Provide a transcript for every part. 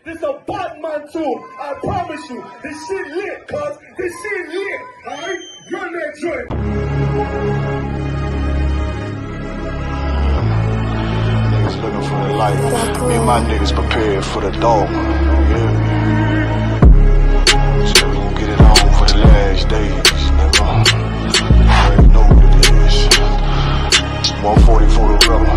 This a bot man too. I promise you. This shit lit, cuz. This shit lit. Alright? Run that joint. Niggas looking for the light. Me and my niggas prepared for the dog. Yeah. So we gon' get it on for the last days, nigga. You already know what it is. 140 for the rubber.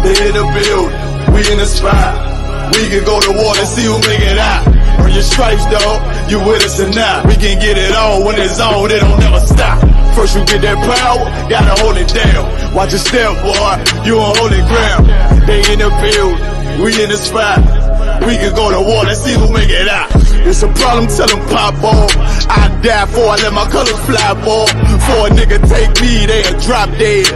They in the building, we in the spot. We can go to war and see who make it out. Earn your stripes, dog, you with us or not. We can get it on when it's on, it don't never stop. First you get that power, gotta hold it down. Watch your step, boy, you on holy ground. They in the building, we in the spot. We can go to war and see who make it out. It's a problem, tell them pop off. I die for I let my colors fly, boy. For a nigga take me, they'll drop dead.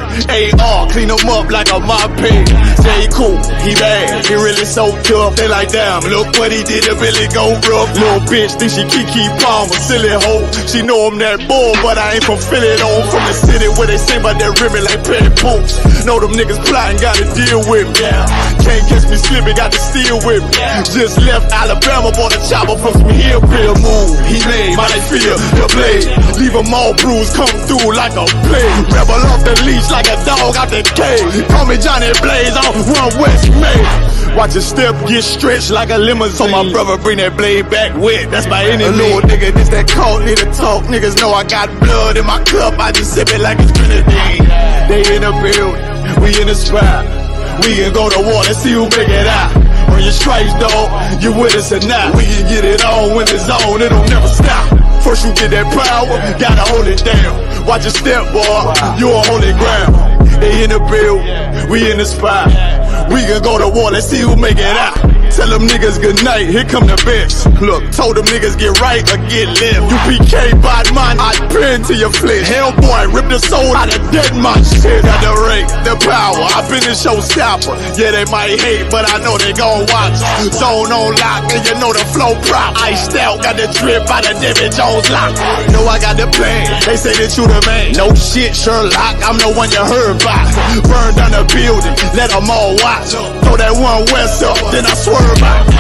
AR, clean them up like a mop pig. Say he cool, he bad, he really so tough. They like, damn, look what he did, it really go rough. Little bitch think she Kiki Palmer, silly hoe. She know I'm that bull, but I ain't from Philly though. From the city where they sing about that ribbon like petty poops. Know them niggas plotting, gotta deal with me. Can't catch me slipping, got to steal with me. Just left Alabama, bought a chopper from some hillbilly move. He made my life feel the blade. Leave them all bruised, come through like a plague. Rebel off the leash like a dog out the cage. Call me Johnny Blaze off Run West May. Watch your step get stretched like a limousine. So my brother bring that blade back wet. That's my enemy. Little nigga, this that cold, need to talk. Niggas know I got blood in my cup. I just sip it like it's grenadine. They in the building, we in the spot. We can go to war and see who make it out. Earn your stripes, dog, you with us or not. We can get it on when it's on, it don't never stop. First you get that power, gotta hold it down. Watch your step, boy, you on holy ground. They in the building, we in the spot. We can go to war, let's see who make it out. Tell them niggas good night, here come the best. Look, told them niggas get right or get left. I.S.U.P.K, bad man, I pin to your flesh. Hellboy, rip the soul out of dead man shit. Got the rate, the power, I been the showstopper. Yeah, they might hate, but I know they gon' watch. Zone on lock, and you know the flow prop. Iced out, got the drip out of David Jones lock. Know I got the plan, they say that you the man. No shit, Sherlock, I'm the one you heard by. Burn down the building, let them all watch. Throw that one west up, then I swerve.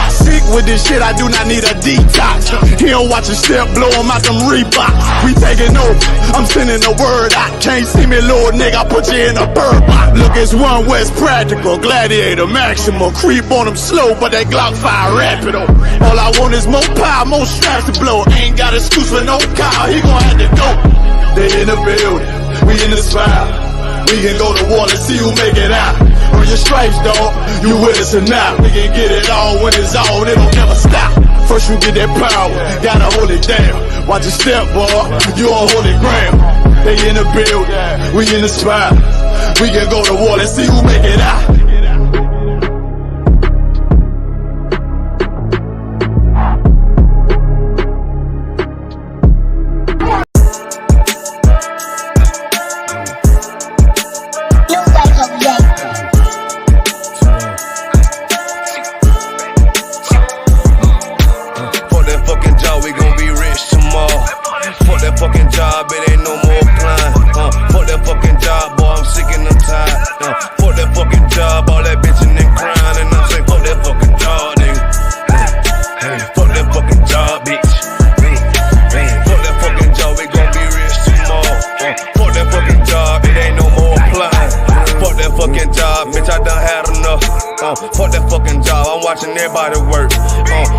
Sick with this shit, I do not need a detox. He don't watch a step, blow him out them Reeboks. We taking over, I'm sending the word out. Can't see me, little nigga, I put you in a bird box. Look, it's One West practical, gladiator, maximum. Creep on them slow, but they Glock fire rapido. All I want is more power, more straps to blow. Ain't got excuse for no car, he gon' have to go. They in the building, we in the spot. We can go to war and see who make it out. Earn your stripes, dog, you with us or not. We can get it on when it's on, it don't never stop. First you get that power, gotta hold it down. Watch your step, boy, you on holy ground. They in the building, we in the spot. We can go to war and see who make it out. Fucking job, it ain't no more climb. Fuck that fucking job, boy, I'm sick and I'm tired. Fuck that fucking job, all that bitching and crying, and I'm saying fuck that fucking job, nigga. Fuck that fucking job, bitch. Fuck that fucking job, we gon' be rich tomorrow. Fuck that fucking job, it ain't no more climb. Fuck that fucking job, bitch, I done had enough. Fuck that fucking job, I'm watching everybody work.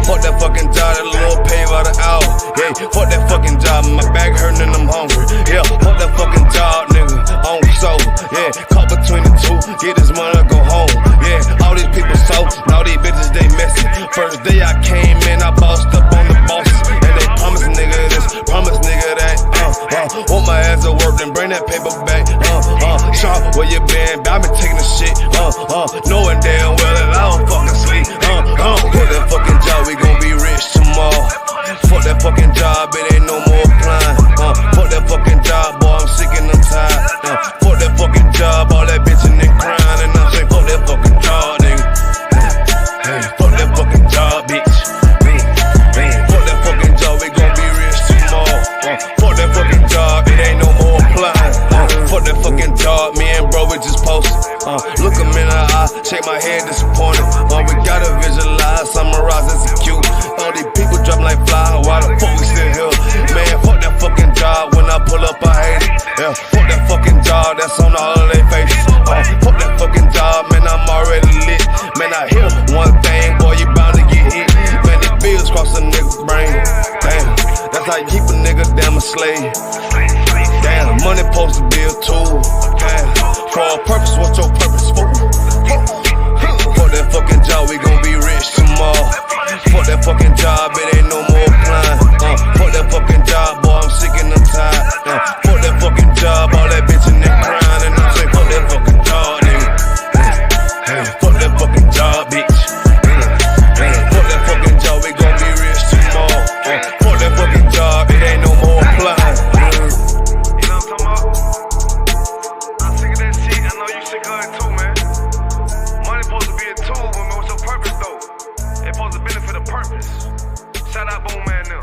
Fuck that fucking job, that little pay by the hour. Yeah, fuck that fucking job, my back hurting and I'm hungry. Yeah, fuck that fucking job, nigga, on soul. Yeah, caught between the two, get this money, go home. Yeah, all these people so, all these bitches, they messy. First day I came in, I bossed up on the bosses. And they promise nigga this, promise nigga that. Want my ass to work, then bring that paper back. Sharp, where you been? I been taking the shit. Knowing damn well that I don't fucking sleep. Fuck that fucking job, we gon' be rich tomorrow. Fuck that fucking job, it ain't no more climb. Fuck that fucking job, boy, I'm sick and I'm tired. Fuck that fucking job, all that bitching and crying, and I'm saying fuck that fucking job, nigga. Fuck that fucking job, bitch. Fuck that fucking job, we gon' be rich tomorrow. Fuck that fucking job, it ain't no more climb. Fuck that fucking job, me and bro, we just posted. Look him in the eye, Check my head disappointed. We gotta visualize, summarize, execute. All these people drop like fly, why the fuck we still here? Man, fuck that fucking job, when I pull up I hate it. Yeah, fuck that fucking job, that's on all of their faces. Fuck that fucking job, man, I'm already lit. Man, I hear one thing, boy, you bound to get hit. Man, the bills cross a nigga's brain. Damn, that's how you keep a nigga damn a slave. Damn, money supposed to be a tool. Damn, for a purpose, what's your purpose for? Fuck that fucking job, we gon' be rich tomorrow. Fuck that fucking job, it ain't no more applying. Fuck that fucking job, boy, I'm sick and I'm tired. Fuck that fucking job, all that bitchin' and crying. And I'm saying, fuck that fucking job, nigga. Fuck that fucking job, bitch. Fuck that fucking job, we gon' be rich tomorrow. Fuck that fucking job, it ain't no more applying. You know what I'm talking about? I'm sick of that shit. I know you sick of it too, man. Money supposed to be a tool, but what's your purpose though? It's supposed to benefit a purpose. Shout out Boom Man now.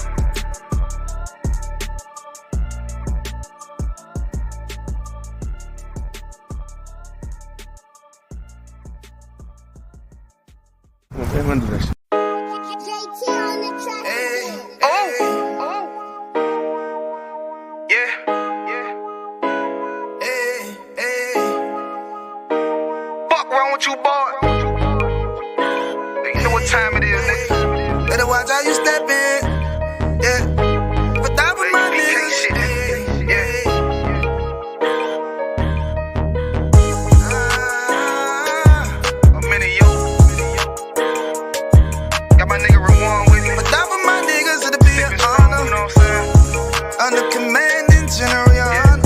You boy, you know what time it is, nigga. Better watch how you step in, yeah. But that was my nigga, yeah. I'm in it, yo. Got my nigga Rewan with me. But that was my niggas, it'll be an honor. You know what I'm saying? Under commanding General Yahanna.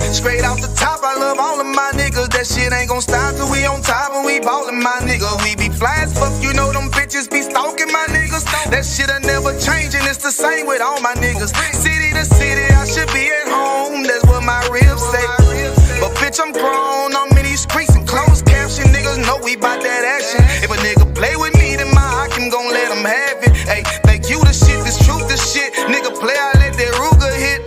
Straight off the top, I love all of my niggas. That shit ain't gon' stop till we on top and we ballin', my nigga. We be fly as fuck, you know them bitches be stalking my niggas. That shit'll never change and it's the same with all my niggas. City to city, I should be at home, that's what my ribs say. But bitch, I'm grown, I'm in these streets and closed caption. Niggas know we bout that action. If a nigga play with me, then my Hakim gon' let him have it. Hey, thank you the shit, this truth, this shit. Nigga play, I let that Ruger hit.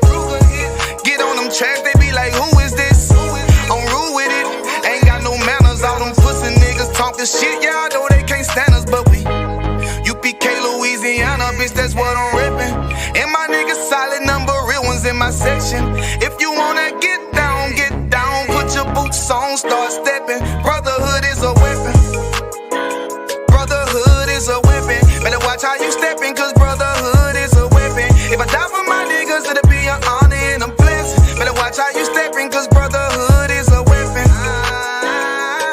Get on them tracks, they be like, who is this? I'm rude with it, ain't got no manners. All them pussy niggas talkin' shit, yeah, I know they can't stand us, but we U.P.K, Louisiana, bitch, that's what I'm rippin'. And my niggas solid, number real ones in my section. If you wanna get down, put your boots on, start steppin'. Brotherhood is a weapon. Brotherhood is a weapon. Better watch how you steppin', cause brotherhood is a weapon. If I die for my niggas, it'll be an honor and a blessing. Better watch how you steppin', cause brotherhood is a weapon.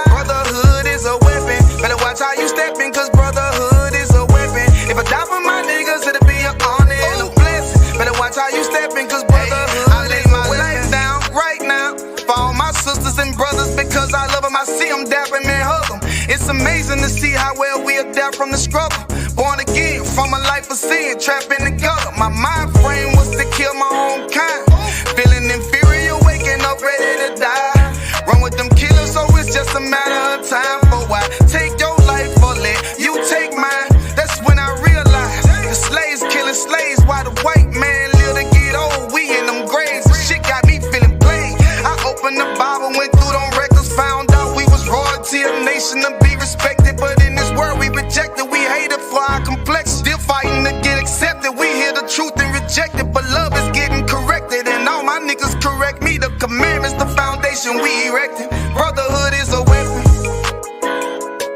Brotherhood is a weapon. Better watch how you steppin', cause brotherhood is a weapon. If I die for my niggas, it'll be an honor and a blessing. Better watch how you steppin', cause brotherhood I lay my life down right now for all my sisters and brothers, because I love them. I see them dapping and hug them. It's amazing to see how well we adapt from the struggle. Born again from a life of sin, trapped in the gutter. My mind frame was to kill my own kind. Feeling inferior, waking up ready to die. Run with them killers, so it's just a matter of time. For why take your life or let you take mine? That's when I realized the slaves killing slaves while the white man live to get old. We in them graves, shit got me feeling played. I opened the Bible, went through them records, found out we was royalty, a nation to be respected. But in this world we rejected, we hated for our complexion. Still fighting to get accepted. We hear the truth and reject it, but love is getting corrected. And all my niggas correct me. The commandments, the foundation we erected. Brotherhood is a weapon.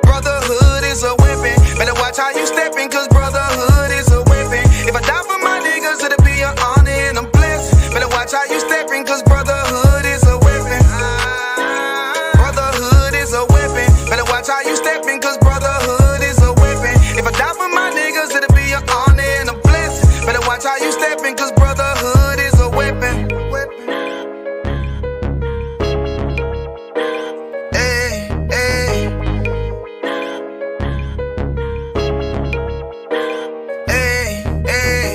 Brotherhood is a weapon. Better watch how you steppin', cause brotherhood is a weapon. If I die for my niggas, it'll be an honor and a blessing. Better watch how you steppin', cause brotherhood is a weapon. Brotherhood is a weapon. Better watch how you steppin', cause brotherhood is a weapon. If I die for my niggas, it'll be an honor and a blessing. Better watch how you steppin', cause brotherhood is a weapon. Hey, hey. Hey, hey.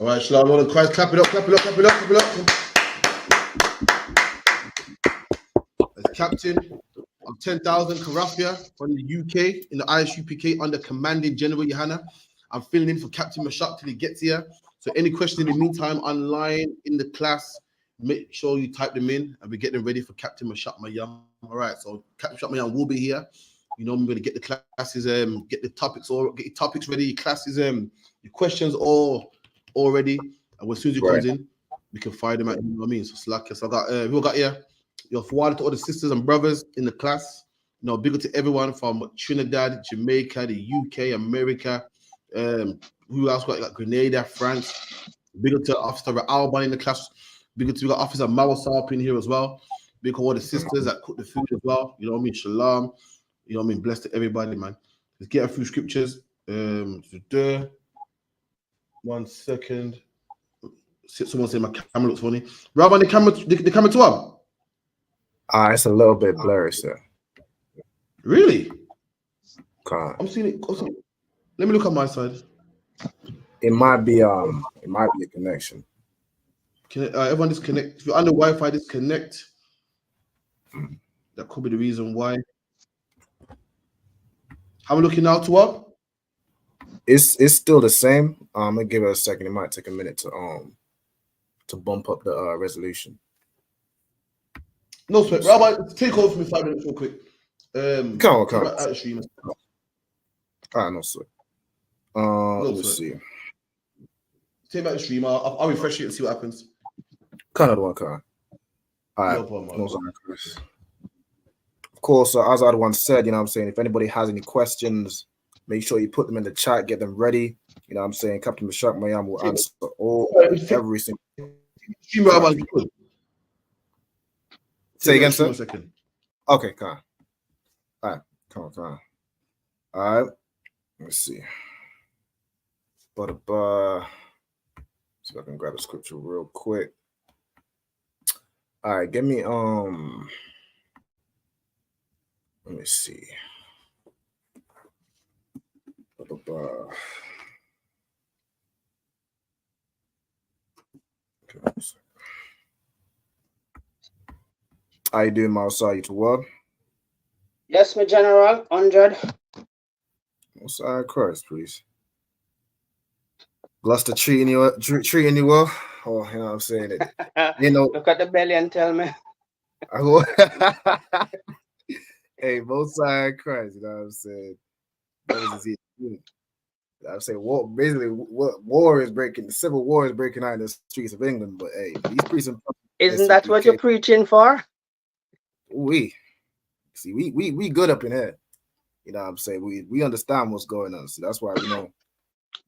All right, Shalom, all the Christ, clap it up, clap it up, clap it up, clap it up. As captain of 10,000 Karafia from the UK in the I.S.U.P.K under commanding General Yahanna. I'm filling in for Captain Mashak till he gets here. So any questions in the meantime online in the class, make sure you type them in and we get them ready for Captain Mashak Mayam. All right, so Captain Mashak Mayam will be here. You know, I'm going to get the classes, get the topics, or get your topics ready, your classes, your questions all ready. And as soon as he comes in, we can fire them out. You know what I mean? So slack. So I got who got here? Your forward to all the sisters and brothers in the class. You know, big up to everyone from Trinidad, Jamaica, the UK, America. Who else got like Grenada, France? Big up to Officer Alban in the class. Big up to we got Officer Mawasap in here as well. Big up to all the sisters that cook the food as well. You know what I mean? Shalom. You know what I mean? Blessed to everybody, man. Let's get a few scriptures. 1 second. Someone said my camera looks funny. Rob, on the camera too up? It's a little bit blurry, sir. Really? Can't. I'm seeing it. Let me look at my side. It might be a connection. Can everyone disconnect? If you're under Wi-Fi, disconnect. That could be the reason why. How am I looking now to up? It's still the same. I'm gonna give it a second. It might take a minute to bump up the resolution. No sweat. Rabbi, take over for me 5 minutes real quick. Come on. Out the stream. No sweat. Let me see. Take back the stream. I'll refresh it and see what happens. Kind of the one, All right. No problem. Of course, as I once said, you know what I'm saying, if anybody has any questions, make sure you put them in the chat, get them ready. You know what I'm saying? Captain Mashak Mayam will answer every single. Say again, sir? Okay, come on. All right, come on. All right, let me see. See if I can grab a scripture real quick. All right, give me let me see. How you doing, Mausai? To what? Yes, my general, 100. Mausai Christ, please. Gloucester treating you well? Oh, you know what I'm saying? You know, look at the belly and tell me. Hey, Mausai Christ, you know what I'm saying? I'm saying war is breaking. The civil war is breaking out in the streets of England. But hey, these priests isn't that what you're preaching for? We good up in here. You know what I'm saying? We understand what's going on. So that's why we know. You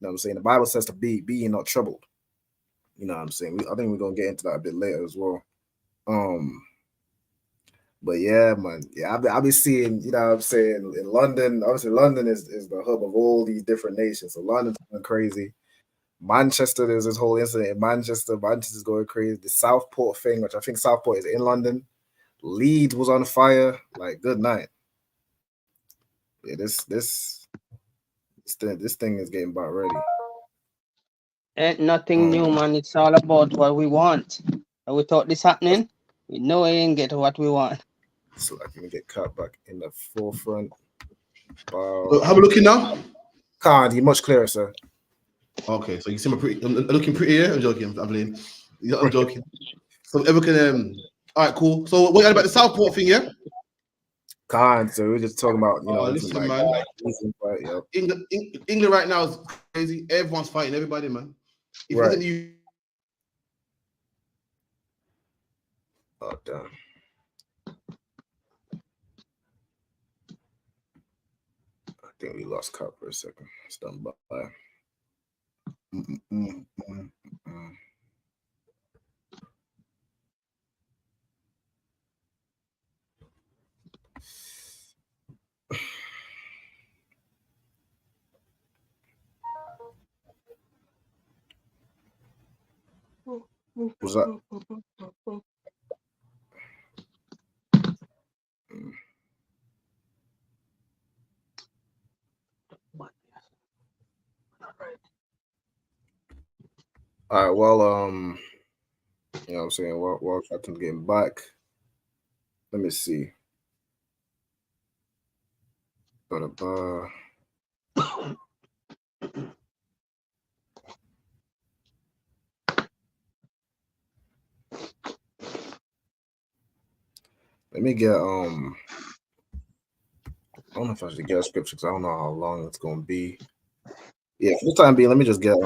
know what I'm saying? The Bible says to be not troubled. You know what I'm saying? I think we're gonna get into that a bit later as well. But yeah, man. Yeah, I'll be seeing, you know what I'm saying, in London. Obviously, London is the hub of all these different nations. So London's going crazy. Manchester, there's this whole incident in Manchester. Manchester's going crazy. The Southport thing, which I think Southport is in London. Leeds was on fire. Like, good night. Yeah, this thing is getting about ready. Ain't nothing new, man. It's all about what we want. And without this happening, we know we ain't get what we want. So I can get cut back in the forefront. How are we looking now? Can't. You're much clearer, sir. Okay, so you see I'm looking pretty here. I'm joking. I'm joking. So everyone can. All right, cool. So what about the Southport thing, yeah? Can't. So we're just talking about, you know. Listen, man. England right now is crazy. Everyone's fighting everybody, man. If it isn't you. Oh, damn. I think we lost cut for a second. It's done by. What's that? All right. Well, you know what I'm saying? While Captain's getting back, let me see. Let me get I don't know if I should get a scripture because I don't know how long it's gonna be. Yeah, for the time being, let me just get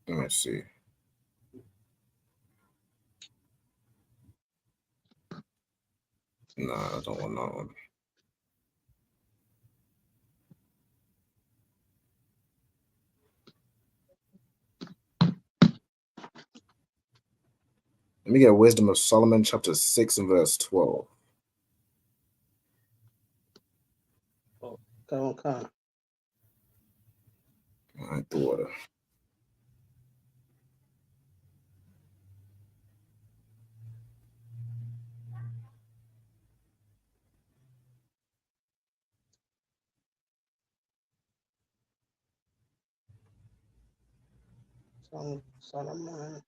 let me see. Nah, I don't want that one. Let me get Wisdom of Solomon, chapter 6 and verse 12. Come on. All right, the water. Solomon,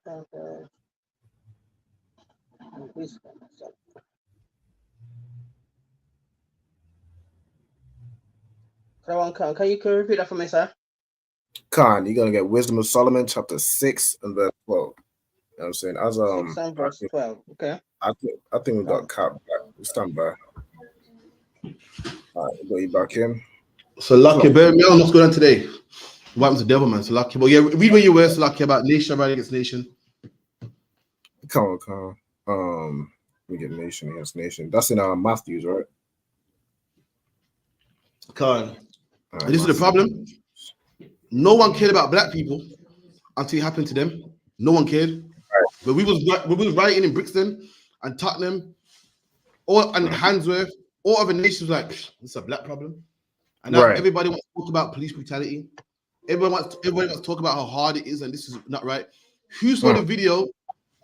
can you repeat that for me, sir? Khan, you're gonna get Wisdom of Solomon, chapter 6 and verse 12. You know what I'm saying? As 6 and verse 12. Okay. I think we got Cap back. We stand by. All right, we got you back in. So lucky, bear me on what's going on today. What happens to devil, man? So lucky, but yeah, read where you were. So lucky about nation right against nation. Come on. We get nation against nation. That's in Matthews, right? Right, this is the problem. No one cared about black people until it happened to them. No one cared. Right. But we was writing in Brixton and Tottenham, and Handsworth, all other nations like it's a black problem. And now everybody wants to talk about police brutality. Everybody wants to talk about how hard it is, and this is not right. Who saw the video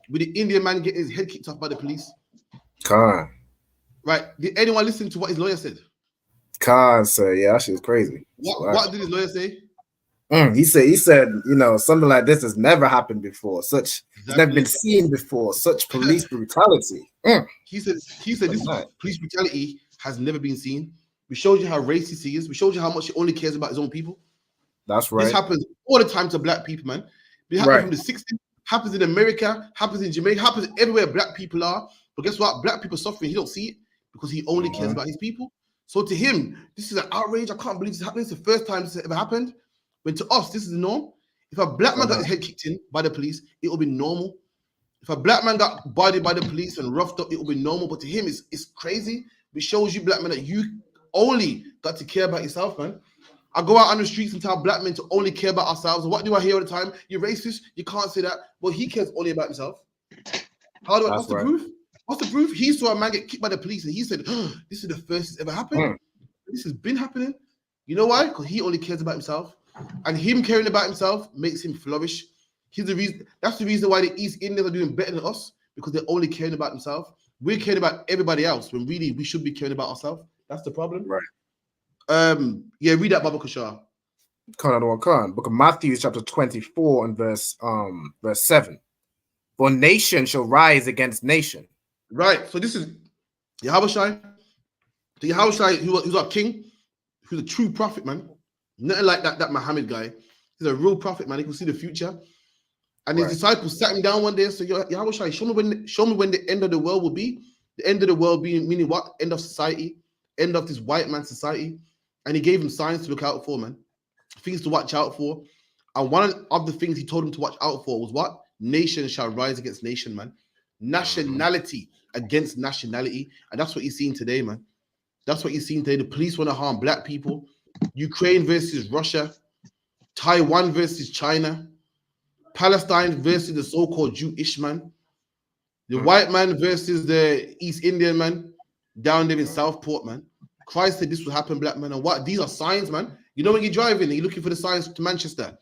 with the Indian man getting his head kicked off by the police? Khan. Right. Did anyone listen to what his lawyer said? Khan said, yeah, that shit is crazy. What did his lawyer say? He said, you know, something like this has never happened before. It's never been seen before. Such police brutality. He said this police brutality has never been seen. We showed you how racist he is. We showed you how much he only cares about his own people. That's right. This happens all the time to black people, man. It happens from the 60s, happens in America, happens in Jamaica, happens everywhere black people are. But guess what? Black people suffering. He don't see it because he only cares about his people. So to him, this is an outrage. I can't believe this is happening. It's the first time this has ever happened. When to us, this is the norm. If a black man got his head kicked in by the police, it will be normal. If a black man got bodied by the police and roughed up, it will be normal. But to him, it's crazy. It shows you, black men, that you only got to care about yourself, man. I go out on the streets and tell black men to only care about ourselves. And what do I hear all the time? You're racist. You can't say that. Well, he cares only about himself. What's the proof? What's the proof? He saw a man get kicked by the police and he said, this is the first it's ever happened. This has been happening. You know why? Because he only cares about himself. And him caring about himself makes him flourish. He's the reason. That's the reason why the East Indians are doing better than us, because they're only caring about themselves. We're caring about everybody else when really we should be caring about ourselves. That's the problem. Right. Yeah, read that, Baba Kashar. Book of Matthew, chapter 24 and verse 7. For nation shall rise against nation. Right. So this is Yahushua. The Yahushua, who's our king, who's a true prophet, man. Nothing like that Muhammad guy. He's a real prophet, man. He can see the future. And his disciples sat him down one day and said, Yahushua, show me when the end of the world will be. The end of the world being meaning what? End of society, end of this white man society. And he gave him signs to look out for, man. Things to watch out for. And one of the things he told him to watch out for was what? Nation shall rise against nation, man. Nationality against nationality. And that's what you're seeing today, man. That's what you're seeing today. The police want to harm black people. Ukraine versus Russia. Taiwan versus China. Palestine versus the so-called Jewish man. The white man versus the East Indian man down there in Southport, man. Christ said this will happen, black man. And what? These are signs, man. You know when you're driving and you're looking for the signs to Manchester.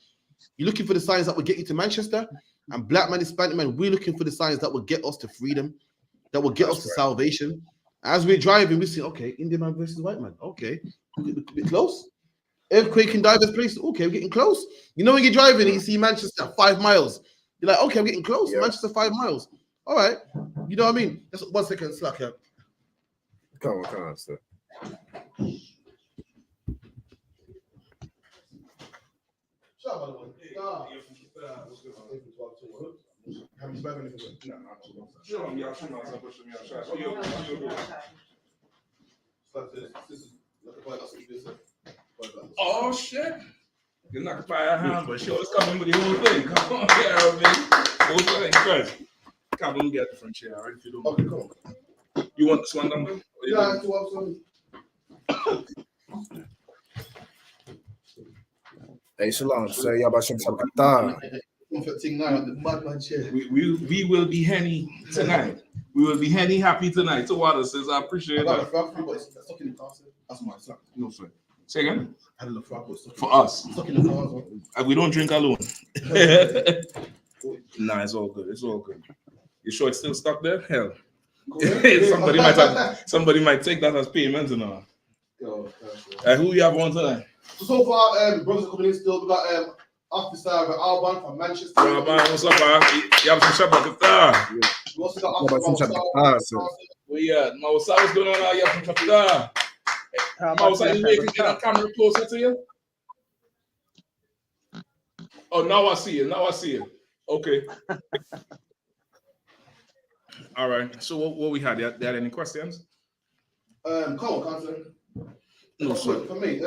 You're looking for the signs that will get you to Manchester. And black man, Hispanic man, we're looking for the signs that will get us to freedom, that will get us to salvation. As we're driving, we see, okay, Indian man versus white man. Okay, a bit close. Earthquake in diverse places. Okay, we're getting close. You know when you're driving and you see Manchester 5 miles, you're like, okay, I'm getting close. Yeah. Manchester 5 miles. All right. You know what I mean? Just 1 second, slack here. Come on, sir. Oh shit! You're not by a hand, but sure, let's come in with the whole thing. Come on, yeah, man. Whole thing, guys. Come on, get the front chair, all right? If you don't. Okay, come on. You want this one number? Yeah, it's 2 Hey, Shalom, say y'all about Qatar. We will be henny tonight. We will be henny happy tonight. So what says I appreciate that. That's my son. No sir. Say again. I had a frog For us. stuck in the car as well. We don't drink alone. Nah, it's all good. It's all good. You sure it's still stuck there? Hell. somebody might take that as payment and all. Who you have on tonight? So far, brothers are coming in still. We got Officer Alban from Manchester. Alban, what's up, man? You have some Shabbat Qatar. We also got Officer Well, yeah, Mawasa, what's going on now? You have some Qatar. Mawasa, you making that camera closer to you? Oh, now I see you. Now I see you. Okay. All right. So what we had? There had any questions? Come on, Counselor. No, sir. For me,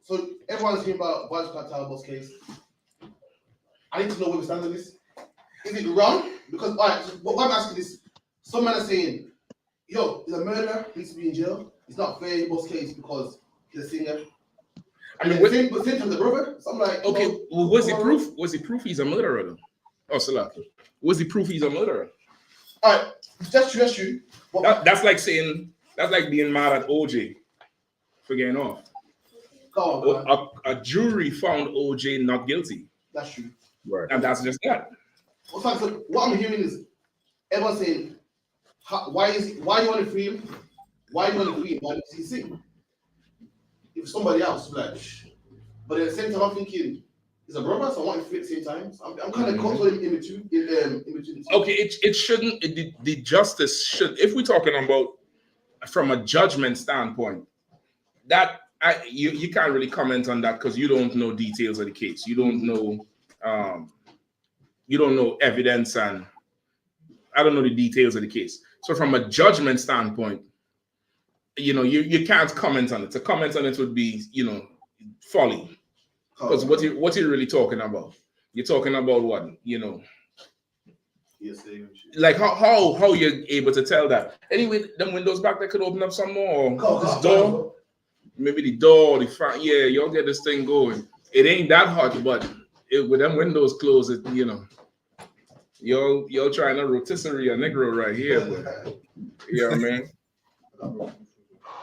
so everyone's hearing about Vice Talbot's case. I need to know where we stand on this. Is it wrong? Because all right, so what I'm asking is, some men are saying, "Yo, he's a murderer. He needs to be in jail. It's not fair, boss case because he's a singer." I mean, but same time the brother. So I'm like, okay, well, what's the proof? What's the proof he's a murderer though? Oh, Salaki. What's the proof he's a murderer? All right, that's true. That's like saying, that's like being mad at OJ for getting off. A jury found OJ not guilty. That's true. Right. And that's just that. So what I'm hearing is everyone saying, why you want to free him? Why you want to free him? Why does he sing? If somebody else, like, but at the same time, I'm thinking he's a brother, so I want to free at the same time. So I'm kind of caught in between. Okay, it shouldn't. The justice should. If we're talking about from a judgment standpoint, that you can't really comment on that because you don't know details of the case. You don't know. You don't know evidence, and I don't know the details of the case. So from a judgment standpoint, you can't comment on it. To comment on it would be, folly. Because what you're really talking about? You're talking about what? Like how you're able to tell that? Anyway, them windows back there could open up some more. This door, maybe the door, the front. Yeah, you'll get this thing going. It ain't that hot, but with them windows closed, you're trying to rotisserie a Negro right here, but you know what I mean?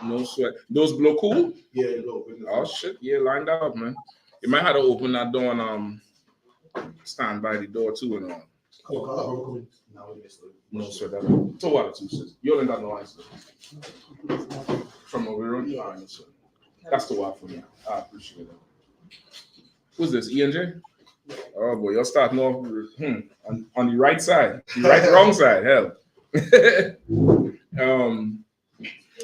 No sweat. Those blow cool? Yeah, oh shit, yeah, lined up, man. You might have to open that door and stand by the door too and all. No sweat. So what, two sis? You ain't got no ice. From over here? All right, no sweat. That's the one for me. I appreciate it. Who's this? ENJ? Oh boy, you're starting off on the right side, wrong side. Hell.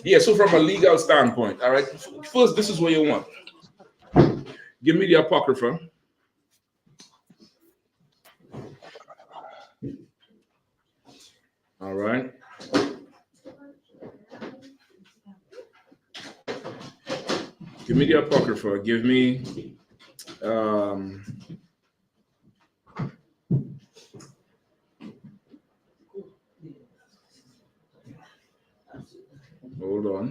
Yeah. So from a legal standpoint, all right. First, this is what you want. Give me the apocrypha. All right. Give me the apocrypha. Give me. Hold on.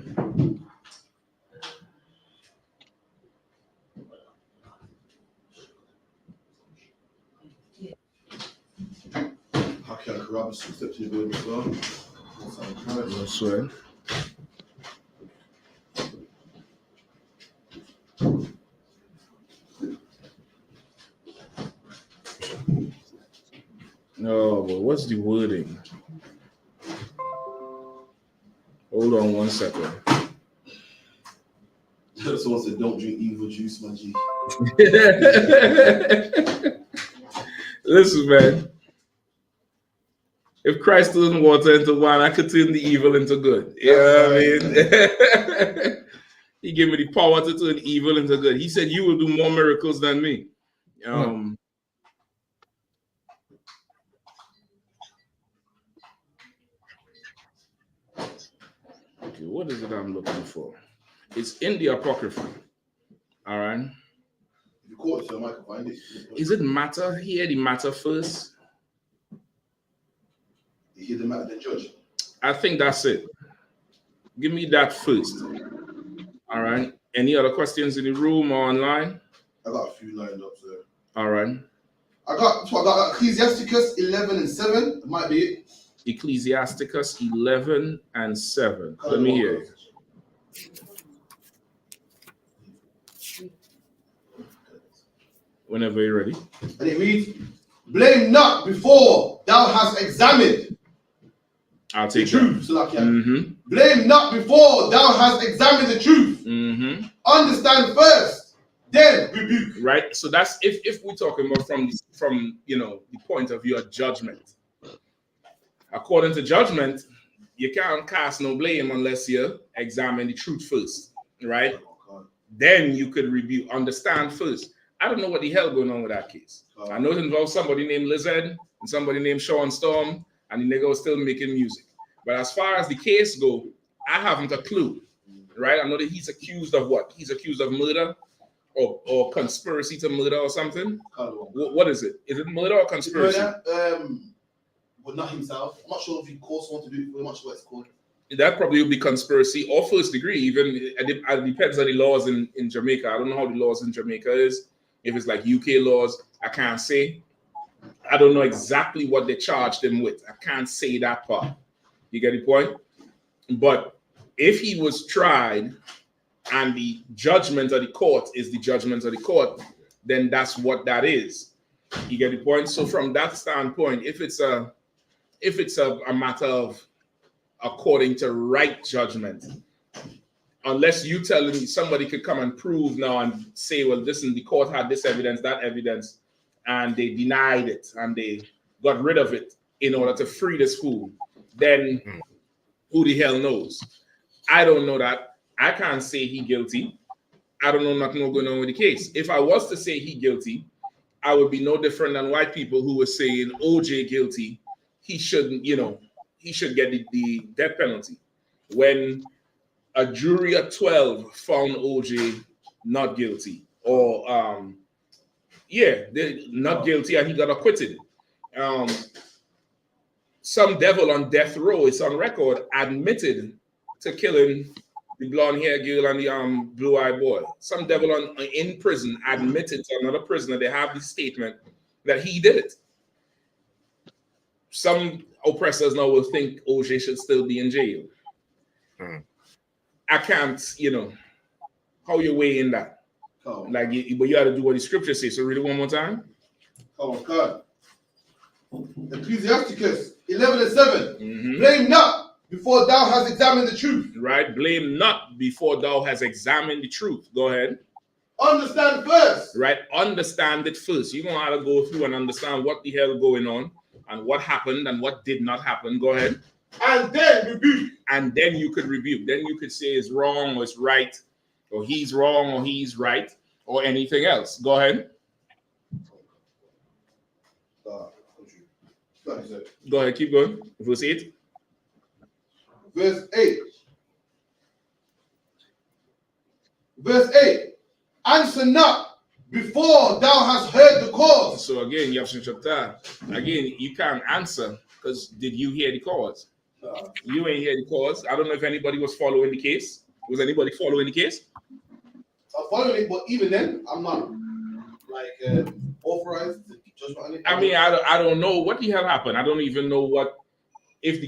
How can I corrupt the steps you do as well? That's right. Oh, well, what's the wording? Hold on 1 second. Someone said, "Don't drink evil juice, my G." Listen, man. If Christ turned water into wine, I could turn the evil into good. You know what I mean? He gave me the power to turn evil into good. He said, "You will do more miracles than me." Okay, what is it I'm looking for? It's in the Apocrypha. All right. You caught it, so I might find it. Is it matter? Hear the matter first. You hear the matter, the judge. I think that's it. Give me that first. All right. Any other questions in the room or online? I got a few lined up, sir. All right. I got Ecclesiasticus 11 and 7. It might be it. Ecclesiasticus 11 and 7. Let me hear it. Whenever you're ready. And it reads, "Blame not before thou hast examined." I'll take the truth. So like, yeah. Mm-hmm. Blame not before thou hast examined the truth. Mm-hmm. Understand first, then rebuke. Right. So that's if we're talking about from the point of view of judgment. According to judgment, you can't cast no blame unless you examine the truth first, right? Then you could rebuke. Understand first. I don't know what the hell going on with that case. I know it involves somebody named Lizard and somebody named Sean Storm, and the nigga was still making music. But as far as the case go, I haven't a clue, right? I know that he's accused of what? He's accused of murder or conspiracy to murder or something. What is it? Is it murder or conspiracy? But not himself. I'm not sure if he calls someone to do it. I'm not sure what it's called. That probably would be conspiracy or first degree. Even it depends on the laws in Jamaica. I don't know how the laws in Jamaica is. If it's like UK laws, I can't say. I don't know exactly what they charged him with. I can't say that part. You get the point? But if he was tried and the judgment of the court is the judgment of the court, then that's what that is. You get the point? So from that standpoint, if it's a matter of according to right judgment, unless you telling me somebody could come and prove now and say, well, listen, the court had this evidence, that evidence, and they denied it and they got rid of it in order to free this fool, then who the hell knows? I don't know that. I can't say he guilty. I don't know nothing going on with the case. If I was to say he guilty, I would be no different than white people who were saying OJ guilty. He shouldn't, he should get the death penalty. When a jury of 12 found OJ not guilty, or they're not guilty, and he got acquitted. Some devil on death row, it's on record, admitted to killing the blonde-haired girl and the blue-eyed boy. Some devil in prison admitted to another prisoner. They have the statement that he did it. Some oppressors now will think OJ should still be in jail. I can't, how you weigh in that? But you got to do what the scripture says. So read it one more time. Oh, God. Ecclesiasticus 11 and 7. Blame not before thou hast examined the truth. Right. Blame not before thou hast examined the truth. Go ahead. Understand first. Right. Understand it first. You're going to have to go through and understand what the hell going on and what happened and what did not happen. Go ahead. And then rebuke. And then you could rebuke. Then you could say it's wrong or it's right, or he's wrong or he's right, or anything else. Go ahead. Go ahead, keep going. Verse 8. Verse 8. Verse 8. Answer not before thou hast heard the cause. So again, you have to chapter. Again, you can't answer because did you hear the cause? You ain't hear the cause. I don't know if anybody was following the case. Was anybody following the case? I'm following it, but even then, I'm not like authorized to judge on it. I mean, I don't know what the hell happened. I don't even know what if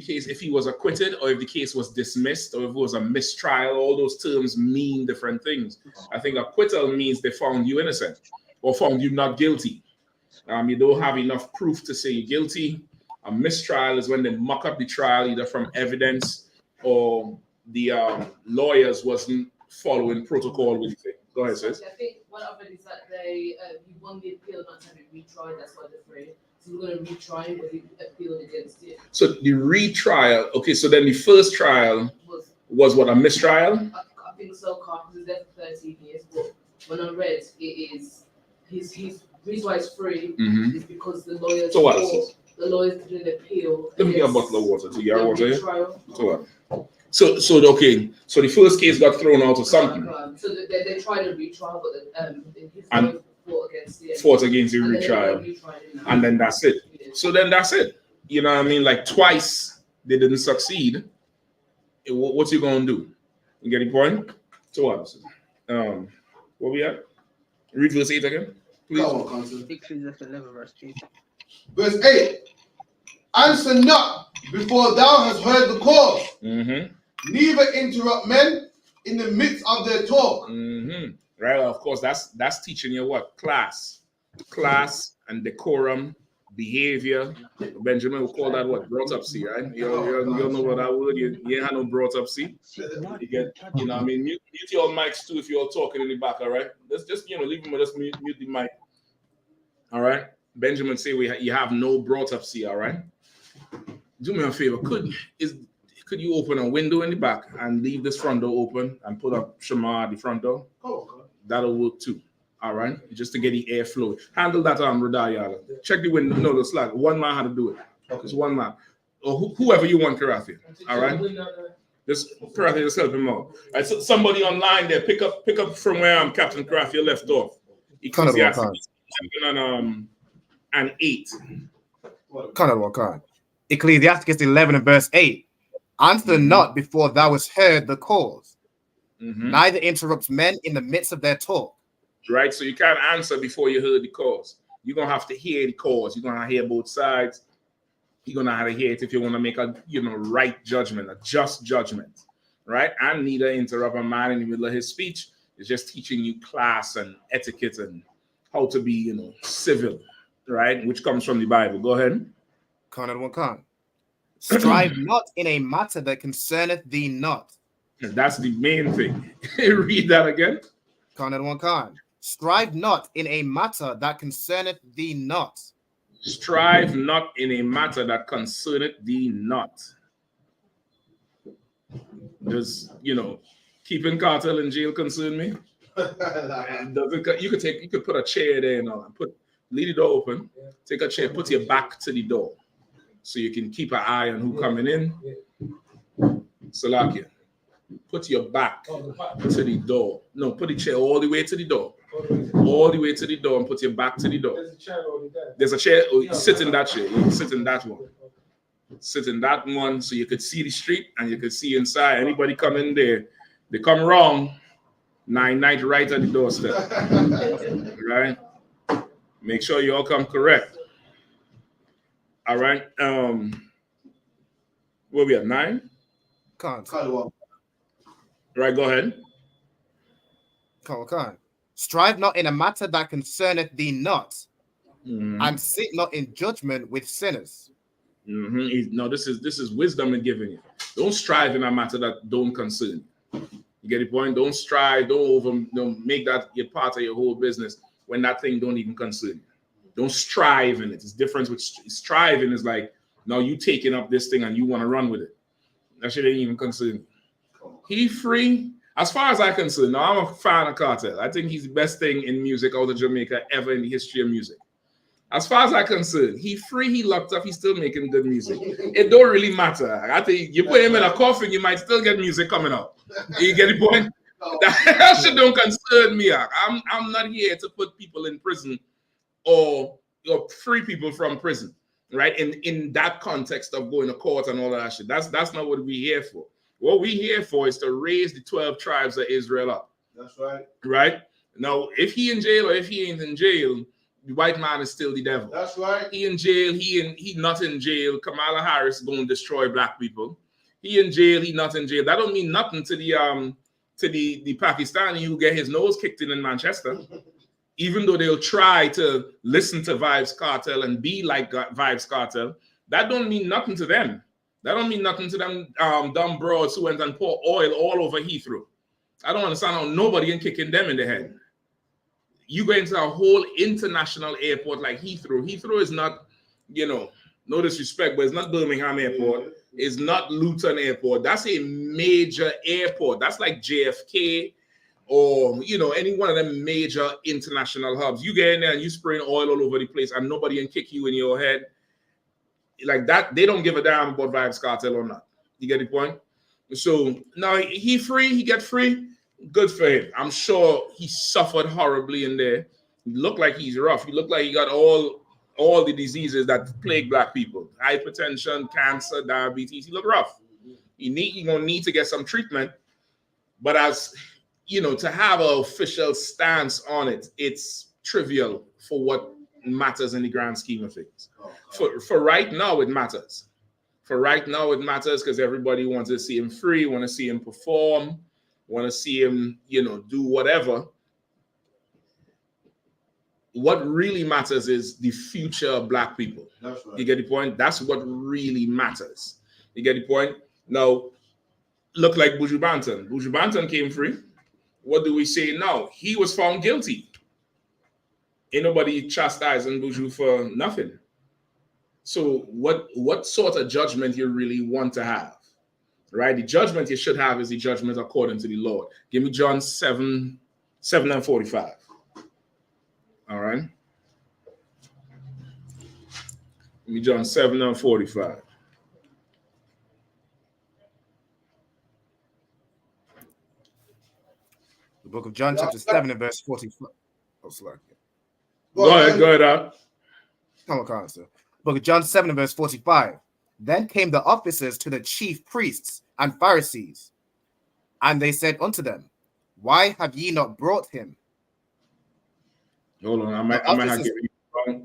he was acquitted or if the case was dismissed or if it was a mistrial. All those terms mean different things. I think acquittal means they found you innocent or found you not guilty. You don't have enough proof to say you're guilty. A mistrial is when they muck up the trial either from evidence or the lawyers wasn't following protocol with it. Go ahead, sis. I think one of it is that he won the appeal, not to have it retried. That's why they're afraid. So we're going to retry him, but he appealed against it. So the retrial, okay, so then the first trial was what, a mistrial? I think so, because he's there for 13 years. But when I read, it is his reason why it's free is because the lawyers. So what is this? The lawyers did an appeal. Let me get a bottle of water to your water. Trial. So what? So okay. So the first case got thrown out or something. So they tried a retrial, but his and lawyer fought against it. Fought against the retrial, and then that's it. Yeah. So then that's it. You know what I mean? Like twice they didn't succeed. What's you gonna do? You get the point? So what? What we at? Read verse 8 again, please. Verse 8. Answer not before thou hast heard the cause. Neither interrupt men in the midst of their talk. Right. Of course, that's teaching you what? Class and decorum, behavior. Benjamin will call that what? Brought up see, right? You know what that word? You ain't had no brought up see. You get, you know what I mean? Mute your mics too if you're talking in the back, all right? Let's just, leave them, just mute the mic. All right? Benjamin say you have no brought up see, all right? Do me a favor. Could you open a window in the back and leave this front door open and put up Shema at the front door? That'll work too. All right, just to get the air flowing. Handle that Radayala. Check the window. No, the slack. One man had to do it. Just one man. Or whoever you want, Karathi. All right. Just Karathi, just help him out. All right, so somebody online there, pick up from where Captain Karathi left off. Ecclesiastes and 8. Ecclesiastes 11 and verse 8. Answer not before thou hast heard the cause. Neither interrupts men in the midst of their talk. Right, so you can't answer before you heard the cause. You're gonna have to hear the cause. You're gonna hear both sides. You're gonna have to hear it if you want to make a right judgment, a just judgment, right? And neither interrupt a man in the middle of his speech. It's just teaching you class and etiquette and how to be, civil, right? Which comes from the Bible. Go ahead. Strive not in a matter that concerneth thee not. That's the main thing. Read that again. Strive not in a matter that concerneth thee not. Strive not in a matter that concerneth thee not. Does keeping cartel in jail concern me? You could put a chair there and leave the door open. Take a chair, put your back to the door, so you can keep an eye on who coming in. Salakia. Put your back to the door. No, put the chair all the way to the door. All the way to the door and put your back to the door. There's a chair. Sit in that chair. You sit in that one. Sit in that one so you could see the street and you could see inside. Anybody come in there, they come wrong, 9-9 right at the doorstep. Right? Make sure you all come correct. All right. Where we at? 9? Right, go ahead. Strive not in a matter that concerneth thee not, and sit not in judgment with sinners. No, this is wisdom in giving you. Don't strive in a matter that don't concern you. You get the point? Don't strive, don't make that your part of your whole business when that thing don't even concern you. Don't strive in it. It's different with striving is like, now you taking up this thing and you want to run with it. That shit ain't even concern you. He free. As far as I'm concerned, now I'm a fan of Cartel. I think he's the best thing in music out of Jamaica ever in the history of music. As far as I'm concerned, he free, he locked up, he's still making good music. It don't really matter. I think you put him in a coffin, you might still get music coming out. You get the point? That shit don't concern me. I'm not here to put people in prison or free people from prison, right? In that context of going to court and all that shit. That's not what we're here for. What we're here for is to raise the 12 tribes of Israel up. That's right. Right? Now, if he in jail or if he ain't in jail, the white man is still the devil. That's right. He in jail, he not in jail. Kamala Harris going to destroy black people. He in jail, he not in jail. That don't mean nothing to the Pakistani who get his nose kicked in Manchester. Even though they'll try to listen to Vibes Cartel and be like Vibes Cartel, that don't mean nothing to them. That don't mean nothing to them dumb broads who went and poured oil all over Heathrow. I don't understand how nobody ain't kicking them in the head. You go into a whole international airport like Heathrow. Heathrow is not, no disrespect, but it's not Birmingham Airport. It's not Luton Airport. That's a major airport. That's like JFK or, any one of them major international hubs. You get in there and you spraying oil all over the place and nobody can kick you in your head. Like that, they don't give a damn about Vybz Kartel or not. You get the point? So now he free, he get free. Good for him. I'm sure he suffered horribly in there. He looked like he's rough. He looked like he got all the diseases that plague black people. Hypertension, cancer, diabetes. He looked rough. He gonna need to get some treatment. But as to have an official stance on it, it's trivial for what matters in the grand scheme of things. For right now, it matters. For right now, it matters because everybody wants to see him free, want to see him perform, want to see him, do whatever. What really matters is the future of black people. That's right. You get the point? That's what really matters. You get the point? Now, look like Buju Banton. Buju Banton came free. What do we say now? He was found guilty. Ain't nobody chastising Buju for nothing. So what sort of judgment you really want to have? Right? The judgment you should have is the judgment according to the Lord. Give me John 7 and 45. All right. Give me John 7 and 45. The book of John, chapter 7 and verse 45. Oh, sorry. Go ahead. Come on, sir. Book of John 7 and verse 45. Then came the officers to the chief priests and Pharisees, and they said unto them, why have ye not brought him? Hold on, I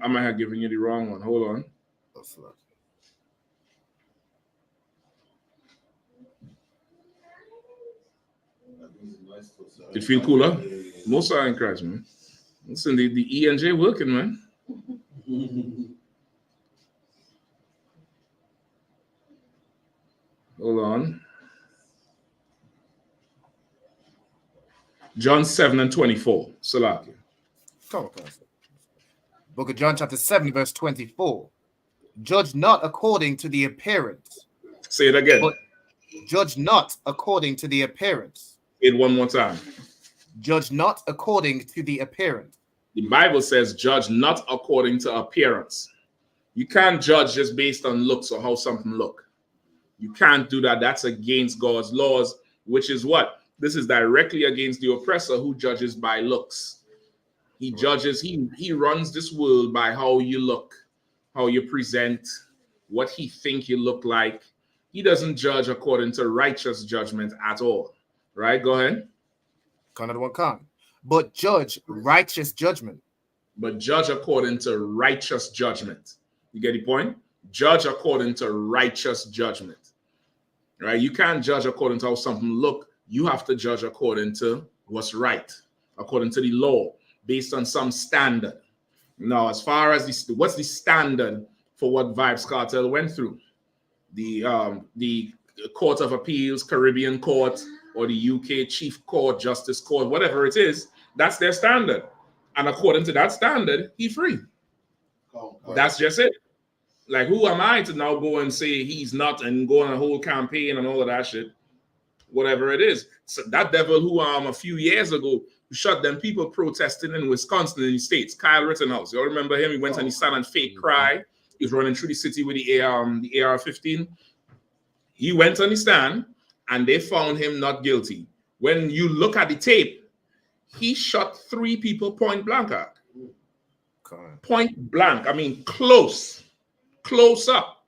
might have given you the wrong one. Hold on. It feel cooler? Most are in Christ, man. Listen, the ENJ working, man. Hold on. John 7 and 24. Salaki. Come on, Pastor. Book of John, chapter 7, verse 24. Judge not according to the appearance. Say it again. But judge not according to the appearance. Say it one more time. Judge not according to the appearance. The Bible says judge not according to appearance. You can't judge just based on looks or how something look. You can't do that. That's against God's laws, which is what? This is directly against the oppressor who judges by looks. He judges, he runs this world by how you look, how you present, what he think you look like. He doesn't judge according to righteous judgment at all. Right? Go ahead. But judge righteous judgment. But judge according to righteous judgment. You get the point? Judge according to righteous judgment. Right? You can't judge according to how something look. You have to judge according to what's right, according to the law, based on some standard. Now, as far as what's the standard for what Vybz Kartel went through? The Court of Appeals, Caribbean Court, or the UK Chief Court, Justice Court, whatever it is, that's their standard. And according to that standard, he's free. That's just it. Like, who am I to now go and say he's not and go on a whole campaign and all of that shit? Whatever it is. So that devil who a few years ago shot them people protesting in Wisconsin in the States, Kyle Rittenhouse. You all remember him? He went and he sat and fake cry. He was running through the city with the AR-15. He went on the stand and they found him not guilty. When you look at the tape, he shot 3 people point blank at. Point blank. I mean, close up.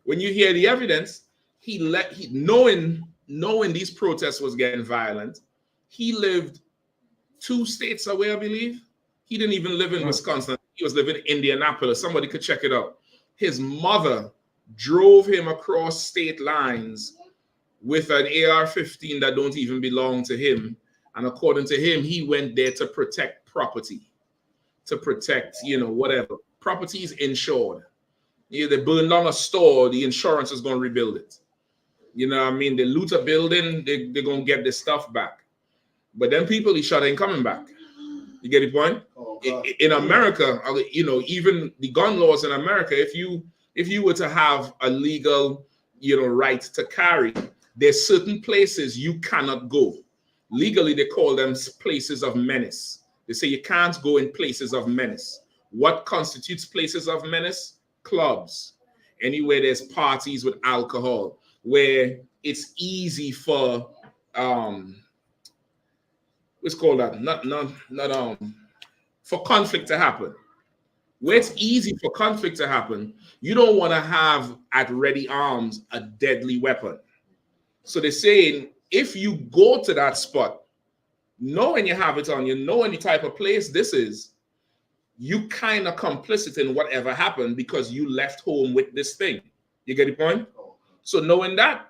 When you hear the evidence, knowing these protests was getting violent, he lived 2 states away, I believe. He didn't even live in Wisconsin. He was living in Indianapolis. Somebody could check it out. His mother drove him across state lines with an AR-15 that don't even belong to him. And according to him, he went there to protect property, to protect, whatever. Property is insured. They burn down a store, the insurance is going to rebuild it. You know what I mean? They loot a building, they're going to get their stuff back. But then people he shot ain't coming back. You get the point? Oh, in America, you know, even the gun laws in America, if you were to have a legal, you know, right to carry, there's certain places you cannot go. Legally, they call them places of menace. They say you can't go in places of menace. What constitutes places of menace? Clubs. Anywhere there's parties with alcohol, where it's easy for what's called that? Not for conflict to happen. Where it's easy for conflict to happen, you don't want to have at ready arms a deadly weapon. So they're saying if you go to that spot, knowing you have it on you, knowing the type of place this is, you kind of complicit in whatever happened because you left home with this thing. You get the point? So knowing that,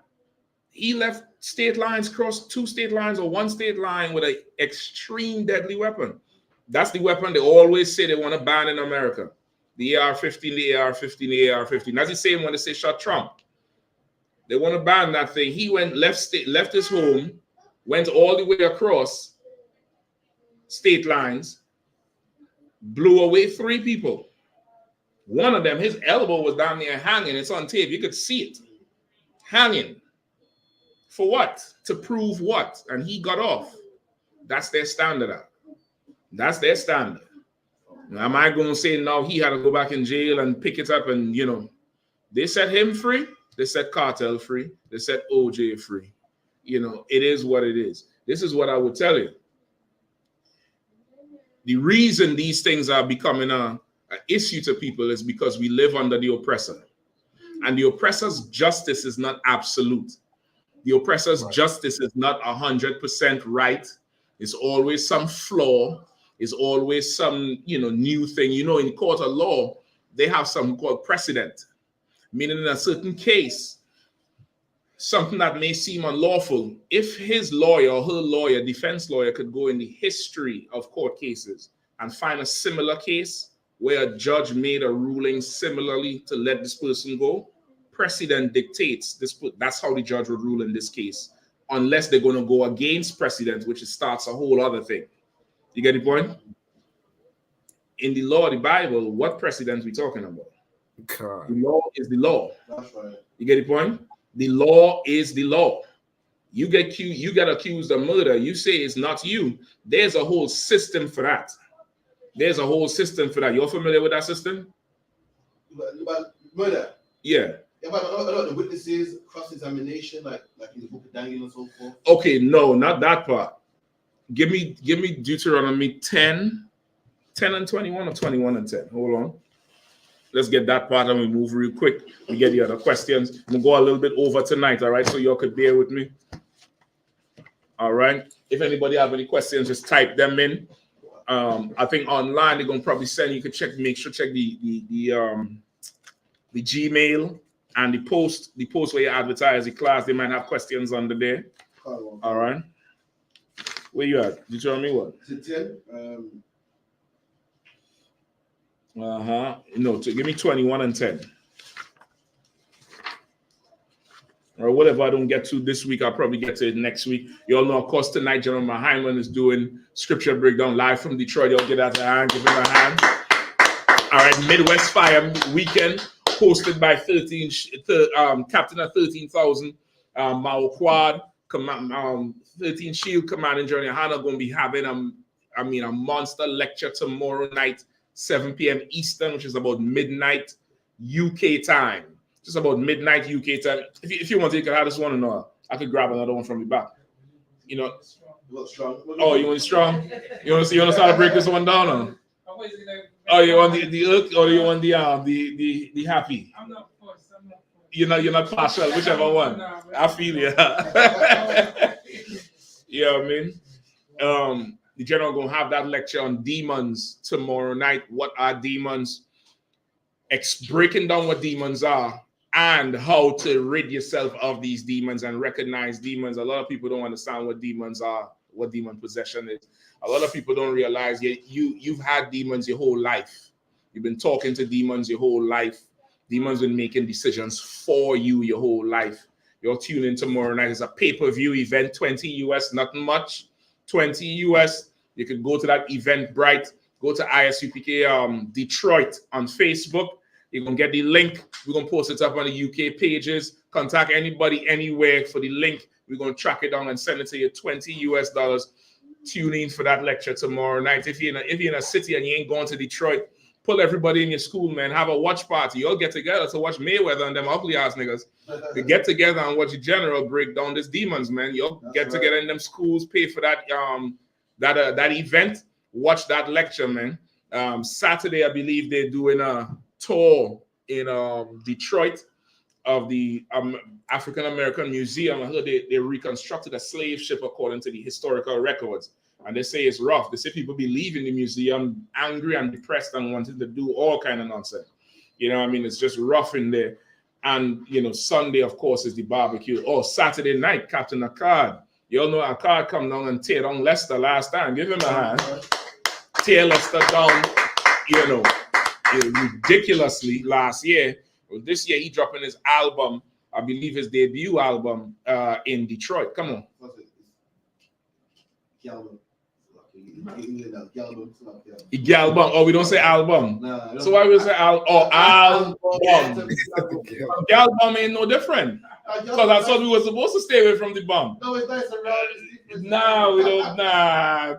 he left state lines, crossed 2 state lines or 1 state line with an extreme deadly weapon. That's the weapon they always say they want to ban in America. The AR-15, the AR-15, the AR-15. That's the same when they say shot Trump. They want to ban that thing. He left his home, went all the way across state lines, blew away 3 people. One of them, his elbow was down there hanging. It's on tape. You could see it. Hanging. For what? To prove what? And he got off. That's their standard. That's their standard. Now, am I going to say now he had to go back in jail and pick it up and, you know, they set him free. They set Cartel free. They set OJ free. You know, it is what it is. This is what I would tell you. The reason these things are becoming an issue to people is because we live under the oppressor. And the oppressor's justice is not absolute. The oppressor's justice is not 100% right. It's always some flaw. It's always some, you know, new thing. You know, in court of law, they have something called precedent, meaning in a certain case, something that may seem unlawful, if his lawyer or her lawyer, defense lawyer, could go in the history of court cases and find a similar case where a judge made a ruling similarly to let this person go, precedent dictates this. That's how the judge would rule in this case, unless they're going to go against precedent, which starts a whole other thing. You get the point? In the law of the Bible, what precedent we talking about? God. The law is the law. That's right. You get the point? The law is the law. You get accused of murder. You say it's not you. There's a whole system for that. There's a whole system for that. You're familiar with that system? About murder? Yeah. About the witnesses, cross-examination, like in the book of Daniel and so forth. Okay, no, not that part. Give me Deuteronomy 10 and 21 or 21 and 10. Hold on. Let's get that part and we move real quick. We get the other questions. I'm going to go a little bit over tonight, all right? So y'all could bear with me. All right. If anybody have any questions, just type them in. I think online they're going to probably send you. Can check the Gmail and the post where you advertise the class. They might have questions under there. All right. Where you at? Deuteronomy what? Is it 10? No, give me 21 and 10. Or whatever I don't get to this week, I'll probably get to it next week. You all know, of course, tonight, General Hyman is doing scripture breakdown live from Detroit. You'll get that a hand, give him a hand. All right, Midwest Fire Weekend, hosted by Captain of 13,000, Mao Quad, 13 Shield Commanding General Yahanna going to be having a monster lecture tomorrow night, 7 p.m. Eastern, which is about midnight UK time. Just about midnight UK time. If you want to, you can have this one or not. I could grab another one from the back. You know. You want strong? Oh, you want strong? You want to start to break this one down? Or? Oh, you want the Irk or you want the happy? I'm not forced. You're not partial, whichever one. I feel you. You know what I mean? The general gonna have that lecture on demons tomorrow night. What are demons? Breaking down what demons are and how to rid yourself of these demons and recognize demons. A lot of people don't understand what demons are, what demon possession is. A lot of people don't realize you've had demons your whole life. You've been talking to demons your whole life. Demons been making decisions for you your whole life. You're tuning in tomorrow night. It's a pay-per-view event, 20 US, nothing much. 20 US. You could go to that Eventbrite, go to ISUPK Detroit on Facebook. You're going to get the link. We're going to post it up on the UK pages. Contact anybody anywhere for the link. We're going to track it down and send it to you, $20 US. Tune in for that lecture tomorrow night. If you're in a city and you ain't going to Detroit, pull everybody in your school, man. Have a watch party. You'll get together to watch Mayweather and them ugly ass niggas. You get together and watch the general break down these demons, man. You'll get together in them schools, pay for that that event, watch that lecture, man. Saturday, I believe they're doing a tour in Detroit of the African American Museum. I heard they reconstructed a slave ship according to the historical records. And they say it's rough. They say people be leaving the museum angry and depressed and wanting to do all kind of nonsense. You know what I mean? It's just rough in there. And, you know, Sunday, of course, is the barbecue. Oh, Saturday night, Captain Akkad. You all know Akkad come down and tear down Leicester last time. Give him a hand. Tear Leicester down, you know, ridiculously last year. Well, this year, he dropping his album, I believe his debut album in Detroit. Come on. Galbum. Oh, we don't say album. No, so why we say album? Galbum ain't no different. Because I thought we were supposed to stay away from the bomb. No, it's nice around. Nah, we don't. Nah,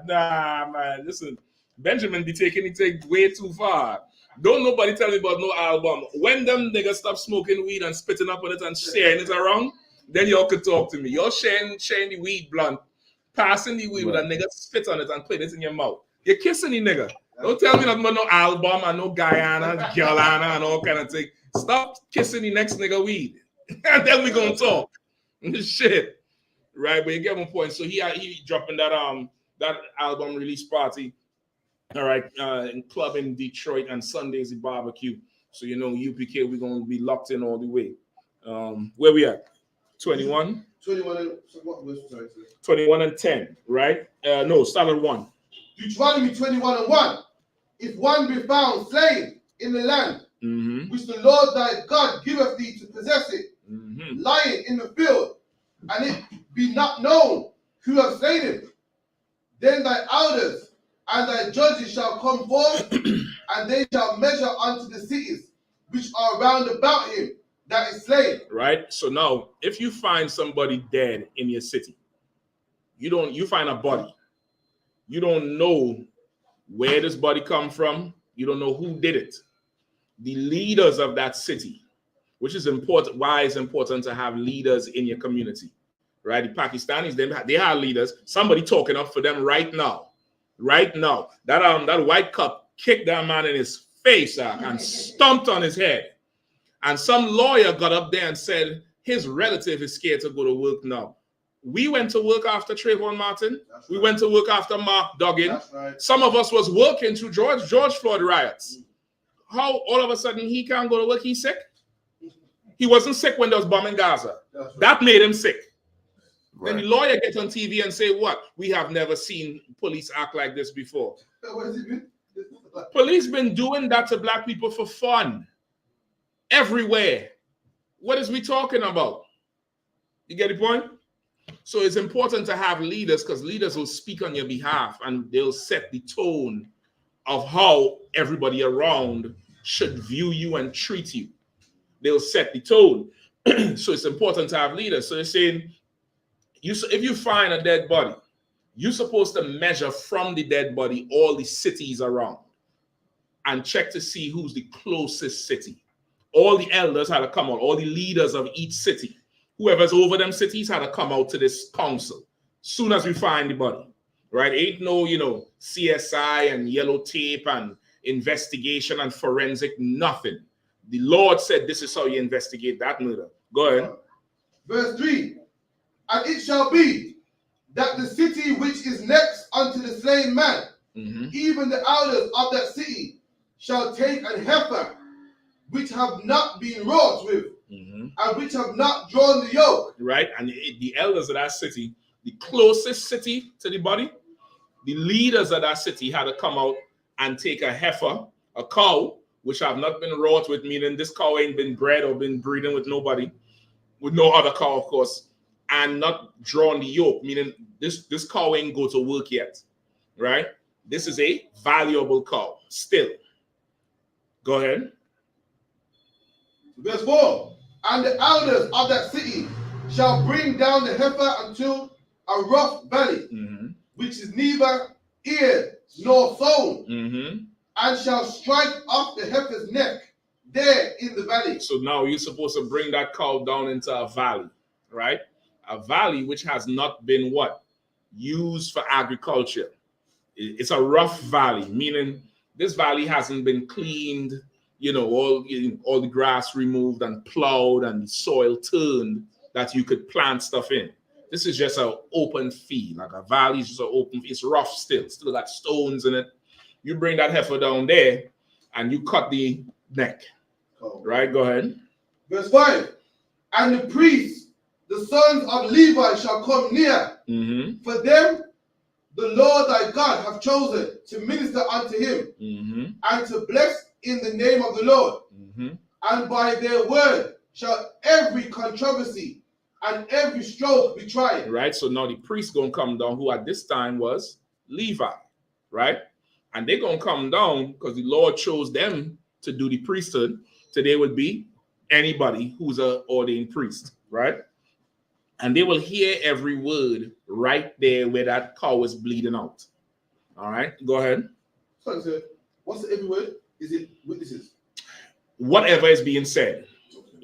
man. Listen, Benjamin be taking it way too far. Don't nobody tell me about no album. When them niggas stop smoking weed and spitting up on it and sharing it around, then y'all could talk to me. You're sharing the weed blunt, passing the weed with a nigga spit on it and put it in your mouth. You're kissing the nigga. Don't tell me nothing about no album and no Guyana, Guyana and all kind of thing. Stop kissing the next nigga weed. And then we gonna talk. Shit. Right, but you get my point. So he dropping that album release party. All right, in club in Detroit, and Sunday's the barbecue. So you know, UPK, we're gonna be locked in all the way. Where we at? 21? 21 and 10, right? No, start at 1. Deuteronomy 21:1. If one be found slain in the land, which the Lord thy God giveth thee to possess it, lying in the field, and it be not known who have slain him, then thy elders and thy judges shall come forth, and they shall measure unto the cities which are round about him that is slain. Right. So now, if you find somebody dead in your city, you find a body, you don't know where this body come from, you don't know who did it. The leaders of that city, which is important. Why it's important to have leaders in your community, right? The Pakistanis, they have leaders. Somebody talking up for them right now. Right now, that white cop kicked that man in his face and stomped on his head. And some lawyer got up there and said his relative is scared to go to work now. We went to work after Trayvon Martin. That's we went to work after Mark Duggan. Right. Some of us was working through George Floyd riots. How all of a sudden he can't go to work? He's sick. He wasn't sick when there was bombing Gaza. Right. That made him sick. Right. Then the lawyer gets on TV and say, what? We have never seen police act like this before. Police been doing that to black people for fun. Everywhere. What is we talking about? You get the point? So it's important to have leaders, because leaders will speak on your behalf and they'll set the tone of how everybody around should view you and treat you. They'll set the tone. So it's important to have leaders. So they're saying, if you find a dead body, you're supposed to measure from the dead body all the cities around and check to see who's the closest city. All the elders had to come out, all the leaders of each city, whoever's over them cities had to come out to this council soon as we find the body, right? Ain't no, CSI and yellow tape and investigation and forensic, nothing. The Lord said this is how you investigate that murder. Go ahead. Verse 3. And it shall be that the city which is next unto the slain man, even the elders of that city, shall take an heifer which have not been wrought with, and which have not drawn the yoke. Right, and the elders of that city, the closest city to the body, the leaders of that city had to come out and take a heifer, a cow, which have not been wrought with, meaning this cow ain't been bred or been breeding with nobody, with no other cow, of course. and not drawn the yoke, meaning this cow ain't go to work yet, right? This is a valuable cow still. Go ahead. Verse 4. And the elders of that city shall bring down the heifer unto a rough valley, which is neither eared nor sown, and shall strike off the heifer's neck there in the valley. So now you're supposed to bring that cow down into a valley, right? A valley which has not been what? Used for agriculture. It's a rough valley, meaning this valley hasn't been cleaned, you know, all the grass removed and plowed and the soil turned that you could plant stuff in. This is just an open field, like a valley is just an open, it's rough still got stones in it. You bring that heifer down there and you cut the neck, right? Go ahead. Verse 5. And the priests, the sons of Levi, shall come near, for them the Lord thy God hath chosen to minister unto him, and to bless in the name of the Lord. And by their word shall every controversy and every stroke be tried. Right, so now the priest gonna come down, who at this time was Levi, right? And they're gonna come down because the Lord chose them to do the priesthood. Today would be anybody who's an ordained priest, right? And they will hear every word right there where that cow is bleeding out. All right, go ahead. So, what's the every word? Is it witnesses? Whatever is being said.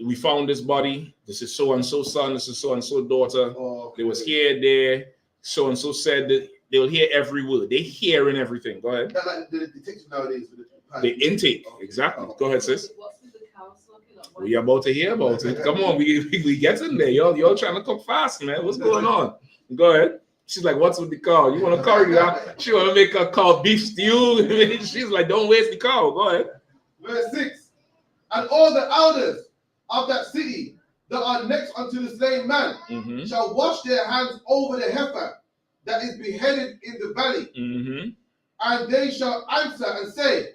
We found this body. This is so-and-so son. This is so-and-so daughter. They was here, there. So-and-so said that they'll hear every word. They're hearing everything. Go ahead. That like the detection nowadays. The intake. Exactly. Go ahead, sis. What's with the cow sucking up? We about to hear about it. Come on, we get in there. Y'all trying to cook fast, man. What's going on? Go ahead. She's like, what's with the cow? You want to curry that? She want to make a cow beef stew. She's like, don't waste the cow. Go ahead. Verse 6. And all the elders of that city that are next unto the slain man shall wash their hands over the heifer that is beheaded in the valley. And they shall answer and say,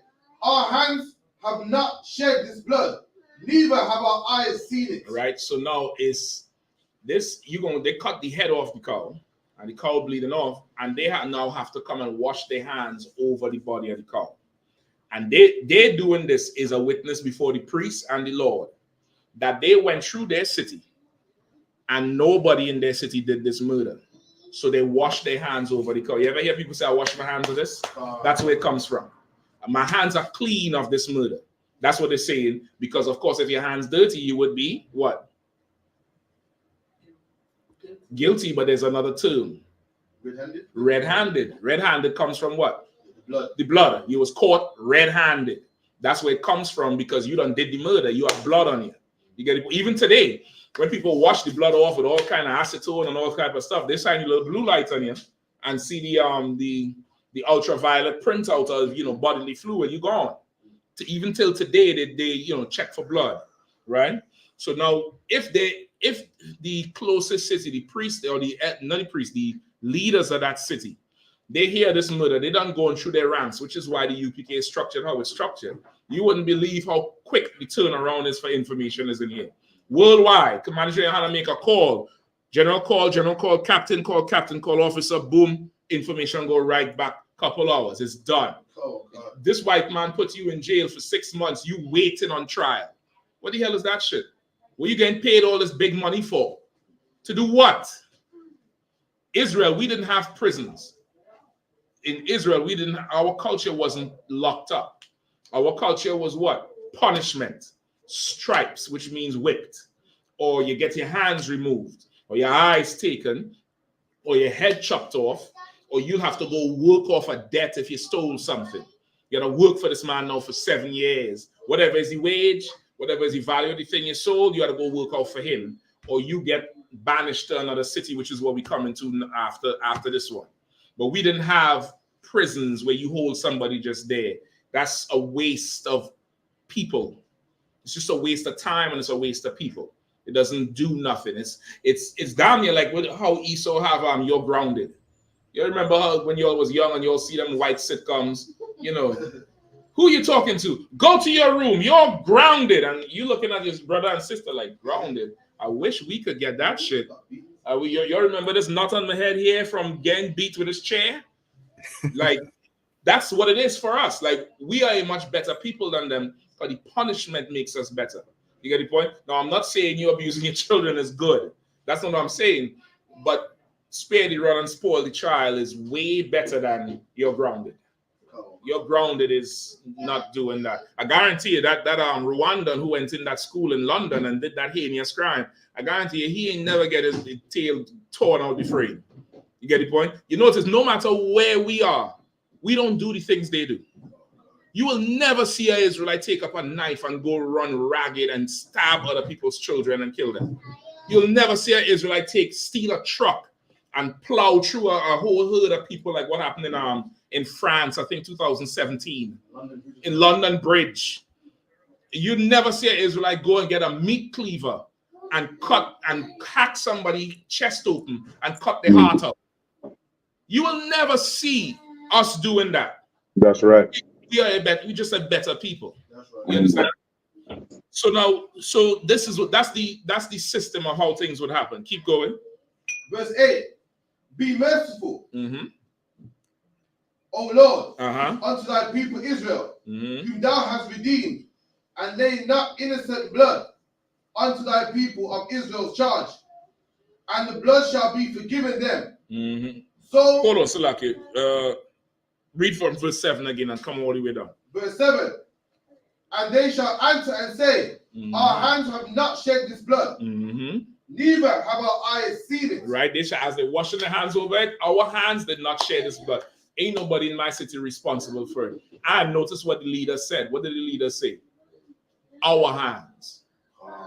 our hands have not shed this blood, neither have our eyes seen it. Right. So now is this they cut the head off the cow and the cow bleeding off, and they now have to come and wash their hands over the body of the cow. And they're doing this is a witness before the priest and the Lord that they went through their city and nobody in their city did this murder. So they washed their hands over the cow. You ever hear people say, I wash my hands of this? That's where it comes from. My hands are clean of this murder. That's what they're saying. Because, of course, if your hands dirty, you would be what? Guilty, but there's another term. Red-handed? Red-handed. Red-handed comes from what? The blood. The blood. You was caught red-handed. That's where it comes from because you done did the murder. You have blood on you. You get it? Even today, when people wash the blood off with all kind of acetone and all type of stuff, they shine a little blue light on you and see the ultraviolet printout of bodily fluid. You gone. Even till today, they check for blood, right? So now, if the closest city, the priest or the leaders of that city, they hear this murder, they done going through their ranks, which is why the UPK is structured how it's structured. You wouldn't believe how quick the turnaround is for information is in here. Worldwide, Commander Yahanna make a call, general call, captain call, officer, boom, information go right back, couple hours, it's done. This white man put you in jail for 6 months, you waiting on trial. What the hell is that shit? What are you getting paid all this big money for? To do what? Israel, we didn't have prisons. In Israel, our culture wasn't locked up. Our culture was what? Punishment. Stripes, which means whipped. Or you get your hands removed, or your eyes taken, or your head chopped off, or you have to go work off a debt if you stole something. You gotta work for this man now for 7 years. Whatever is the wage, whatever is the value of the thing you sold, you gotta go work out for him. Or you get banished to another city, which is what we come into after this one. But we didn't have prisons where you hold somebody just there. That's a waste of people. It's just a waste of time and it's a waste of people. It doesn't do nothing. It's damn near like how Esau have You're Grounded. You remember how when you all was young and you all see them white sitcoms, who you talking to? Go to your room. You're grounded. And you looking at your brother and sister like grounded. I wish we could get that shit. You remember this knot on my head here from getting beat with his chair? Like, that's what it is for us. Like, we are a much better people than them, but the punishment makes us better. You get the point? Now, I'm not saying you abusing your children is good. That's not what I'm saying. But spare the rod and spoil the child is way better than you're grounded. You're grounded is not doing that. I guarantee you that Rwandan who went in that school in London and did that heinous crime, I guarantee you he ain't never get his tail torn out the frame. You get the point? You notice no matter where we are, we don't do the things they do. You will never see an Israelite take up a knife and go run ragged and stab other people's children and kill them. You'll never see an Israelite steal a truck and plow through a whole herd of people like what happened in France, I think 2017, in London Bridge. You never see an Israelite go and get a meat cleaver and cut and hack somebody's chest open and cut their heart out. You will never see us doing that. That's right. We're just a better people. That's right. You understand? So this is that's the system of how things would happen. Keep going. Verse 8. Be merciful, O Lord, unto thy people Israel, whom thou hast redeemed, and lay not innocent blood unto thy people of Israel's charge, and the blood shall be forgiven them. So hold on, Salaki. Read from verse 7 again and come all the way down. Verse 7. And they shall answer and say, our hands have not shed this blood, neither have our eyes seen it. Right? They shall, as they washing their hands over it, our hands did not shed this blood. Ain't nobody in my city responsible for it. I noticed what the leader said. What did the leader say? Our hands.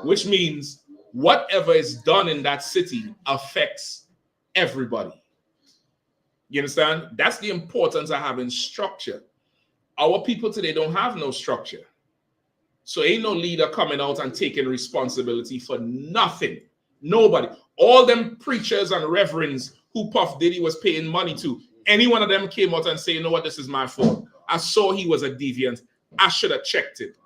Which means whatever is done in that city affects everybody. You understand? That's the importance of having structure. Our people today don't have no structure. So ain't no leader coming out and taking responsibility for nothing. Nobody. All them preachers and reverends who Puff Diddy was paying money to, any one of them came out and say, you know what, this is my fault. I saw he was a deviant. I should have checked it.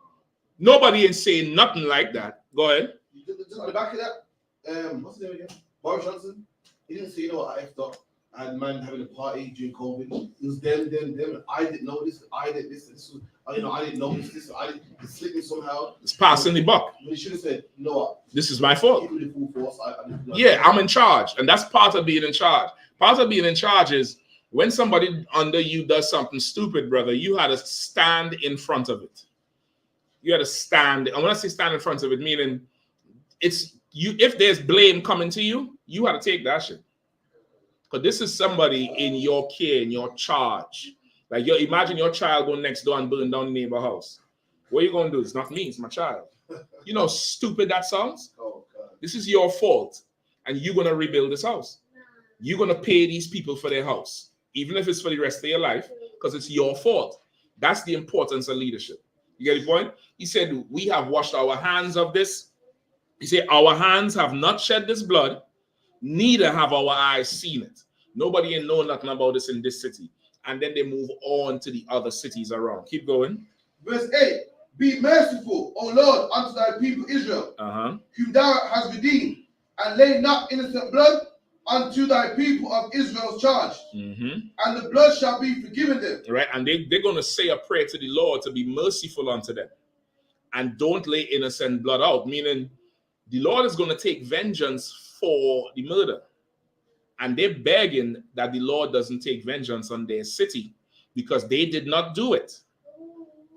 Nobody ain't saying nothing like that. Go ahead. Just on the back of that, what's his name again? Boris Johnson. He didn't say, you know what, I effed up. I had man having a party during COVID. It was them. I didn't know this. I did this. This was, I didn't know this. It slipped me somehow. It's passing the buck. But he should have said, you know what? This is my fault. Give me the full force. Yeah, I'm in charge. And that's part of being in charge. Part of being in charge is when somebody under you does something stupid, brother, you had to stand in front of it. You had to stand. And when I say stand in front of it, meaning it's you. If there's blame coming to you, you had to take that shit. Because this is somebody in your care, in your charge. Like, imagine your child going next door and burn down the neighbor house. What are you going to do? It's not me, it's my child. You know how stupid that sounds? Oh, God. This is your fault. And you're going to rebuild this house. You're going to pay these people for their house, even if it's for the rest of your life, because it's your fault. That's the importance of leadership. You get the point? He said, we have washed our hands of this. He said, our hands have not shed this blood, neither have our eyes seen it. Nobody ain't know nothing about this in this city. And then they move on to the other cities around. Keep going. Verse 8. Be merciful, O Lord, unto thy people Israel, whom thou hast redeemed, and lay not innocent blood unto thy people of Israel's charge. And the blood shall be forgiven them. Right, and they're going to say a prayer to the Lord to be merciful unto them. And don't lay innocent blood out, meaning the Lord is going to take vengeance for the murder. And they're begging that the Lord doesn't take vengeance on their city because they did not do it.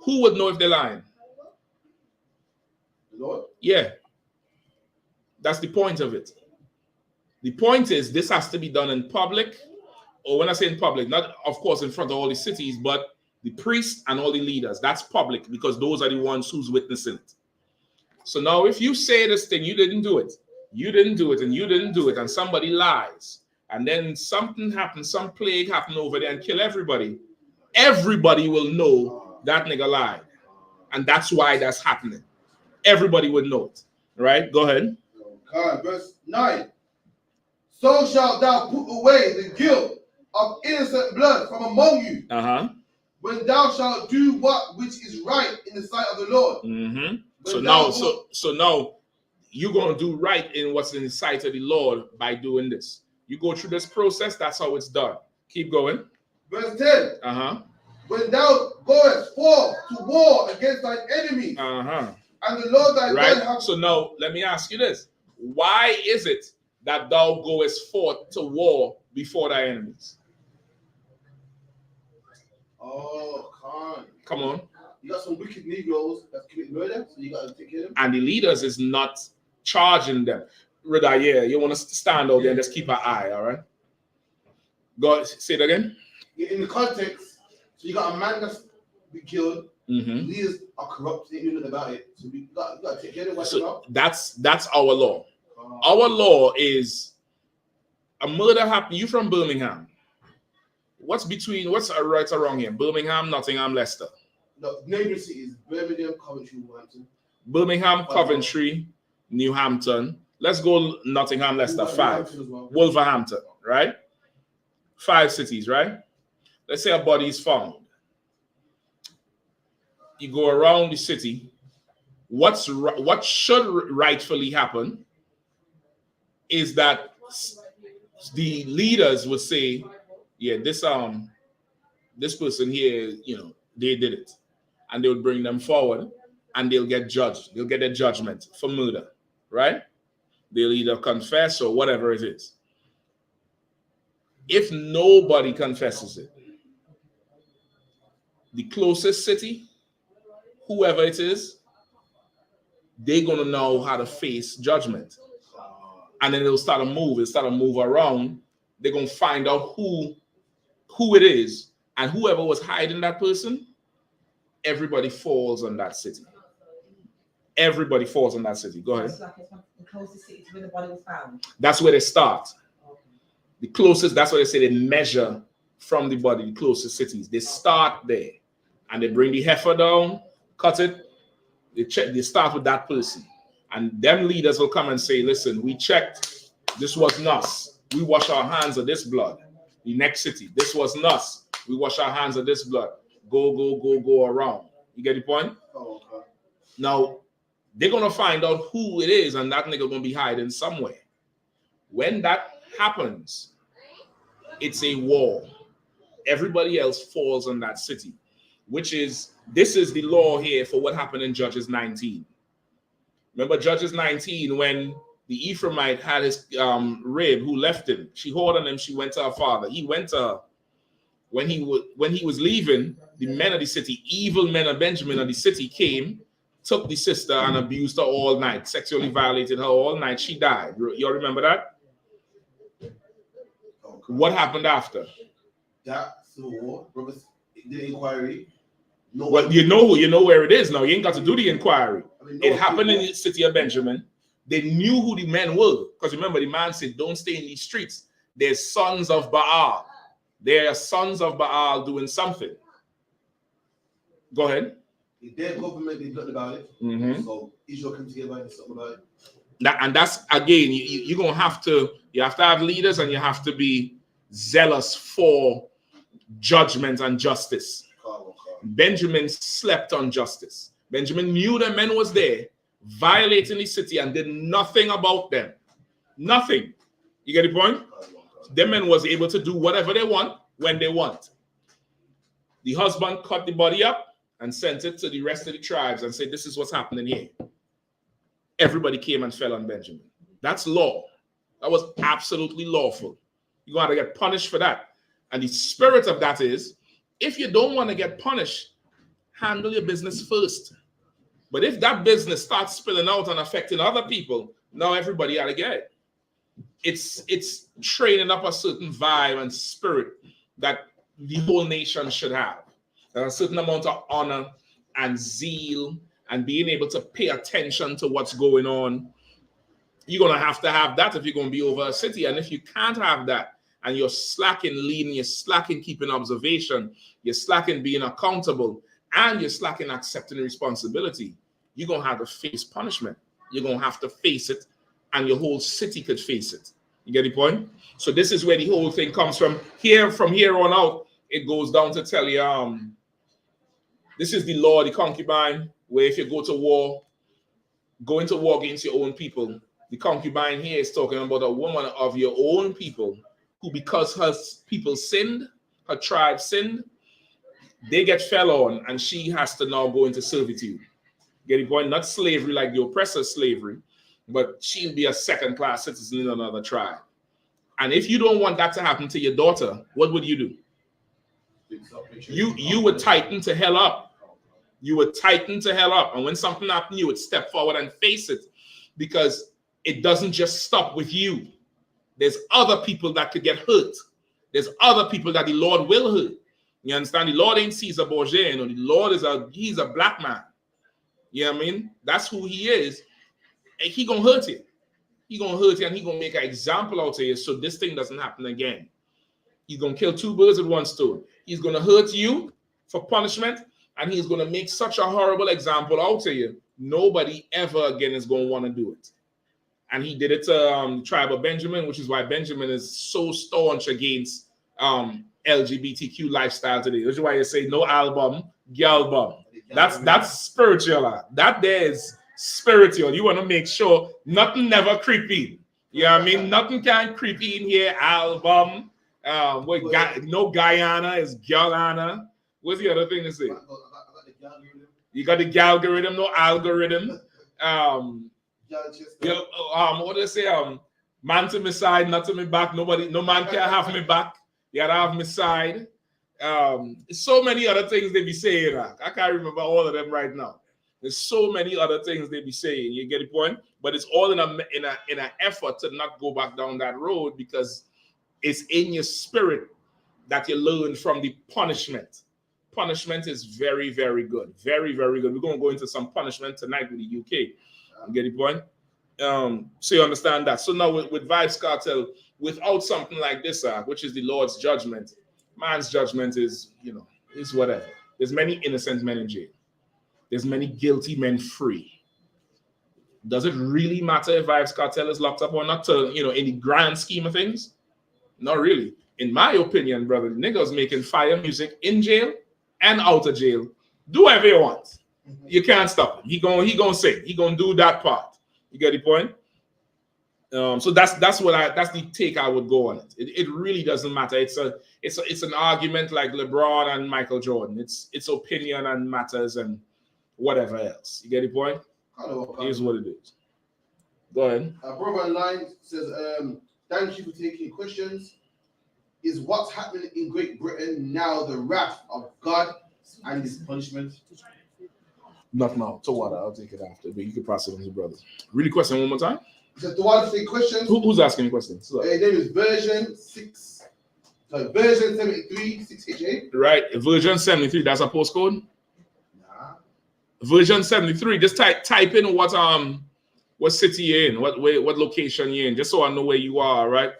Who would know if they're lying? The Lord? Yeah. That's the point of it. The point is this has to be done in public, or when I say in public, not of course in front of all the cities, but the priests and all the leaders. That's public because those are the ones who's witnessing it. So now if you say this thing, you didn't do it, you didn't do it, and you didn't do it, and somebody lies, and then something happens, some plague happened over there and kill everybody, everybody will know that nigga lied. And that's why that's happening. Everybody would know it. Right? Go ahead. Okay, verse 9. So shalt thou put away the guilt of innocent blood from among you, when thou shalt do what which is right in the sight of the Lord. So now you're going to do right in what's in the sight of the Lord by doing this. You go through this process, that's how it's done. Keep going. Verse 10. Uh-huh. When thou goest forth to war against thine enemy, Uh-huh. and the Lord thy Right? God hath... So now, let me ask you this. Why is it that thou goest forth to war before thy enemies? Oh, come on. You got some wicked Negroes that commit murder, so you got to take care of them. And the leaders is not charging them. Rather, yeah, you want to stand out there and just keep an eye, all right? Go, say it again. In the context, so you got a man that's been killed. Leaders are corrupt, they knew nothing about it. So you got to take care of them. So that's our law. Our law is a murder happened. You from Birmingham. What's right or wrong here? Birmingham, Nottingham, Leicester. No, neighboring cities: Birmingham, Coventry, Wolverhampton. Birmingham, Coventry, New Hampton. Let's go Nottingham, Leicester, 5. Wolverhampton, right? 5 cities, right? Let's say a body is found. You go around the city. What should rightfully happen is that the leaders would say, yeah, this person here, they did it. And they would bring them forward and they'll get judged. They'll get a judgment for murder, right? They'll either confess or whatever it is. If nobody confesses it, the closest city, whoever it is, they're going to know how to face judgment. And then it'll start to move. It'll start to move around. They're going to find out who it is. And whoever was hiding that person, everybody falls on that city. Everybody falls on that city. Go ahead. It's like it's the closest city to where the body was found. That's where they start. The closest, that's what they say, they measure from the body, the closest cities. They start there. And they bring the heifer down, cut it. They start with that person. And them leaders will come and say, listen, we checked. This wasn't us. We wash our hands of this blood. The next city, this wasn't us. We wash our hands of this blood. Go around. You get the point? Oh, okay. Now, they're going to find out who it is, and that nigga going to be hiding somewhere. When that happens, it's a war. Everybody else falls on that city, this is the law here for what happened in Judges 19. Remember Judges 19 when the Ephraimite had his rib who left him. She whored on him. She went to her father. He went to her. When he was leaving, the men of the city, evil men of Benjamin of the city came, took the sister and abused her all night, sexually violated her all night. She died. You all remember that? Okay. What happened after? That civil war, the inquiry. Well, you know where it is now. You ain't got to do the inquiry. It happened in the city of Benjamin. They knew who the men were. Because remember, the man said, don't stay in these streets. They're sons of Baal. They're sons of Baal doing something. Go ahead. Their government did nothing about it. So Israel came together and did something about it. And that's, again, you're going to have to have leaders and you have to be zealous for judgment and justice. Benjamin slept on justice. Benjamin knew the men was there, violating the city and did nothing about them. Nothing. You get the point? The men was able to do whatever they want when they want. The husband cut the body up and sent it to the rest of the tribes and said, this is what's happening here. Everybody came and fell on Benjamin. That's law. That was absolutely lawful. You're going to get punished for that. And the spirit of that is, if you don't want to get punished, handle your business first. But if that business starts spilling out and affecting other people, now everybody ought to get it. It's training up a certain vibe and spirit that the whole nation should have. There's a certain amount of honor and zeal and being able to pay attention to what's going on. You're going to have that if you're going to be over a city. And if you can't have that, and you're slacking leading, you're slacking keeping observation, you're slacking being accountable, and you're slacking accepting responsibility, you're going to have to face punishment. You're going to have to face it, and your whole city could face it. You get the point? So this is where the whole thing comes from. From here on out, it goes down to tell you, this is the law of the concubine, where if you go to war, going to war against your own people. The concubine here is talking about a woman of your own people who, because her people sinned, her tribe sinned, they get fell on, and she has to now go into servitude. Get the point? Not slavery like the oppressor's slavery, but she'll be a second-class citizen in another tribe. And if you don't want that to happen to your daughter, what would you do? You would tighten to hell up. You would tighten to hell up. And when something happened, you would step forward and face it, because it doesn't just stop with you. There's other people that could get hurt. There's other people that the Lord will hurt. You understand? The Lord ain't Caesar Borgia. You know, the Lord he's a black man. You know what I mean? That's who he is. And he gonna hurt you. He gonna hurt you, and he gonna make an example out of you so this thing doesn't happen again. He's gonna kill two birds with one stone. He's gonna hurt you for punishment, and he's gonna make such a horrible example out of you. Nobody ever again is gonna want to do it. And he did it to the tribe of Benjamin, which is why Benjamin is so staunch against LGBTQ lifestyle today. Which is why you say no album, girl bum. That's spiritual. That there is spiritual. You want to make sure nothing never creep in. You know what I mean? Nothing can creep in here. Album. No Guyana is Guyana. What's the other thing to say? You got the algorithm, no algorithm. What do they say? Man to my side, not to my back. No man can have me back. You gotta have my side. So many other things they be saying. I can't remember all of them right now. There's so many other things they be saying. You get the point? But it's all in an effort to not go back down that road, because it's in your spirit that you learn from the punishment. Punishment is very, very good. Very, very good. We're going to go into some punishment tonight with the UK. You get the point? So you understand that. So now with Vibes Cartel, without something like this, which is the Lord's judgment, man's judgment is, is whatever. There's many innocent men in jail. There's many guilty men free. Does it really matter if Vibes Cartel is locked up or not to, in the grand scheme of things? Not really. In my opinion, brother, the niggas making fire music in jail and out of jail. Do whatever you want. You can't stop him. He gonna sing. He gonna do that part. You get the point? So that's the take I would go on it. It really doesn't matter. It's an argument like LeBron and Michael Jordan. It's opinion and matters and whatever else. You get the point? Here's what it is. Go ahead. Brother online says, thank you for taking questions. Is what's happening in Great Britain now the wrath of God and his punishment? Not now. To what? I'll take it after. But you can pass it on to your brother. Read the question one more time. So the one take questions. Who's asking the questions? Name is version 73 6HA. Right. Version 73. That's a postcode? Nah. Version 73. Just type in what city you're in, what location you're in, just so I know where you are, right?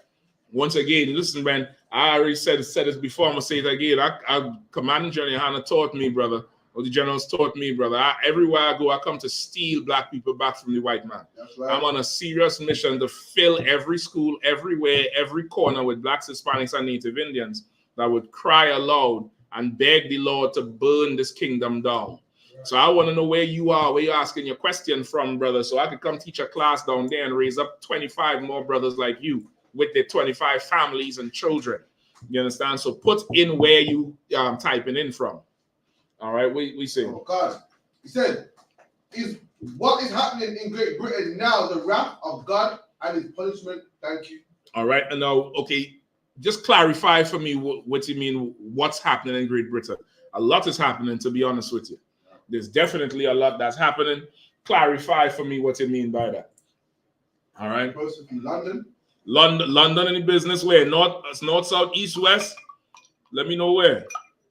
Once again, listen, man, I already said this before. I'm gonna say it again. I Commanding General Yahanna taught me, brother, or the generals taught me, brother. Everywhere I go, I come to steal black people back from the white man. That's right. I'm on a serious mission to fill every school, everywhere, every corner with blacks, Hispanics, and Native Indians that would cry aloud and beg the Lord to burn this kingdom down. So I want to know where you are, where you're asking your question from, brother, so I could come teach a class down there and raise up 25 more brothers like you with their 25 families and children. You understand? So put in where you typing in from. All right, we say. Oh God, he said, "Is what is happening in Great Britain now the wrath of God and his punishment?" Thank you. All right, and now, okay, just clarify for me what you mean. What's happening in Great Britain? A lot is happening, to be honest with you. There's definitely a lot that's happening. Clarify for me what you mean by that. All right. Person from London. London in the business where? North, south, east, west? Let me know where.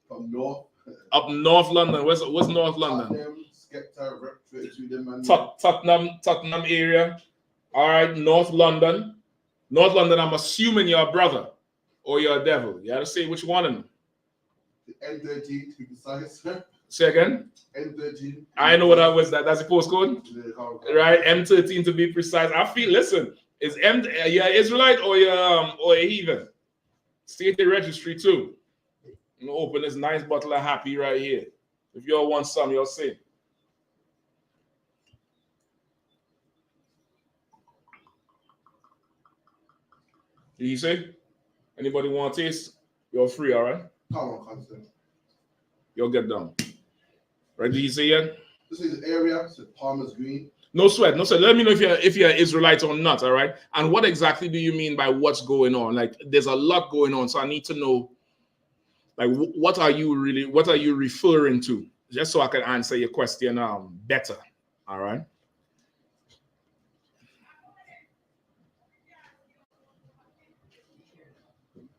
From north. Up North London. What's North London? Tottenham area. All right, North London. North London, I'm assuming you're a brother or you're a devil. You got to say which one of them. The N13 to be precise. Say again? M13. I know what that was. That's the postcode? Right, M13 to be precise. I feel, listen, is you're Israelite or you're a heathen? State the registry too. I'm gonna open this nice bottle of Happy right here. If y'all want some, you'll see. Did you say? Anybody want to taste? You're free, all right? Come on, constant. You'll get down. Right? Did you say yet? This is the area. It's Palmer's Green. No sweat, no sweat. Let me know if you're Israelite or not, all right? And what exactly do you mean by what's going on? Like, there's a lot going on, so I need to know, like, what are you referring to? Just so I can answer your question better, all right?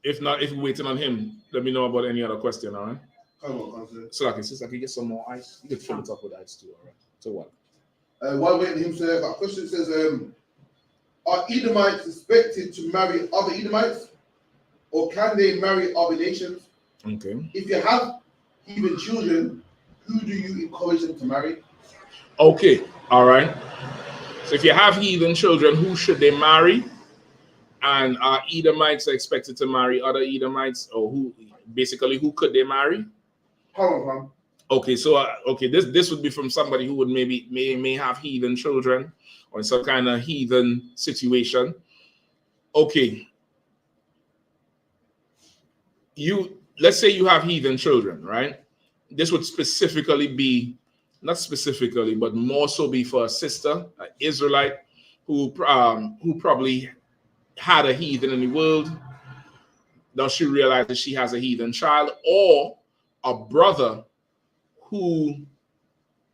If not, if you're waiting on him, let me know about any other question, all right? Come on, constant. So I can get some more ice. You can fill it up with ice too, all right? So what? While waiting him, sir, got a question. Says, are Edomites expected to marry other Edomites, or can they marry other nations? Okay. If you have heathen children, who do you encourage them to marry? Okay, all right. So if you have heathen children, who should they marry? And are Edomites expected to marry other Edomites, or who could they marry? Hold on. Okay, so this would be from somebody who would may have heathen children or some kind of heathen situation. Okay, let's say you have heathen children, right? This would specifically be, not specifically, but more so be for a sister, an Israelite, who probably had a heathen in the world. Now she realizes she has a heathen child, or a brother who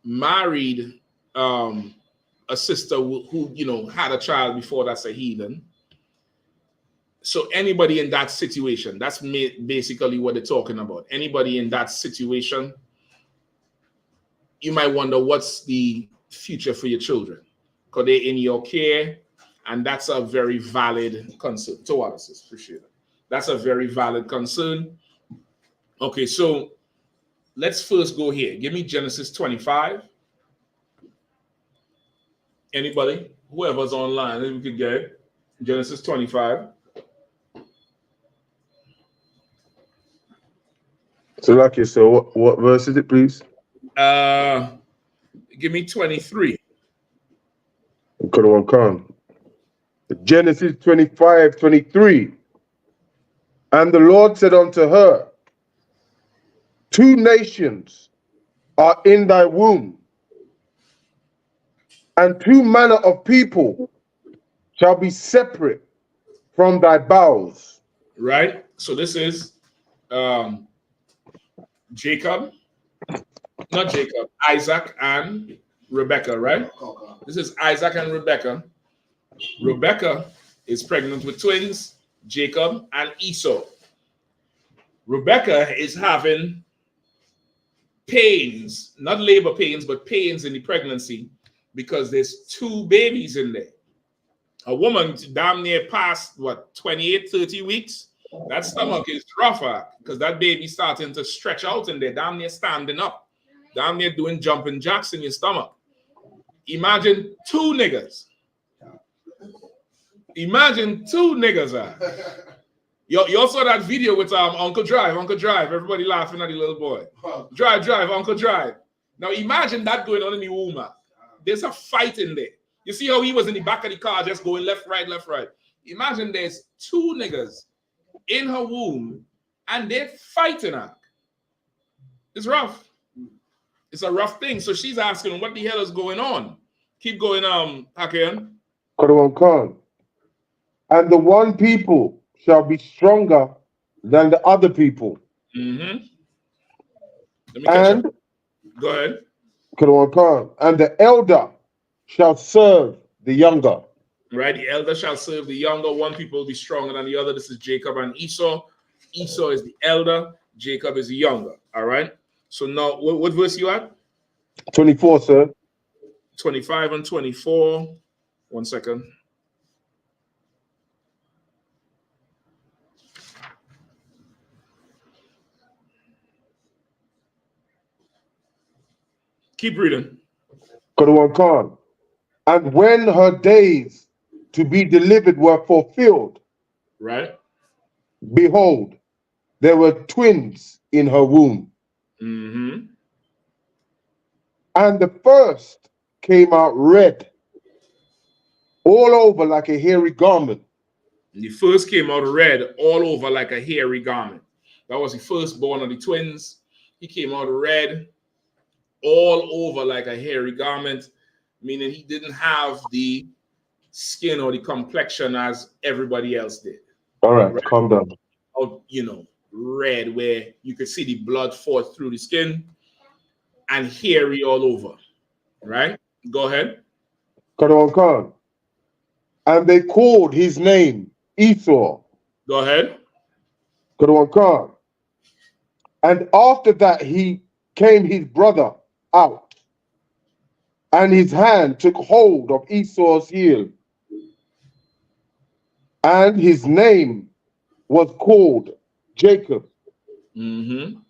married a sister who had a child before that's a heathen. So anybody in that situation, that's basically what they're talking about. Anybody in that situation, you might wonder what's the future for your children, because they're in your care, and that's a very valid concern. So what is this? Appreciate it. That's a very valid concern. Okay, so let's first go here. Give me Genesis 25. Anybody? Whoever's online, if we could get it. Genesis 25. So, like you, so what verse is it, please? Give me 23. Genesis 25:23. And the Lord said unto her, 2 nations are in thy womb, and 2 manner of people shall be separate from thy bowels. Right? So this is Isaac and Rebecca, right? This is Isaac and Rebecca. Rebecca is pregnant with twins, Jacob and Esau. Rebecca is having pains, not labor pains, but pains in the pregnancy, because there's 2 babies in there. A woman damn near past, 28, 30 weeks, that stomach is rougher, because that baby's starting to stretch out in there, damn near standing up, damn near doing jumping jacks in your stomach. Imagine 2 niggas. Imagine 2 niggas. You saw that video with Uncle Drive, everybody laughing at the little boy. Drive, Uncle Drive. Now imagine that going on in the womb. There's a fight in there. You see how he was in the back of the car just going left, right. Imagine there's 2 niggas in her womb and they're fighting her. It's rough. It's a rough thing. So she's asking, what the hell is going on? Keep going, Hakeem. And the one people shall be stronger than the other people. Mm-hmm. Let me catch up. Go ahead. And the elder shall serve the younger. Right, the elder shall serve the younger. One people will be stronger than the other. This is Jacob and Esau. Esau is the elder. Jacob is the younger. All right. So now, what verse you at? 24, sir. 25 and 24. 1 second. Keep reading. And when her days to be delivered were fulfilled, right, behold, there were twins in her womb. Mm-hmm. And the first came out red, all over like a hairy garment. And he first came out red all over like a hairy garment. That was the firstborn of the twins. He came out red all over like a hairy garment, meaning he didn't have the skin or the complexion as everybody else did. All right, calm down. Out, red, where you could see the blood forth through the skin, and hairy all over. Right? Go ahead. Kadwan Khan. And they called his name Esau. Go ahead. Kadwan Khan. And after that he came his brother out, and his hand took hold of Esau's heel, and his name was called Jacob. Mm-hmm.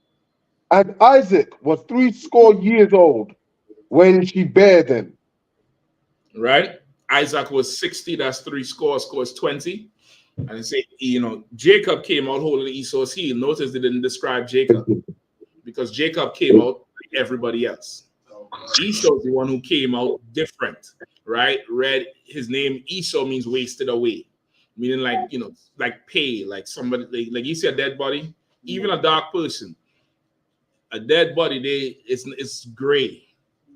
And Isaac was 60 years old when she bare them. Right? Isaac was 60, that's 3 scores 20. And it say, Jacob came out holding Esau's heel. Notice they didn't describe Jacob, because Jacob came out like everybody else. Esau's the one who came out different, right? Red, his name Esau means wasted away, meaning like pale, like somebody, like you see a dead body, even a dark person, a dead body, it's gray.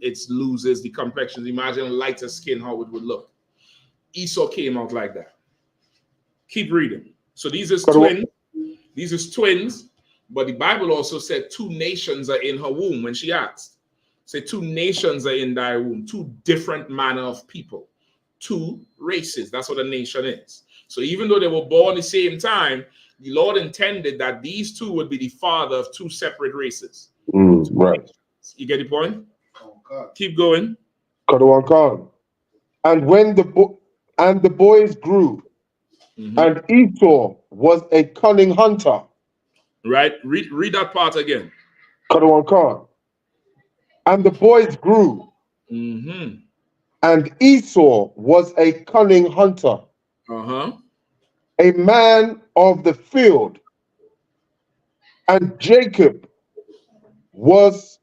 It loses the complexion. Imagine lighter skin, how it would look. Esau came out like that. Keep reading. So these is twins. These is twins, but the Bible also said 2 nations are in her womb when she asked. Say 2 nations are in thy womb, 2 different manner of people, 2 races. That's what a nation is. So even though they were born at the same time, the Lord intended that these 2 would be the father of 2 separate races. Right. You get the point? Keep going. Kadwan Khan. And when the boys grew, and Esau was a cunning hunter. Right. Read that part again. Kadwan Khan. And the boys grew, and Esau was a cunning hunter, a man of the field, and Jacob was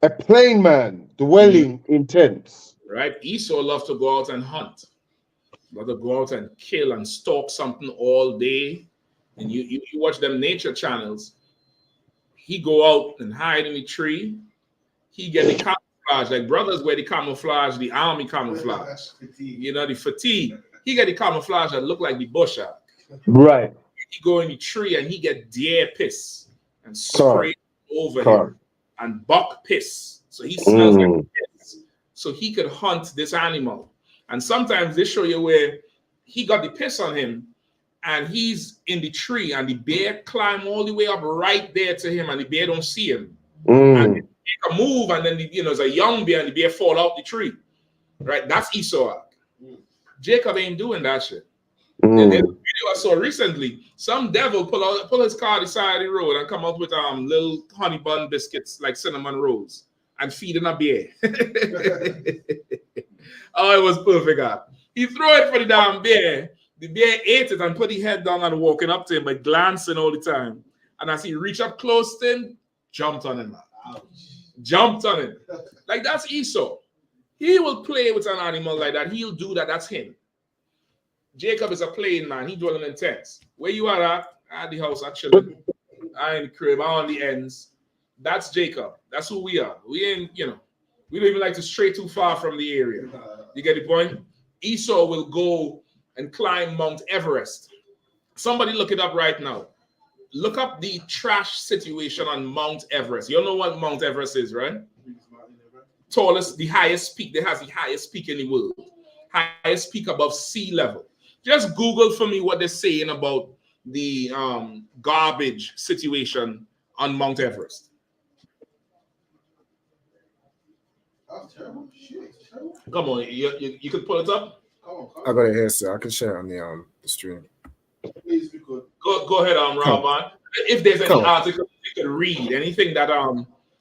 a plain man dwelling in tents. Right? Esau loved to go out and hunt. Loved to go out and kill and stalk something all day. And you watch them nature channels. He go out and hide in the tree. He get the camouflage, like brothers wear the camouflage, the army camouflage. The fatigue. He get the camouflage that look like the bush out. Right. He go in the tree and he get deer piss and spray over him, and buck piss. So he smells like piss. So he could hunt this animal. And sometimes they show you where he got the piss on him, and he's in the tree, and the bear climb all the way up right there to him, and the bear don't see him. And they make a move, and then there's a young bear, and the bear fall out the tree. Right? That's Esau. Jacob ain't doing that shit. And then the video I saw recently, some devil pull his car the side of the road and come out with little honey bun biscuits like cinnamon rolls and feeding a bear. Oh, it was perfect. He threw it for the damn bear. The bear ate it and put his head down and walking up to him, but glancing all the time. And as he reached up close to him, jumped on him. Jumped on him. Like, that's Esau. He will play with an animal like that. He'll do that. That's him. Jacob is a plain man. He dwelling in tents. Where you are at the house, at chilling. I in the crib, I on the ends. That's Jacob. That's who we are. We ain't, we don't even like to stray too far from the area. You get the point? Esau will go and climb Mount Everest. Somebody look it up right now. Look up the trash situation on Mount Everest. You know what Mount Everest is, right? Tallest, the highest peak. It has the highest peak in the world. Highest peak above sea level. Just Google for me what they're saying about the garbage situation on Mount Everest. That's terrible. Shit, terrible. Come on, you could pull it up. I got it here, sir. I can share it on the stream. Please, if you could. Go ahead, Rahman. If there's any article you could read, anything that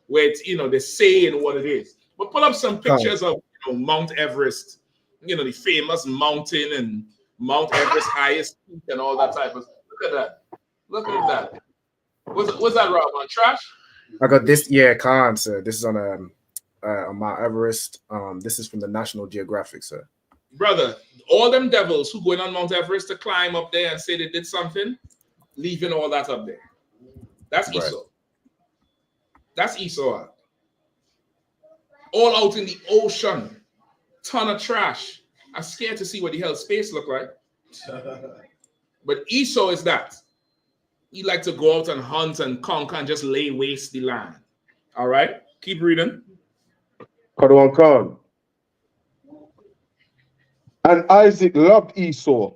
where it's they're saying what it is. But pull up some pictures of Mount Everest, the famous mountain and Mount Everest highest peak and all that type of stuff. Look at that. Look at that. What's that, Rahman? Trash? I got this. Yeah, sir. This is on Mount Everest. This is from the National Geographic, sir. brother, all them devils who going on Mount Everest to climb up there and say they did something, leaving all that up there. That's Esau. That's Esau. All out in the ocean, ton of trash. I'm scared to see what the hell space look like. But Esau is that. He like to go out and hunt and conquer and just lay waste the land. All right, keep reading. Khan. And Isaac loved Esau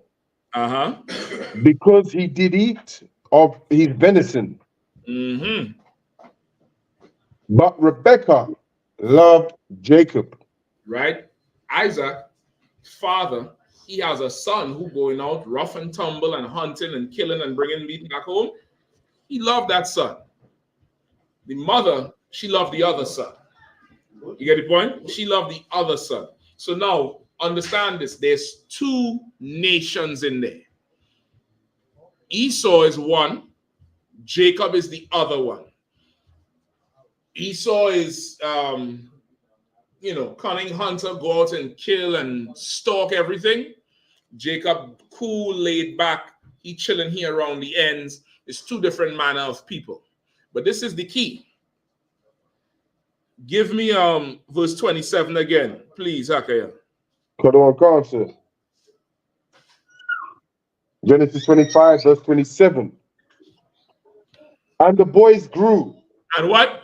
because he did eat of his venison. But Rebekah loved Jacob. Right? Isaac, father, he has a son who going out rough and tumble and hunting and killing and bringing meat back home. He loved that son. The mother, she loved the other son. You get the point? She loved the other son. So now, understand this. There's two nations in there. Esau is one. Jacob is the other one. Esau is, cunning hunter, go out and kill and stalk everything. Jacob, cool, laid back. He chilling here around the ends. It's two different manner of people. But this is the key. Give me verse 27 again, please, Hakaya. Khan, sir. Genesis 25, verse 27. And the boys grew. And what?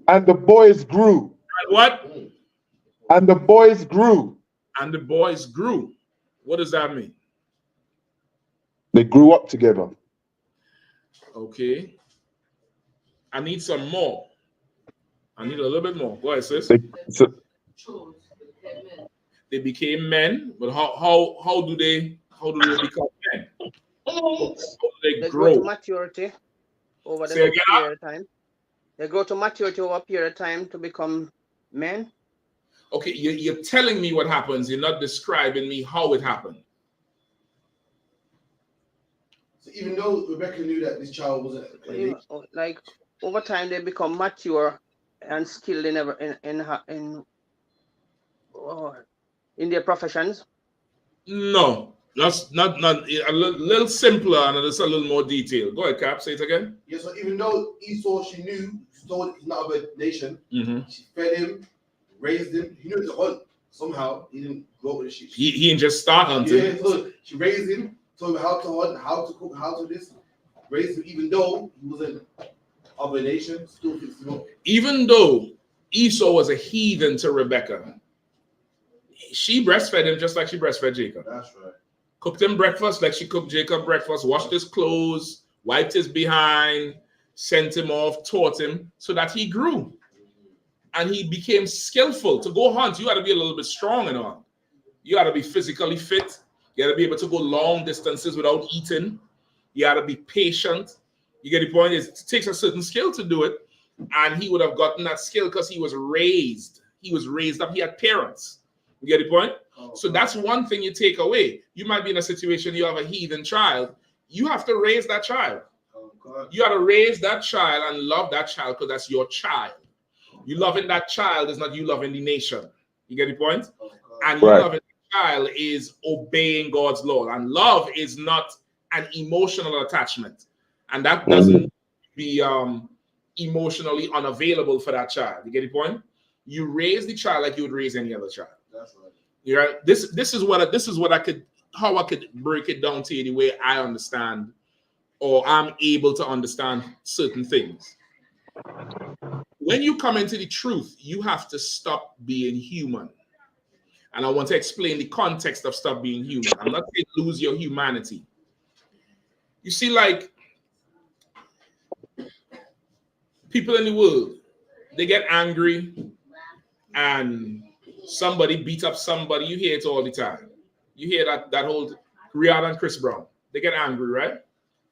And the boys grew. And what? And the boys grew. And the boys grew. What does that mean? They grew up together. Okay. I need some more. I need a little bit more. Go ahead, sis. They became men, but how do they become men? How do they grow? Go to maturity over the period of time. They go to maturity over a period of time to become men. Okay, you're telling me what happens. You're not describing me how it happened. So even though Rebecca knew that this child wasn't like over time they become mature and skilled in their professions. No, that's not a little simpler and it's a little more detailed. Go ahead, Cap. Say it again. Yeah. So even though Esau, she knew he's not of a nation. She fed him, raised him. He knew to hunt. Somehow he didn't grow up with the sheep. He didn't just start hunting. Yeah. So she raised him, told him how to hunt, how to cook, how to this. Raised him, even though he wasn't of a nation. Still fixed him up. Even though Esau was a heathen to Rebecca, she breastfed him just like she breastfed Jacob. That's right. Cooked him breakfast like she cooked Jacob breakfast, washed his clothes, wiped his behind, sent him off, taught him so that he grew. And he became skillful. To go hunt, you got to be a little bit strong and all. You got to be physically fit. You got to be able to go long distances without eating. You got to be patient. You get the point? It takes a certain skill to do it. And he would have gotten that skill because he was raised. He was raised up. He had parents. You get the point? So that's one thing you take away. You might be in a situation you have a heathen child. You have to raise that child. You got to raise that child and love that child because that's your child. You loving that child is not you loving the nation. You get the point? And you loving the child is obeying God's law. And love is not an emotional attachment. And that doesn't be emotionally unavailable for that child. You get the point? You raise the child like you would raise any other child. That's right. You're right. This is what I could break it down to you the way I understand, or I'm able to understand certain things. When you come into the truth, you have to stop being human. And I want to explain the context of stop being human. I'm not saying lose your humanity. You see, like people in the world, they get angry and somebody beat up somebody. You hear it all the time. You hear that whole Rihanna and Chris Brown. They get angry, right?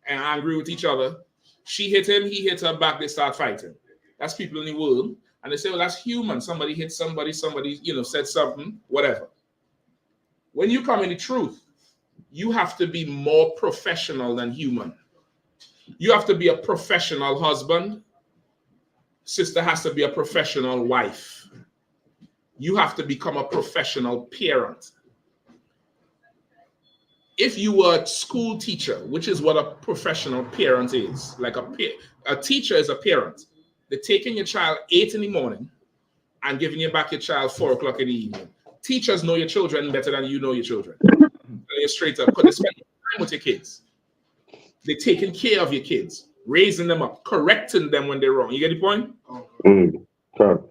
And angry with each other. She hit him, he hit her back, they start fighting. That's people in the world. And they say, well, that's human. Somebody hit somebody, said something, whatever. When you come in the truth, you have to be more professional than human. You have to be a professional husband. Sister has to be a professional wife. You have to become a professional parent. if you were a school teacher, which is what a professional parent is, like a teacher is a parent. They're taking your child 8 in the morning and giving you back your child 4 o'clock in the evening. Teachers know your children better than you know your children. You're straight up, because they spend time with your kids. They're taking care of your kids, raising them up, correcting them when they're wrong. You get the point? Okay.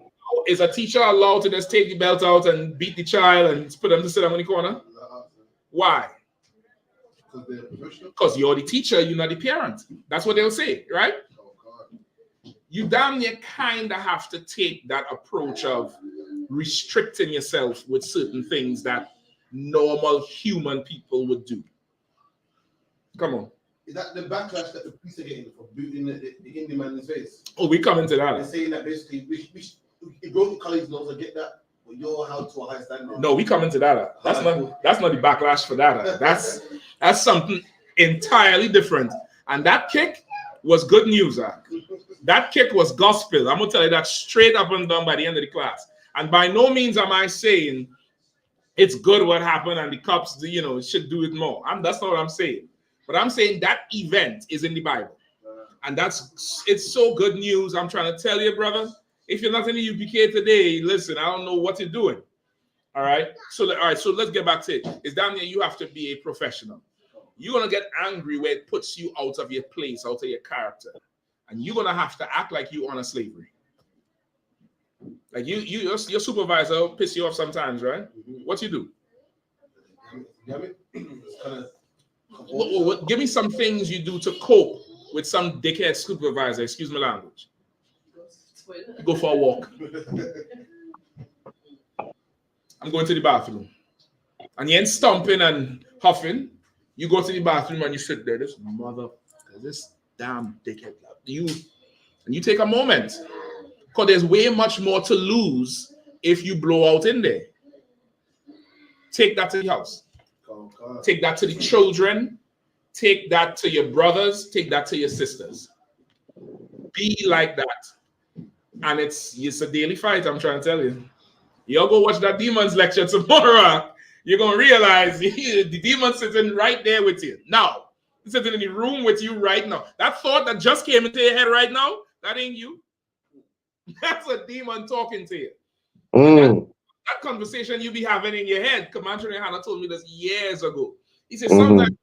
Is a teacher allowed to just take the belt out and beat the child and put them to sit down in the corner? Why? Because you're the teacher, you're not the parent. That's what they'll say, right? You damn near kind of have to take that approach of restricting yourself with certain things that normal human people would do. Come on. Is that the backlash that the police are getting for booting the Indian man in his face? Oh, we come into that. They're saying that basically we broke the colleagues nose, I get that, but you're held to a high standard. No, we come into that. That's not the backlash for that. That's something entirely different. And that kick was good news. That kick was gospel. I'm gonna tell you that straight up and down by the end of the class. And by no means am I saying it's good what happened and the cops, should do it more. That's not what I'm saying. But I'm saying that event is in the Bible. And it's so good news. I'm trying to tell you, brother, if you're not in the UPK today, listen, I don't know what you're doing. All right. So let's get back to it. It's down there. You have to be a professional. You're going to get angry where it puts you out of your place, out of your character. And you're going to have to act like you honor slavery. Like your supervisor will piss you off sometimes, right? What you do? Give me some things you do to cope with some dickhead supervisor. Excuse my language. Go for a walk. I'm going to the bathroom. And you ain't stomping and huffing. You go to the bathroom and you sit there. This damn dickhead. You take a moment. Because there's way much more to lose if you blow out in there. Take that to the house. Take that to the children. Take that to your brothers. Take that to your sisters. Be like that. And it's a daily fight, I'm trying to tell you. Y'all go watch that demons lecture tomorrow. You're going to realize the demon's sitting right there with you. Now, he's sitting in the room with you right now. That thought that just came into your head right now, that ain't you. That's a demon talking to you. That conversation you be having in your head, Commander Yahanna told me this years ago. He said, sometimes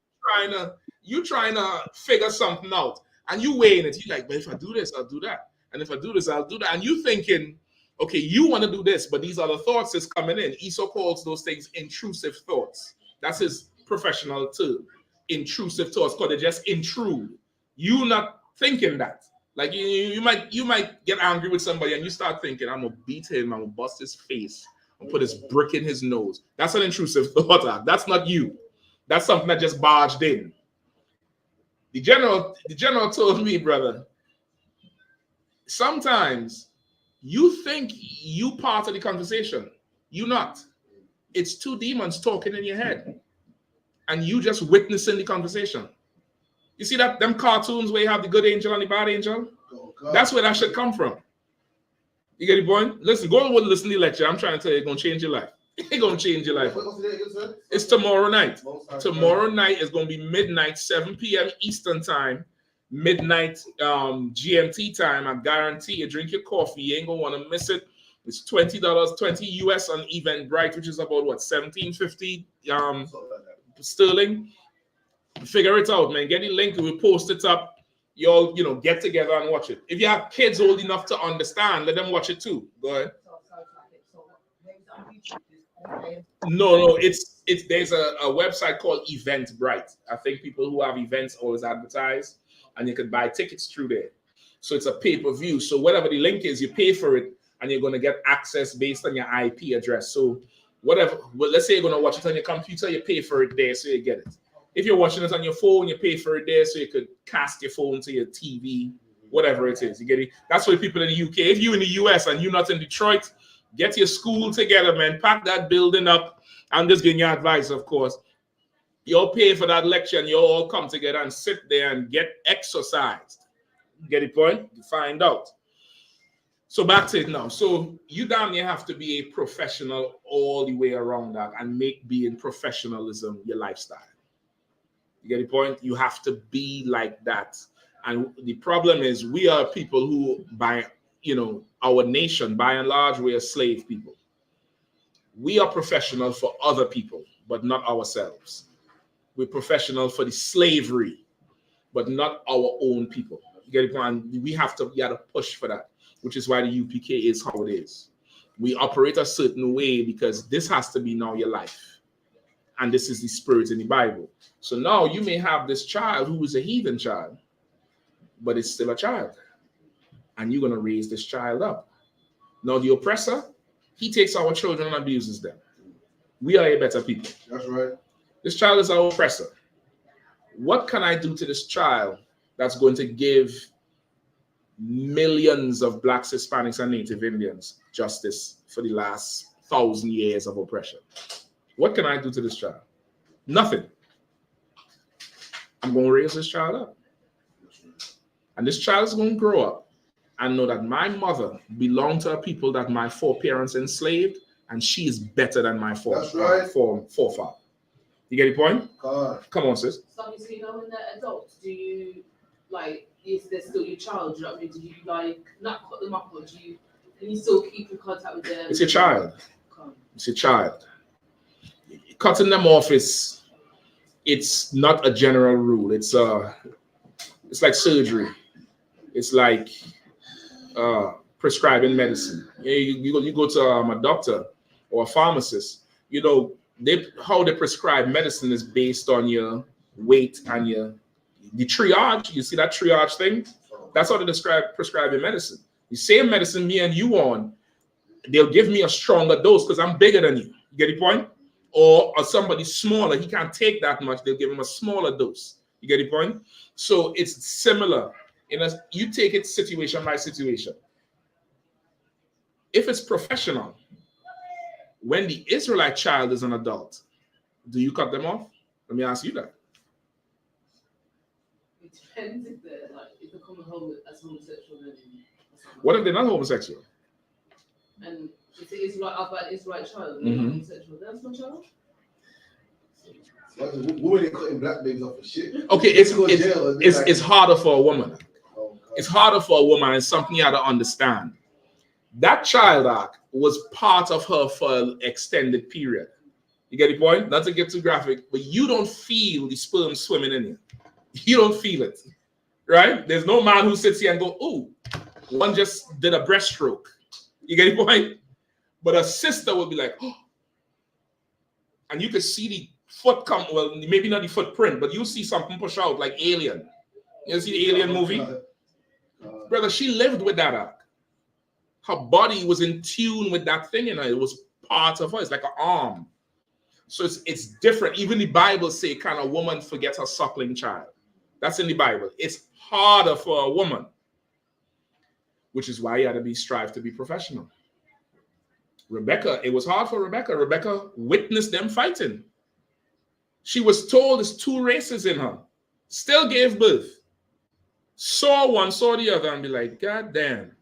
you're trying to figure something out, and you weighing it. You're like, but if I do this, I'll do that. And if I do this, I'll do that. And you thinking, okay, you want to do this, but these other thoughts is coming in. I.S.U.P.K calls those things intrusive thoughts. That's his professional term. Intrusive thoughts, because they just intrude. You not thinking that. Like you might get angry with somebody and you start thinking, I'm gonna beat him, I'm gonna bust his face, I'm gonna put this brick in his nose. That's an intrusive thought. That's not you. That's something that just barged in. The general told me, brother, sometimes you think you part of the conversation. You not. It's two demons talking in your head. And you just witnessing the conversation. You see them cartoons where you have the good angel and the bad angel? That's where that should come from. You get the point? Listen, go and listen to the lecture. I'm trying to tell you, it's going to change your life. It's going to change your life. It's tomorrow night. Tomorrow night is going to be midnight, 7 p.m. Eastern time, midnight GMT time. I guarantee you, drink your coffee. You ain't going to want to miss it. It's $20, $20 US on Eventbrite, which is about what, $17.50 sterling. Figure it out, man. Get the link. We'll post it up. Y'all, get together and watch it. If you have kids old enough to understand, let them watch it too. Go ahead. No, it's there's a website called Eventbrite. I think people who have events always advertise, and you could buy tickets through there. So it's a pay-per-view. So whatever the link is, you pay for it, and you're going to get access based on your IP address. So whatever, well, let's say you're going to watch it on your computer, you pay for it there, so you get it. If you're watching it on your phone, you pay for it there, so you could cast your phone to your TV, whatever it is. You get it? That's what people in the UK. If you're in the US and you're not in Detroit, get your school together, man. Pack that building up. I'm just giving you advice, of course. You'll pay for that lecture, and you'll all come together and sit there and get exercised. Get the point? You find out. So back to it now. So you damn near have to be a professional all the way around that and make being professionalism your lifestyle. You get the point? You have to be like that. And the problem is we are people who, by our nation, by and large, we are slave people. We are professional for other people, but not ourselves. We're professional for the slavery, but not our own people. You get the point? And we have to push for that, which is why the UPK is how it is. We operate a certain way because this has to be now your life. And this is the spirit in the Bible. So now you may have this child who is a heathen child, but it's still a child. And you're going to raise this child up. Now the oppressor, he takes our children and abuses them. We are a better people. That's right. This child is our oppressor. What can I do to this child that's going to give millions of Blacks, Hispanics, and Native Indians justice for the last 1,000 years of oppression? What can I do to this child? Nothing. I'm going to raise this child up. And this child is going to grow up and know that my mother belonged to a people that my foreparents enslaved, and she is better than my forefather. You get the point? God. Come on, sis. So obviously, when they're adults, do you, is there still your child? Do you know what I mean? Do you, not cut them up, or can you still keep in contact with them? It's your child. It's your child. Cutting them off it's not a general rule. It's like surgery. It's like prescribing medicine. You go to a doctor or a pharmacist. How they prescribe medicine is based on your weight and the triage. You see that triage thing? That's how they prescribing medicine. The same medicine me and you on, they'll give me a stronger dose because I'm bigger than you. You get the point? Or somebody smaller, he can't take that much, they'll give him a smaller dose. You get the point? So it's similar. You take it situation by situation. If it's professional, when the Israelite child is an adult, do you cut them off? Let me ask you that. It depends if they're coming home as homosexual. What if they're not homosexual? And if it is I've got an Israelite child, homosexual, that's my child. Women are cutting black babies off of shit. Okay, it's harder for a woman. It's harder for a woman. It's something you have to understand. That child act was part of her for an extended period. You get the point? Not to get too graphic, but you don't feel the sperm swimming in you. You don't feel it, right? There's no man who sits here and go, "Ooh, one just did a breaststroke." You get the point? But a sister will be like, "Oh," and you can see the foot come. Well, maybe not the footprint, but you'll see something push out like Alien. You see the Alien movie? Brother, she lived with that act. Her body was in tune with that thing in her. It was part of her. It's like an arm. So it's different. Even the Bible say, "Can a woman forget her suckling child?" That's in the Bible. It's harder for a woman, which is why you had to strive to be professional. Rebecca, it was hard for Rebecca. Rebecca witnessed them fighting. She was told there's two races in her. Still gave birth. Saw one, saw the other, and be like, "God damn.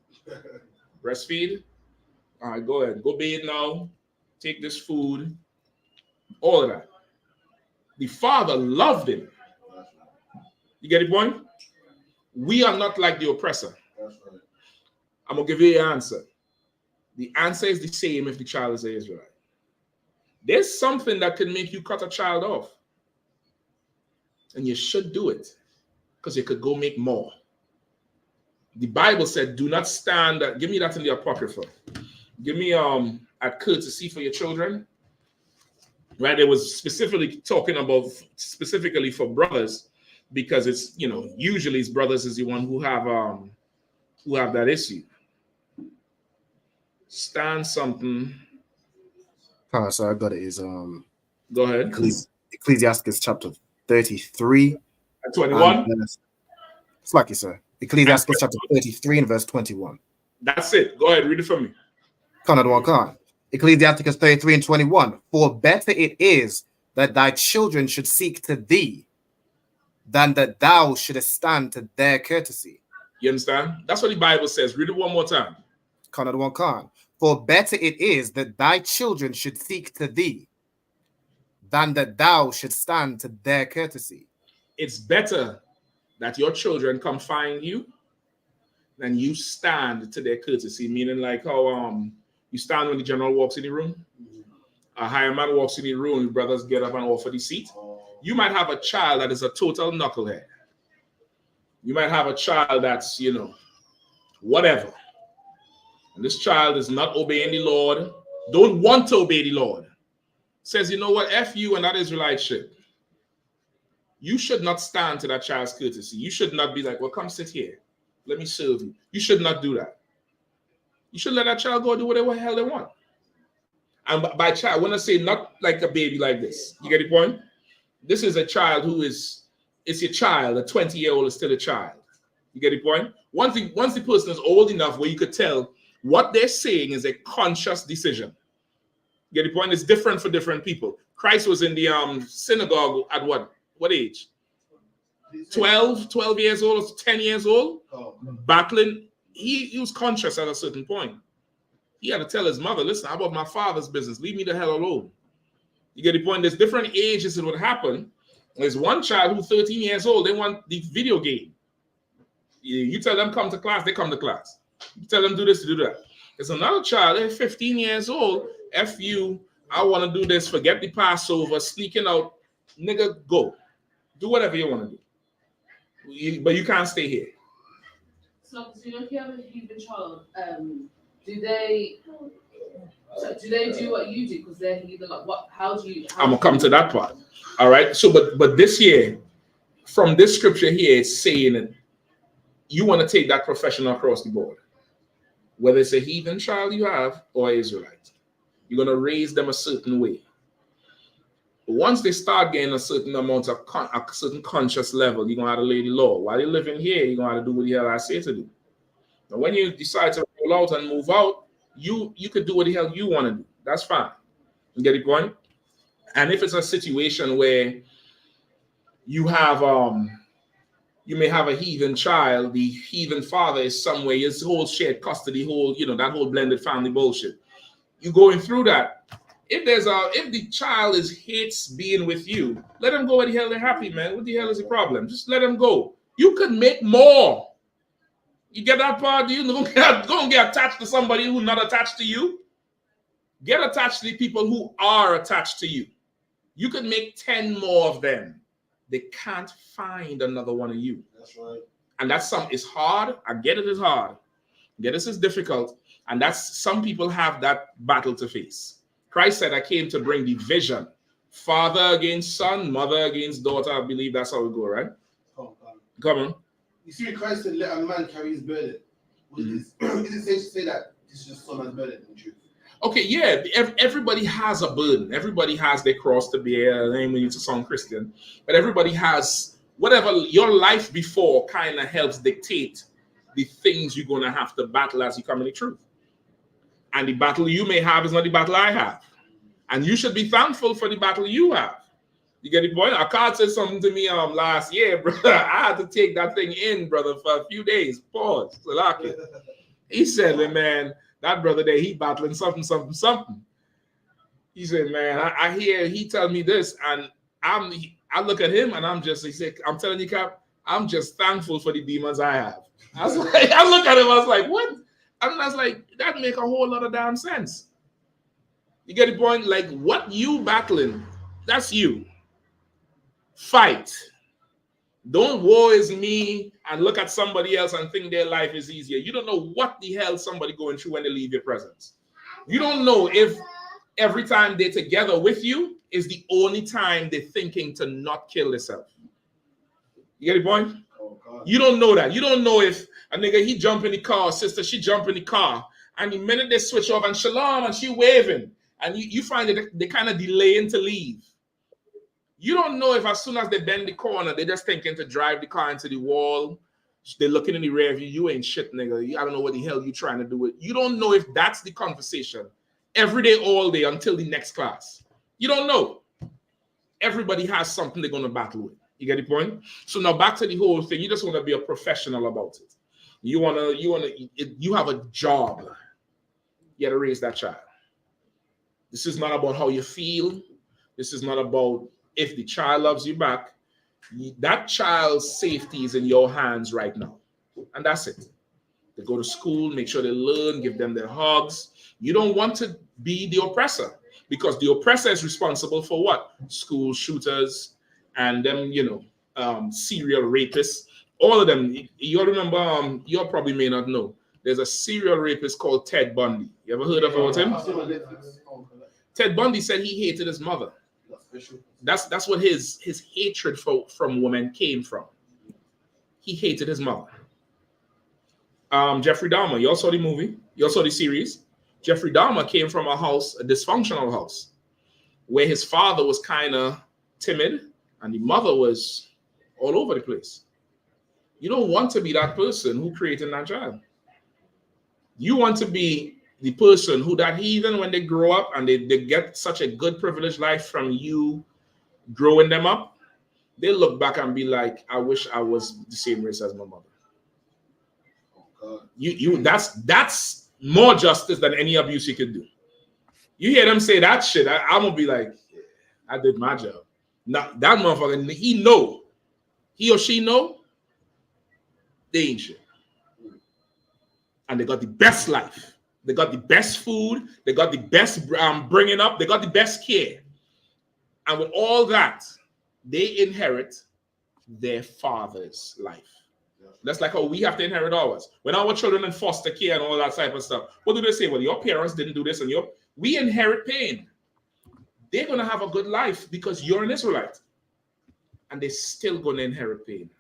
Breastfeed. All right, go ahead. Go bathe now. Take this food." All of that. The father loved him. You get the point? We are not like the oppressor. I'm going to give you an answer. The answer is the same if the child is an Israelite. There's something that can make you cut a child off. And you should do it. Because you could go make more. The Bible said, do not stand. Give me that in the Apocrypha. Give me at courtesy for your children. Right? It was specifically talking about specifically for brothers, because it's, usually it's brothers is the one who have that issue. Stand something. So I got it. Is go ahead. Ecclesiastes chapter 33 and 21. It's like you sir. Ecclesiastes chapter 33 and verse 21. That's it. Go ahead, read it for me. Can't. Ecclesiastes 33 and 21. For better it is that thy children should seek to thee than that thou shouldest stand to their courtesy. You understand? That's what the Bible says. Read it one more time. Can't. For better it is that thy children should seek to thee than that thou should stand to their courtesy. it's better that your children come find you than you stand to their courtesy, meaning like how you stand when the general walks in the room. A higher man walks in the room, your brothers get up and offer the seat. You might have a child that is a total knucklehead. You might have a child that's, whatever. And this child is not obeying the Lord, don't want to obey the Lord. Says, you know what, F you and that Israelite shit. You should not stand to that child's courtesy. You should not be like, well, come sit here. Let me serve you. You should not do that. You should let that child go do whatever the hell they want. And by child, when I say not like a baby like this, you get the point? This is a child it's your child. A 20-year-old is still a child. You get the point? Once the person is old enough where you could tell what they're saying is a conscious decision. You get the point? It's different for different people. Christ was in the synagogue at what age? 12 years old, 10 years old, battling. He was conscious at a certain point. He had to tell his mother, listen, how about my father's business? Leave me the hell alone. You get the point? There's different ages that would happen. There's one child who's 13 years old. They want the video game. You tell them come to class, they come to class. You tell them do this, do that. There's another child, they're 15 years old. F you, I want to do this, forget the Passover, sneaking out. Nigga, go. Do whatever you want to do. But you can't stay here. So, if you have a heathen child, do they do what you do? Because they're heathen. Like, what? How do you? I'm gonna come to that part. All right. So, but this year, from this scripture here, it's saying that you want to take that professional across the board, whether it's a heathen child you have or Israelite. You're gonna raise them a certain way. Once they start getting a certain amount of a certain conscious level, you're gonna have to lay the law. While you're living here, you're gonna have to do what the hell I say to do. Now, when you decide to roll out and move out, you could do what the hell you want to do. That's fine. You get the point? And if it's a situation where you have you may have a heathen child, the heathen father is somewhere, his whole shared custody, that whole blended family bullshit. You're going through that. If the child hates being with you, let them go where the hell they're happy, man. What the hell is the problem? Just let them go. You could make more. You get that part? You don't get attached to somebody who's not attached to you. Get attached to the people who are attached to you. You could make 10 more of them. They can't find another one of you. That's right. And it's hard. I get it is hard. This is difficult. And some people have that battle to face. Christ said, I came to bring division. Father against son, mother against daughter. I believe that's how we go, right? Come on. You see, Christ said, let a man carry his burden. Is it safe to say that this is just someone's burden in truth? Okay, yeah. Everybody has a burden. Everybody has their cross to bear. I mean, to sound Christian, but everybody has whatever your life before kind of helps dictate the things you're going to have to battle as you come in the truth. And the battle you may have is not the battle I have. And you should be thankful for the battle you have. You get the point? Akkad said something to me last year, brother. I had to take that thing in, brother, for a few days. Pause. He said, man, that brother there, he battling something. He said, man, I hear he tell me this, and I look at him and he said, I'm telling you, Cap, I'm just thankful for the demons I have. I was like, I look at him, I was like, what? And I was like, that make a whole lot of damn sense. You get the point? Like, what you battling, that's you. Fight. Don't woe is me and look at somebody else and think their life is easier. You don't know what the hell somebody going through when they leave your presence. You don't know if every time they're together with you is the only time they're thinking to not kill themselves. You get the point? You don't know that. You don't know if a nigga, he jump in the car, sister, she jump in the car, and the minute they switch off and shalom and she waving, and you find that they kind of delaying to leave. You don't know if as soon as they bend the corner, they're just thinking to drive the car into the wall. They're looking in the rear view. You ain't shit, nigga. I don't know what the hell you trying to do with. You don't know if that's the conversation every day, all day until the next class. You don't know. Everybody has something they're going to battle with. You get the point? So now back to the whole thing. You just want to be a professional about it. You have a job. You got to raise that child. This is not about how you feel. This is not about if the child loves you back. That child's safety is in your hands right now. And that's it. They go to school, make sure they learn, give them their hugs. You don't want to be the oppressor, because the oppressor is responsible for what? School shooters and them, serial rapists. All of them. You'll remember, you probably may not know. There's a serial rapist called Ted Bundy. You ever heard about him? Ted Bundy said he hated his mother. That's what his hatred from women came from. He hated his mother. Jeffrey Dahmer, you all saw the movie, you all saw the series. Jeffrey Dahmer came from a house, a dysfunctional house, where his father was kind of timid and the mother was all over the place. You don't want to be that person who created that child. You want to be the person who that heathen, when they grow up and they get such a good privileged life from you growing them up, they look back and be like, I wish I was the same race as my mother. That's more justice than any abuse you could do. You hear them say that shit, I'm gonna be like, I did my job. Now that motherfucker, he or she know, they ain't shit. And they got the best life. They got the best food. They got the best bringing up. They got the best care. And with all that, they inherit their father's life. That's like how we have to inherit ours. When our children in foster care and all that type of stuff, what do they say? Well, your parents didn't do this, and we inherit pain. They're going to have a good life because you're an Israelite. And they're still going to inherit pain.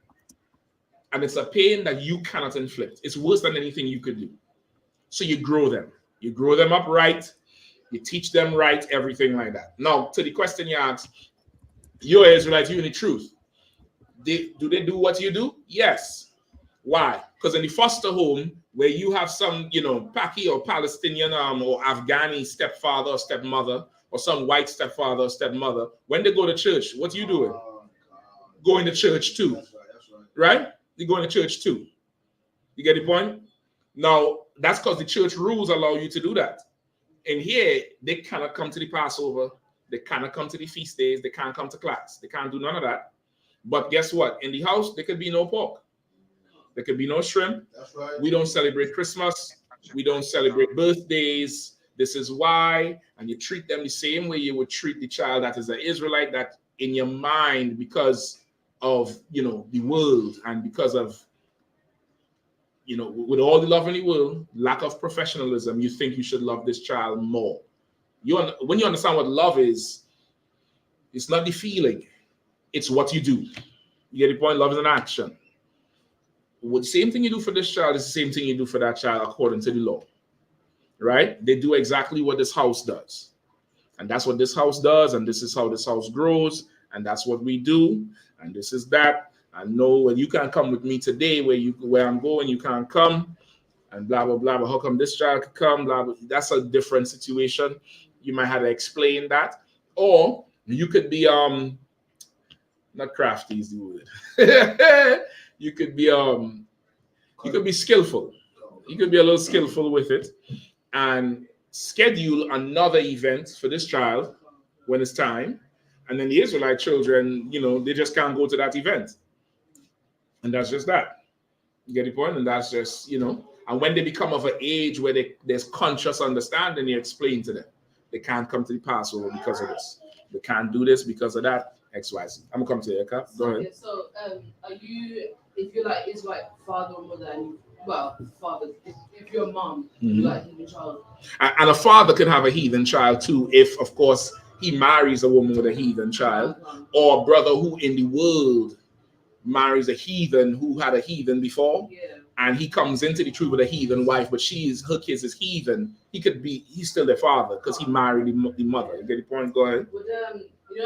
And it's a pain that you cannot inflict. It's worse than anything you could do. So you grow them. You grow them up right. You teach them right, everything like that. Now, to the question you asked, you're Israelite, you're in the truth. Do they do what you do? Yes. Why? Because in the foster home, where you have some, Paki or Palestinian or Afghani stepfather or stepmother, or some white stepfather or stepmother, when they go to church, what are you doing? Going to church too. That's right? You're going to church too. You get the point? Now, that's because the church rules allow you to do that. And here, they cannot come to the Passover. They cannot come to the feast days. They can't come to class. They can't do none of that. But guess what? In the house, there could be no pork. There could be no shrimp. That's right. We don't celebrate Christmas. We don't celebrate birthdays. This is why. And you treat them the same way you would treat the child that is an Israelite, that in your mind, because of, the world and because of, with all the love in the world, lack of professionalism, you think you should love this child more. When you understand what love is, it's not the feeling, it's what you do. You get the point? Love is an action. The same thing you do for this child is the same thing you do for that child according to the law, right? They do exactly what this house does. And that's what this house does, and this is how this house grows, and that's what we do, and this is that. I know when you can't come with me today where I'm going, you can't come, and blah, blah, blah. But how come this child could come? Blah, blah. That's a different situation. You might have to explain that. Or you could be, not crafty is the word. You could be skillful. You could be a little skillful with it and schedule another event for this child when it's time. And then the Israelite children, they just can't go to that event. And that's just that. You get the point? And that's just, and when they become of an age where there's conscious understanding, you explain to them. They can't come to the Passover because of this. They can't do this because of that. XYZ. I'm going to come to you, Eka. Go ahead. So, if you're like Israelite father or mother, and father, if you're a mom, you're like a heathen child. And a father can have a heathen child too, if, of course, he marries a woman with a heathen child, or a brother who in the world marries a heathen who had a heathen before, and he comes into the truth with a heathen wife, but her kids is heathen. He's still their father because he married the mother. You get the point? Go ahead. Would,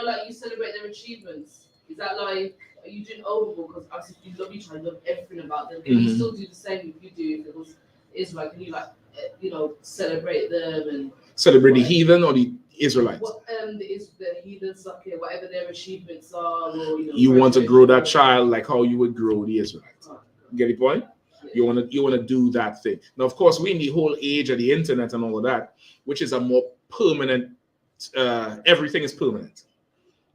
like you celebrate their achievements. Is that like, are you doing overboard? Because obviously if you love each other, you love everything about them. Can you still do the same if you do if it was Israel? Can you celebrate them and celebrate the heathen or the Israelites? What the heathen sucker, whatever their achievements are, or you want to grow that child like how you would grow the Israelites. You get the point? You want to do that thing. Now, of course, we're in the whole age of the internet and all of that, which is a more permanent. Everything is permanent.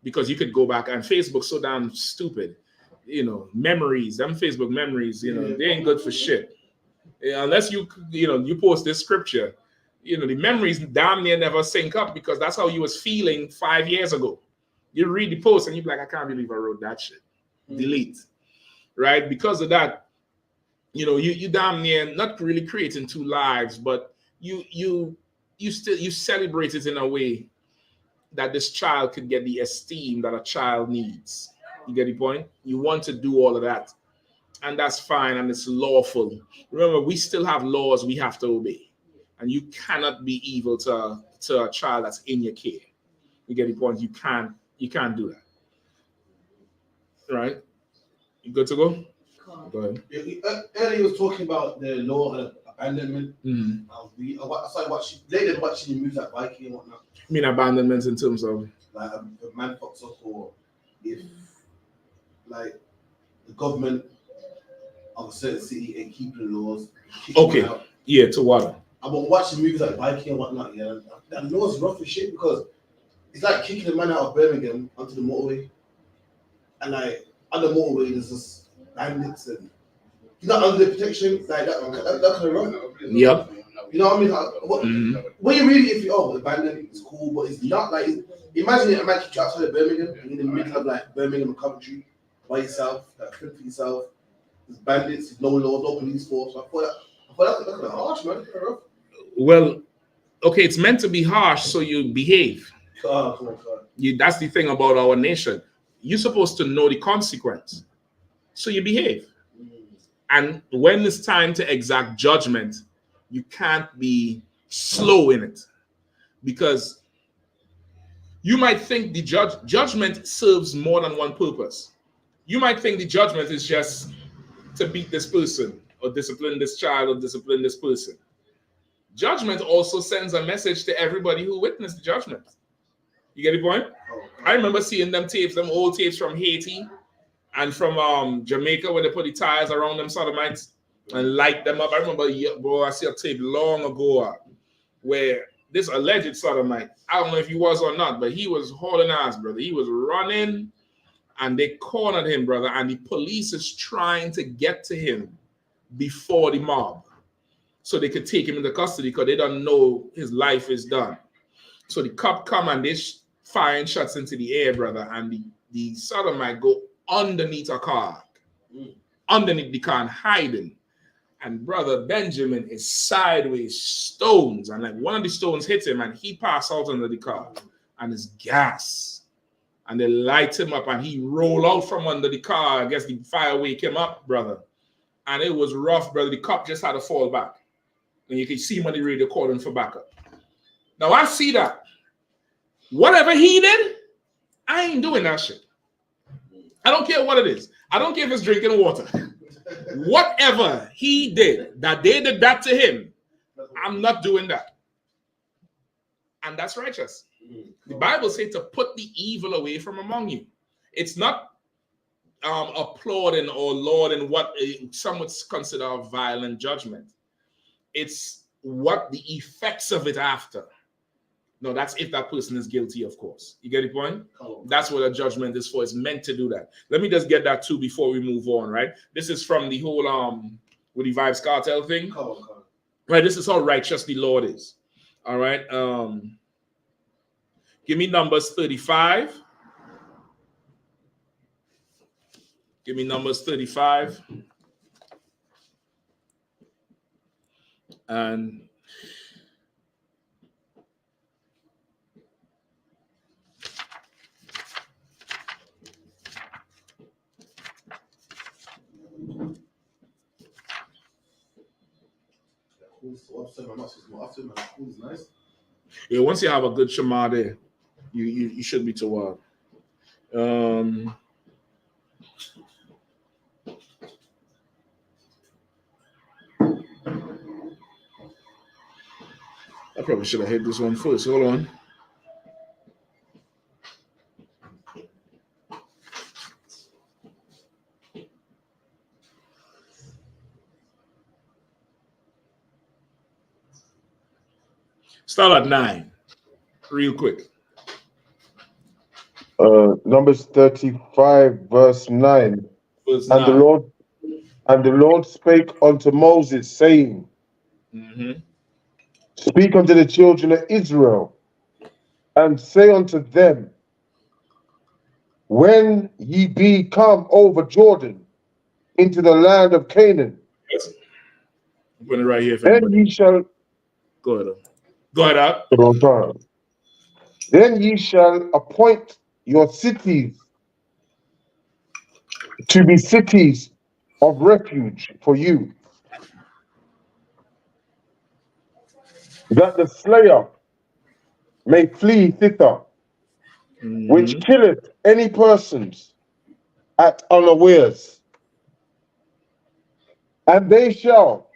because you could go back, and Facebook's so damn stupid. You know, memories, them Facebook memories, you know, they ain't good for shit. Unless you post this scripture, you know, the memories damn near never sync up because that's how you was feeling 5 years ago. You read the post and you're like, I can't believe I wrote that shit. Delete. Right? Because of that, you know, you damn near not really creating two lives, but you celebrate it in a way that this child could get the esteem that a child needs. You get the point? You want to do all of that. And that's fine, and it's lawful. Remember, we still have laws we have to obey. And you cannot be evil to a child that's in your care. You get the point? You can't do that. Right? You good to go? Go ahead. Earlier he was talking about the law of abandonment. Mm-hmm. I started watching the movies like Viking and whatnot. I mean abandonment in terms of like a man fucks up, or if like the government of a certain city ain't keeping the laws. Okay. Yeah, to what? I've been watching movies like Viking and whatnot, yeah. That law's rough as shit because it's like kicking a man out of Birmingham onto the motorway. And like on the motorway there's just bandits and you're not under the protection, like that kind of rough. Yep. You know what I mean? Like, when you read it, if you abandoned, it's cool, but it's not like imagine a man keeps you outside of Birmingham and in the middle of like Birmingham and Coventry by yourself, like fend for yourself. There's bandits, there's no laws, no police force. I thought that's kind of harsh, man. Well, okay, it's meant to be harsh, so you behave. Come on. That's the thing about our nation. You're supposed to know the consequence, so you behave. And when it's time to exact judgment, you can't be slow in it, because you might think the judgment serves more than one purpose. You might think the judgment is just to beat this person or discipline this child or discipline this person. Judgment also sends a message to everybody who witnessed the judgment. You get the point? I remember seeing them old tapes from Haiti and from Jamaica, where they put the tires around them sodomites and light them up. I remember, I see a tape long ago where this alleged sodomite, I don't know if he was or not, but he was hauling ass, brother. He was running and they cornered him, brother, and the police is trying to get to him before the mob so they could take him into custody because they don't know his life is done. So the cop come and they firing shots into the air, brother, and the sodomite go underneath a car, underneath the car and hiding. And brother Benjamin is sideways stones, and like one of the stones hit him and he passed out under the car and it's gas. And they light him up and he roll out from under the car. I guess the fire wake him up, brother. And it was rough, brother. The cop just had to fall back. And you can see him on the radio calling for backup. Now I see that. Whatever he did, I ain't doing that shit. I don't care what it is. I don't care if it's drinking water. Whatever he did, that they did that to him, I'm not doing that. And that's righteous. The Bible says to put the evil away from among you. It's not applauding or lauding what some would consider a violent judgment. It's what the effects of it after. No, that's if that person is guilty, of course. You get the point? That's what a judgment is for. It's meant to do that. Let me just get that too before we move on, right? This is from the whole with the Vibes Cartel thing. Right, this is how righteous the Lord is. All right. Give me Numbers 35. Give me Numbers 35. And yeah, once you have a good Shema there, you should be toward. I probably should have hit this one first. Hold on. Start at 9, real quick. Numbers 35, verse 9. Verse And 9. the Lord spake unto Moses, saying, Speak unto the children of Israel, and say unto them, When ye be come over Jordan into the land of Canaan, Yes. I'm putting it right here for then anybody. ye shall Go ahead. Go ahead up. then ye shall appoint your cities to be cities of refuge for you, that the slayer may flee thither, which killeth any persons at unawares. And they shall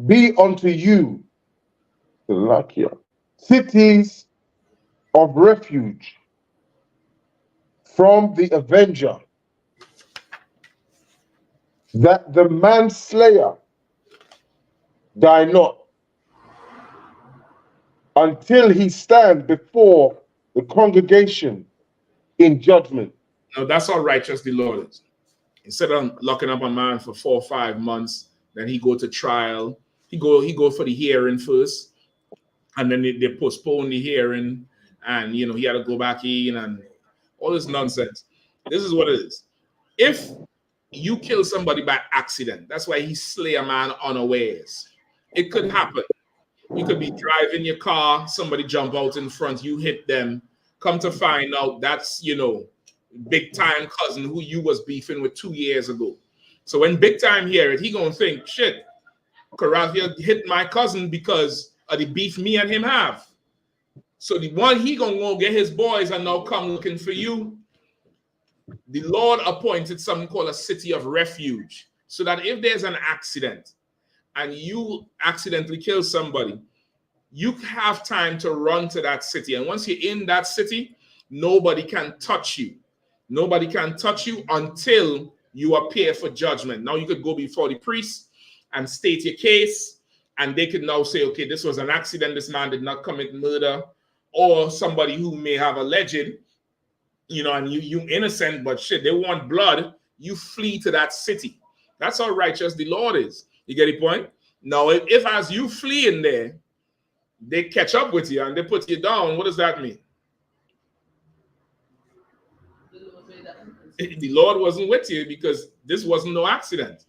be unto you cities of refuge from the avenger, that the manslayer die not, until he stand before the congregation in judgment. Now that's how righteous the Lord is. Instead of locking up a man for 4 or 5 months, then he go to trial. He go for the hearing first, and then they postpone the hearing, and he had to go back in and all this nonsense. This is what it is. If you kill somebody by accident, that's why he slay a man unawares. It could happen. You could be driving your car, somebody jump out in front, you hit them. Come to find out that's, big time cousin who you was beefing with 2 years ago. So when big time hear it, he gonna think, shit, Karathia hit my cousin because of the beef me and him have. So the one he gonna go get his boys and now come looking for you. The Lord appointed something called a city of refuge, so that if there's an accident and you accidentally kill somebody, you have time to run to that city. And once you're in that city, nobody can touch you. Nobody can touch you until you appear for judgment. Now you could go before the priest and state your case, and they could now say, okay, this was an accident. This man did not commit murder, or somebody who may have alleged, and you innocent, but shit, they want blood. You flee to that city. That's how righteous the Lord is. You get the point? Now, if as you flee in there, they catch up with you and they put you down, what does that mean? The Lord wasn't with you because this wasn't no accident.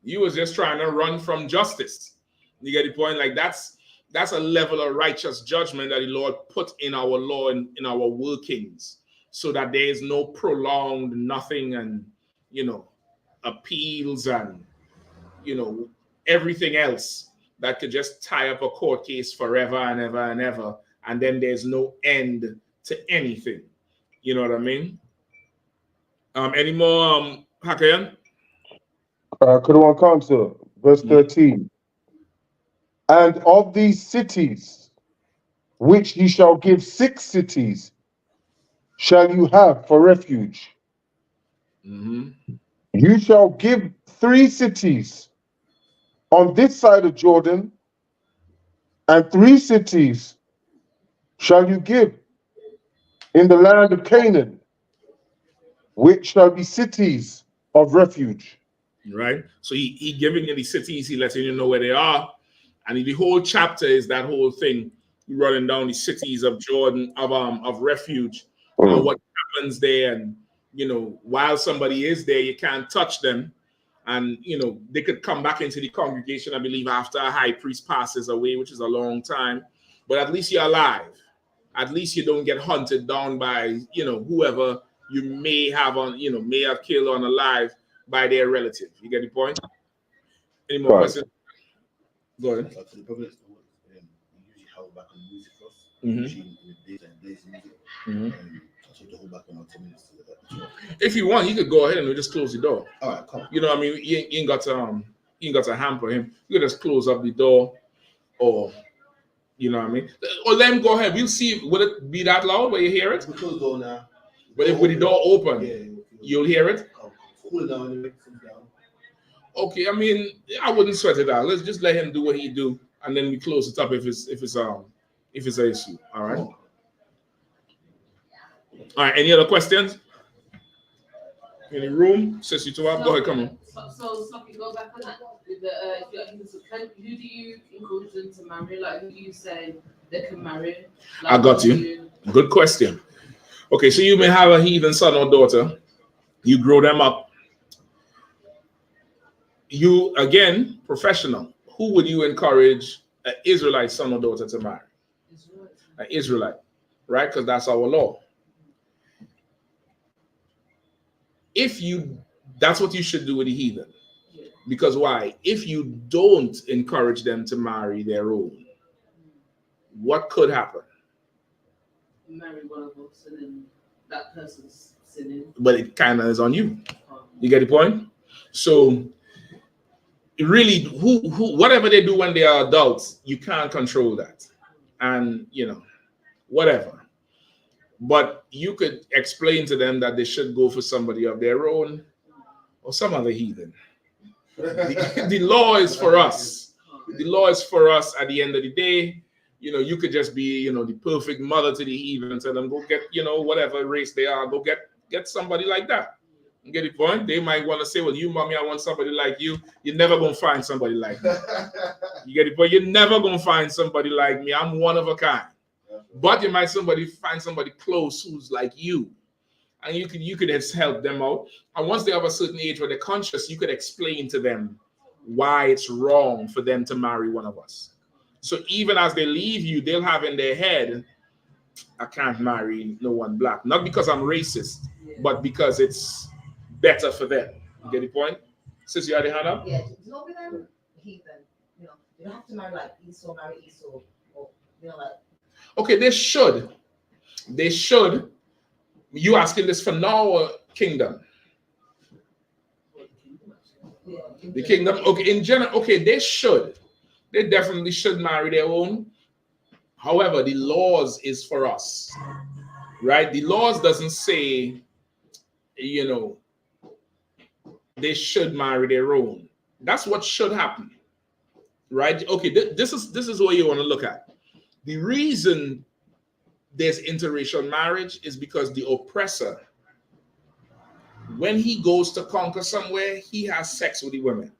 You was just trying to run from justice. You get the point? Like that's a level of righteous judgment that the Lord put in our law and in our workings, so that there is no prolonged nothing and appeals and everything else that could just tie up a court case forever and ever and ever, and then there's no end to anything. You know what I mean? Any more, Hakayan? Quran Council, verse 13. And of these cities, which ye shall give 6 cities, shall you have for refuge. You shall give 3 cities on this side of Jordan, and 3 cities shall you give in the land of Canaan, which shall be cities of refuge. Right? So he giving you the cities, he letting you know where they are. And the whole chapter is that whole thing, running down the cities of Jordan, of refuge, and what happens there. And, while somebody is there, you can't touch them. And, they could come back into the congregation, I believe, after a high priest passes away, which is a long time. But at least you're alive. At least you don't get hunted down by, whoever you may have killed or unalive by their relative. You get the point? Any more questions? Go ahead. Usually hold back on music first. Usually in the days music. So to hold back on 10 minutes to that. If you want, you could go ahead and we just close the door. All right, come. You know what I mean? You ain't got to hamper him. You could just close up the door, or you know what I mean? Or let him go ahead. We'll see. Will it be that loud where you hear it? We close the door now. But if with the door open, you'll hear it. Cool it down anyway. Okay, I mean, I wouldn't sweat it out. Let's just let him do what he do, and then we close it up if it's an issue. All right. All right, any other questions? Any room? Says you to up. Go ahead, come on. So Sloppy, go back on that. With the, who do you encourage them to marry? Like, who do you say they can marry? Like, I got you. Good question. Okay, so you may have a heathen son or daughter. You grow them up. You, again, professional. Who would you encourage an Israelite son or daughter to marry? An Israelite, right? Because that's our law. That's what you should do with the heathen. Because why? If you don't encourage them to marry their own, what could happen? Marry one of us and then that person's sinning. But it kind of is on you. You get the point? So really, whatever they do when they are adults, you can't control that. And, whatever. But you could explain to them that they should go for somebody of their own or some other heathen. The law is for us. The law is for us at the end of the day. You could just be, the perfect mother to the heathen and tell them, go get, whatever race they are, go get somebody like that. You get the point? They might want to say, well, you, mommy, I want somebody like you. You're never going to find somebody like me. You get the point? You're never going to find somebody like me. I'm one of a kind. But you might find somebody close who's like you. And you could just help them out. And once they have a certain age where they're conscious, you could explain to them why it's wrong for them to marry one of us. So even as they leave you, they'll have in their head, I can't marry no one black. Not because I'm racist, but because it's better for them. You get the point? Sister Yahanna? Yeah, don't be them heathen. You don't have to marry like Esau, marry Esau. Or, like. Okay, they should. They should. You asking this for now or kingdom? The kingdom. Okay, in general, okay, they should. They definitely should marry their own. However, the laws is for us, right? The laws doesn't say, they should marry their own. That's what should happen, right? Okay, this is what you want to look at. The reason there's interracial marriage is because the oppressor, when he goes to conquer somewhere, he has sex with the women.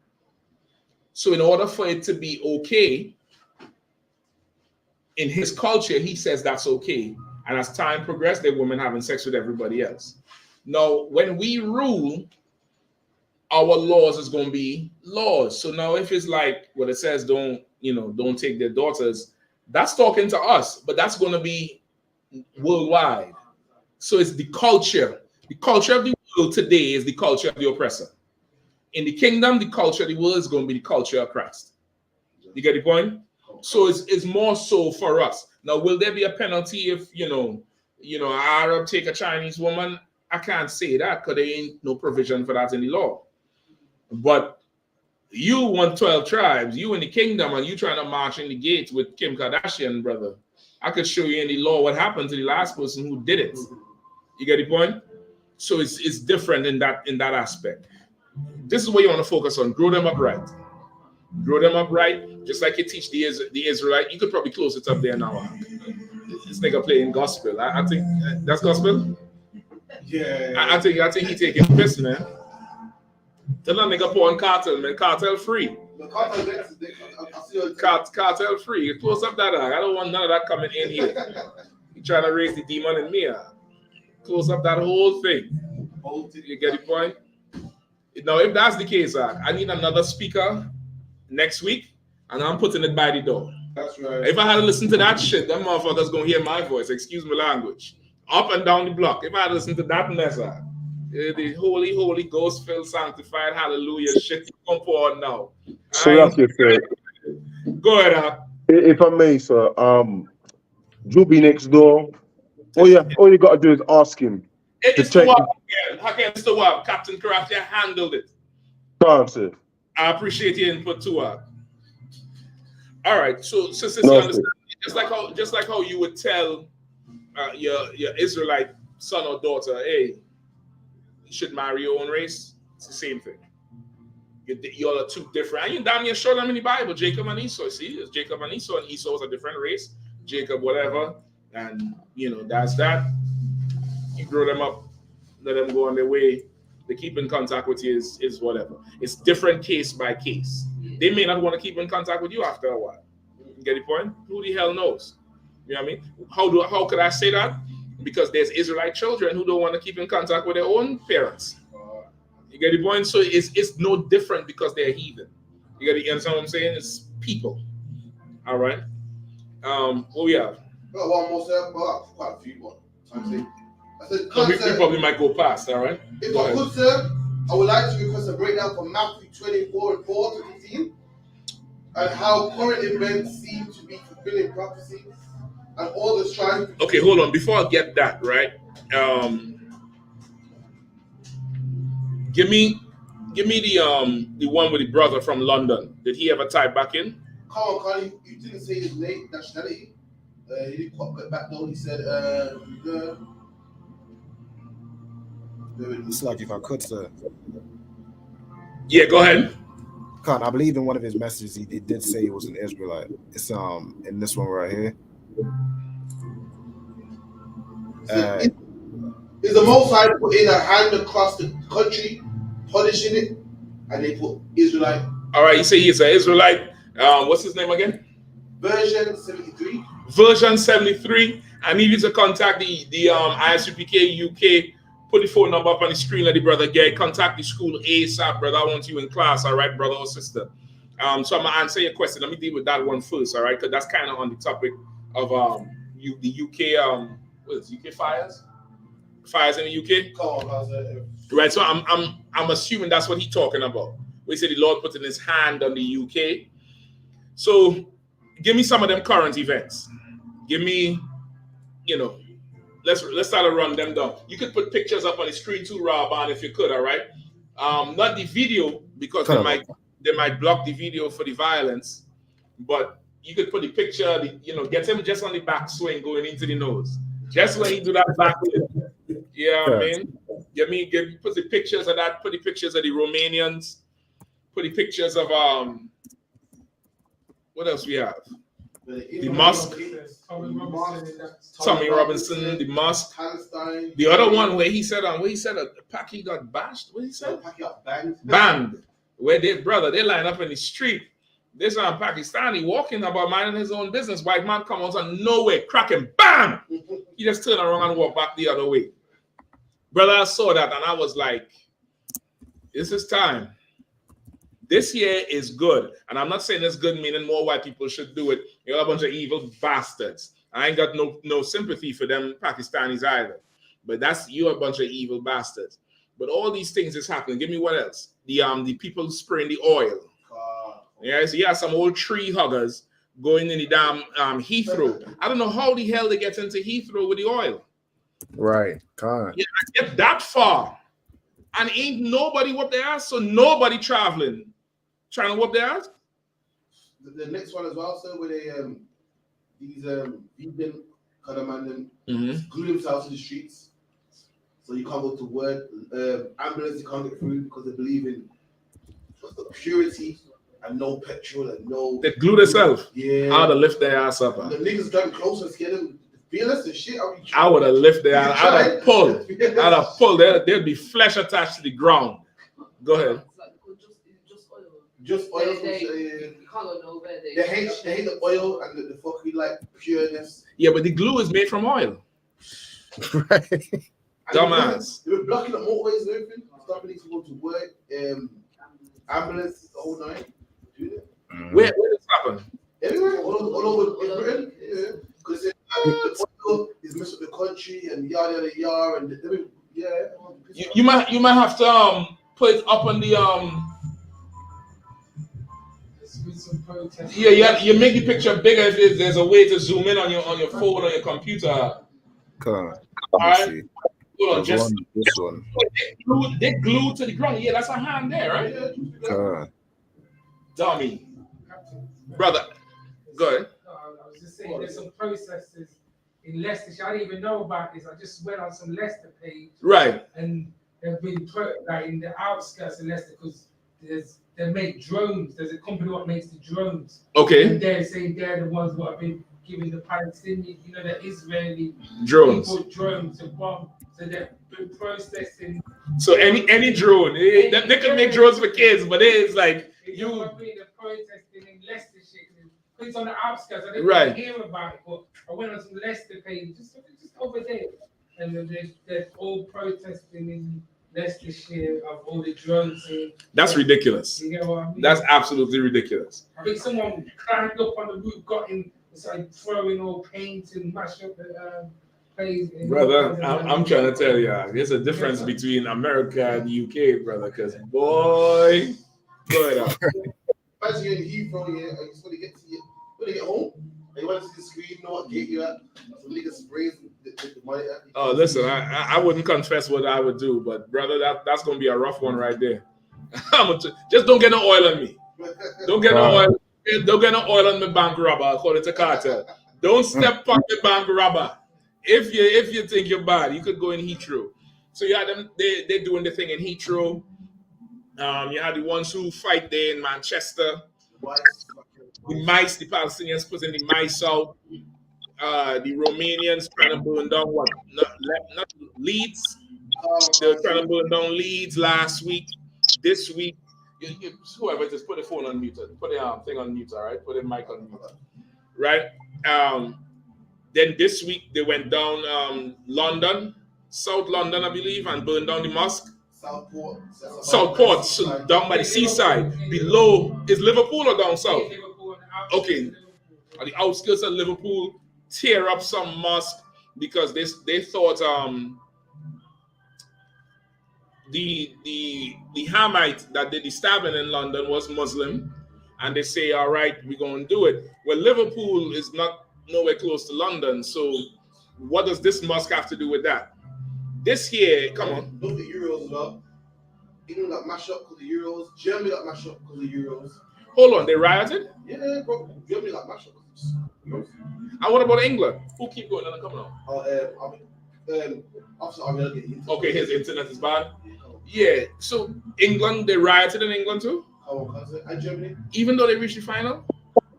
So in order for it to be okay, in his culture, he says that's okay. And as time progressed, the women having sex with everybody else. Now, when we rule, our laws is going to be laws. So now if it's like what it says, don't take their daughters, that's talking to us, but that's going to be worldwide. So it's the culture. The culture of the world today is the culture of the oppressor. In the kingdom, the culture of the world is going to be the culture of Christ. You get the point? So it's more so for us. Now, will there be a penalty if, an Arab take a Chinese woman? I can't say that because there ain't no provision for that in the law. But you want 12 tribes, you in the kingdom, and you trying to march in the gates with Kim Kardashian, brother. I could show you in the law what happened to the last person who did it. You get the point? So it's different in that aspect. This is what you want to focus on. Grow them up right. Grow them up right, just like you teach the Israelite. You could probably close it up there now. This nigga playing gospel. I think that's gospel. Yeah. I think he taking piss, man. Tell that nigga pour on cartel, man. Cartel free. Cartel free. Close up that. I don't want none of that coming in here. You trying to raise the demon in me. Close up that whole thing. You get the point? Now, if that's the case, I need another speaker next week, and I'm putting it by the door. That's right. If I had to listen to that shit, them motherfuckers gonna hear my voice. Excuse my language. Up and down the block. If I had to listen to that mess, the Holy Ghost filled, sanctified, hallelujah shit you come forward now. So that's your fair. Go ahead, If I may, sir, Juby next door. All you gotta do is ask him. It's the work again. Against the work. Captain Craft, you handled it. Answer. I appreciate your input too. All right, so since you understand, just like how you would tell your Israelite son or daughter, hey, you should marry your own race. It's the same thing. Y'all are two different. And you damn near show them in the Bible, Jacob and Esau. See, it's Jacob and Esau is a different race. Jacob, whatever, and that's that. You grow them up, let them go on their way. They keep in contact with you is whatever. It's different case by case. They may not want to keep in contact with you after a while. You get the point? Who the hell knows? You know what I mean? How could I say that? Because there's Israelite children who don't want to keep in contact with their own parents. You get the point? So it's no different because they're heathen. You understand what I'm saying? It's people. All right. What we have? Got one more, sir. Well, quite a few more. I said, No, we probably might go past. All right. If I could, sir, I would like to request a breakdown from Matthew 24 and 4 to 15, and how current events seem to be fulfilling prophecy, and all the strife. Okay, hold on. Before I get that, right? Give me the one with the brother from London. Did he ever type back in? Carl, you didn't say his name, nationality. He didn't quite get back though. He said, It's like if I could, sir. Yeah, go ahead. Con, I believe in one of his messages he did say he was an Israelite. It's in this one right here. Is the Most High putting a hand across the country, punishing it, and they put Israelite? All right, you say he's an Israelite. What's his name again? Version 73. Version 73. I need you to contact the I.S.U.P.K. UK. Put the phone number up on the screen. Let the brother get. Contact the school ASAP, brother. I want you in class. All right, brother or sister. So I'm gonna answer your question. Let me deal with that one first. All right, because that's kind of on the topic of the UK. What is it, UK fires? Fires in the UK. Right. So I'm assuming that's what he's talking about. We say the Lord putting his hand on the UK. So give me some of them current events. Give me, let's start to run them down. You could put pictures up on the screen too, Rob, if you could, all right? Not the video, because they might block the video for the violence, but you could put the picture, get him just on the back swing going into the nose. Just when he do that back flip. Yeah, I mean? Put the pictures of that, put the pictures of the Romanians, put the pictures of what else we have? The mosque. Tommy Robinson, the mosque. The other one where he said Paki got bashed. What he said? Banned. Where they line up in the street. This one Pakistani walking about minding his own business. White man come out of nowhere, cracking, bam! He just turned around and walked back the other way. Brother, I saw that and I was like, this is time. This year is good. And I'm not saying it's good meaning more white people should do it. You're a bunch of evil bastards. I ain't got no sympathy for them Pakistanis either. But you're a bunch of evil bastards. But all these things is happening. Give me what else? The people spraying the oil. Yeah, so you have some old tree huggers going in the damn Heathrow. I don't know how the hell they get into Heathrow with the oil. Right. God. Yeah, I get that far. And ain't nobody whoop their ass, so nobody trying to whoop their ass. The next one as well, sir, where they these vegan kind of man glue themselves to the streets, so you can't go to work. Ambulance you can't get through because they believe in purity and no petrol and no. They glue themselves. Yeah. How to lift their ass up. The niggas done close and scared them. Fearless and shit. I would have lifted their ass. I'd have pulled. There'd be flesh attached to the ground. Go ahead. Just oil. They hate the oil and the fucking like pureness. Yeah, but the glue is made from oil. Right. Dumbass. They were blocking the motorways and everything, stopping these people to work. Ambulance the whole night. Where did this happen? Everywhere, all over Britain. Yeah. Because oil is messed with the country and yada yada and yeah. You might have to put it up on the Yeah, you make the picture bigger if there's a way to zoom in on your phone or your computer. All right. Hold on, just this one. They glued to the ground. Yeah, that's a hand there, right? Dummy. Brother, go ahead. I was just saying there's some processes in Leicester. I didn't even know about this. I just went on some Leicester page. Right. And they've been like in the outskirts of Leicester because they make drones. There's a company that makes the drones. Okay. And they're saying they're the ones that have been giving the Palestinian, the Israeli drones. people drones to bomb. So they've been protesting. So any drone, they can make drones for kids, but it's like you know what I mean? They're protesting in Leicestershire. It's on the outskirts. I didn't Right. hear about it, but I went on some Leicester page, just over there, and they're all protesting in Leicestershire of all the drones. That's ridiculous. You get what I mean? That's absolutely ridiculous. I think someone climbed up on the roof, got in, started throwing all paint and mash up the place. Brother, I'm trying to tell you, there's a difference between America and the UK, brother, because boy. Imagine you're in Heathrow, yeah, and you just want to get home, and you want to see the screen, you know what gate you're at, so niggas sprays the money at you. Oh, listen, I wouldn't confess what I would do, but brother, that's gonna be a rough one right there. Just don't get no oil on me. Don't get no oil. Don't get no oil on my bank robber, according to Carter. Don't step on the bank robber. If you think you're bad, you could go in Heathrow. So you had them, they're doing the thing in Heathrow. You had the ones who fight there in Manchester. The mice, the Palestinians putting the mice out. The Romanians trying to burn down what? Not Leeds. They were trying to burn down Leeds last week. This week, whoever just put the phone on mute. Put the thing on mute, all right? Put the mic on mute. Right? Then this week they went down London, South London, I believe, and burned down the mosque. Southport, so down by the seaside. Below is Liverpool or down south? Okay, on the outskirts of Liverpool, tear up some mosque because they thought the Hamite that did the stabbing in London was Muslim, and they say, all right, we're going to do it. Well, Liverpool is not nowhere close to London, so what does this mosque have to do with that? This year, come on. Look at Euros as well. England got mashed up because of Euros. Germany got mashed up because of Euros. Hold on, they rioted? Yeah, bro. Germany got mashed up because of Euros. And what about England? Who keep going and coming on? Okay, his internet is bad. Yeah, so England, they rioted in England too? And Germany. Even though they reached the final?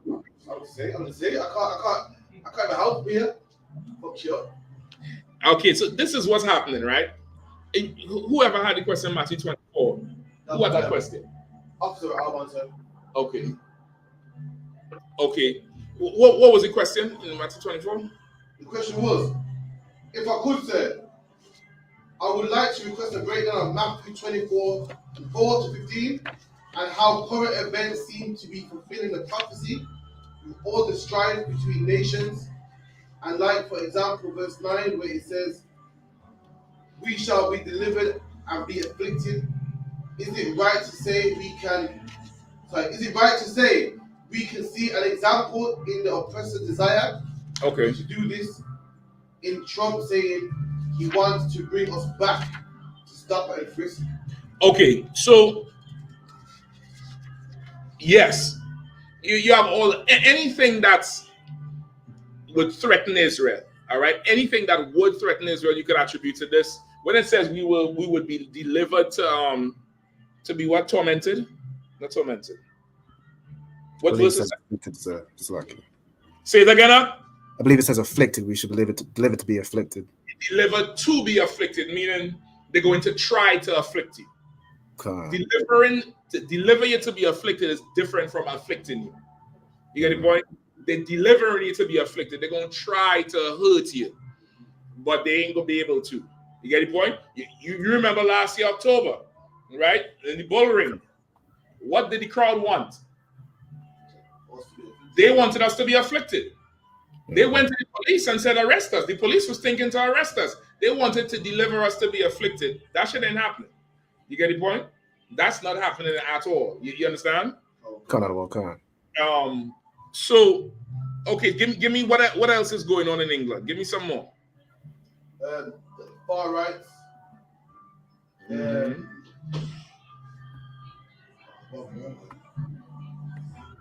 I'm gonna say, I can't even help here. Fuck you up. Okay, so this is what's happening, right? Whoever had the question, Matthew 24, who had that question? Officer Alban, sir. Okay. Okay. What was the question in Matthew 24? The question was, if I could, sir, I would like to request a breakdown of Matthew 24, 4 to 15, and how current events seem to be fulfilling the prophecy with all the strife between nations. And like, for example, verse 9, where it says, we shall be delivered and be afflicted. Is it right to say we can see an example in the oppressor's desire to do this? In Trump saying he wants to bring us back to stop and frisk. Okay, so yes, you have anything that's would threaten Israel. All right, anything that would threaten Israel, you could attribute to this. When it says we would be delivered to be what? Tormented? Not tormented. What verse is that? Say it again. I believe it says afflicted. We should deliver to be afflicted. Delivered to be afflicted, meaning they're going to try to afflict you. Okay. Deliver you to be afflicted is different from afflicting you. You get the point? They're delivering you to be afflicted. They're going to try to hurt you, but they ain't going to be able to. You get the point? You remember last year, October, right? In the bull ring. What did the crowd want? They wanted us to be afflicted. They went to the police and said, arrest us. The police was thinking to arrest us. They wanted to deliver us to be afflicted. That shit ain't happening. You get the point? That's not happening at all. You understand? So, okay, give me what else is going on in England? Give me some more. The far right.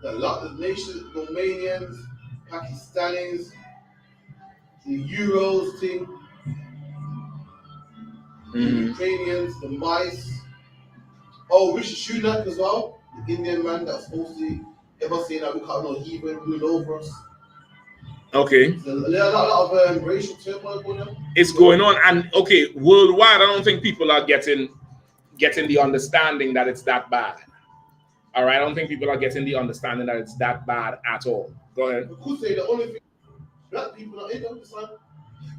A lot of nations, Romanians, Pakistanis, the Euros thing, the Ukrainians, the mice. Oh, Rishi Sunak as well, the Indian man that's supposed to ever saying that we can't know heathen rule over us. Okay. There's a lot of racial turmoil going on. It's going on, and okay, worldwide, I don't think people are getting the understanding that it's that bad. All right, I don't think people are getting the understanding that it's that bad at all. Go ahead. You could say the only thing black people are in on this one.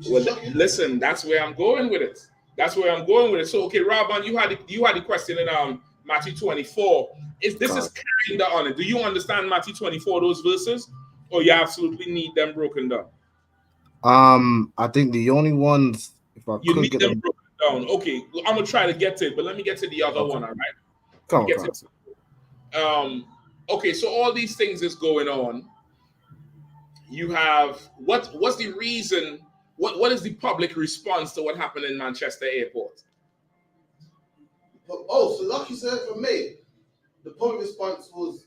Well, listen, that's where I'm going with it. That's where I'm going with it. So, okay, Rabban, you had the question in Matthew 24. Is kind of on it? Do you understand Matthew 24, those verses, or you absolutely need them broken down? I think the only ones, if I you could need get them broken down. Okay, I'm gonna try to get to it, but let me get to the other one. All right. Come on. Okay, so all these things is going on. You have what's the reason? What is the public response to what happened in Manchester Airport? Oh, so like you said, for me, the public response was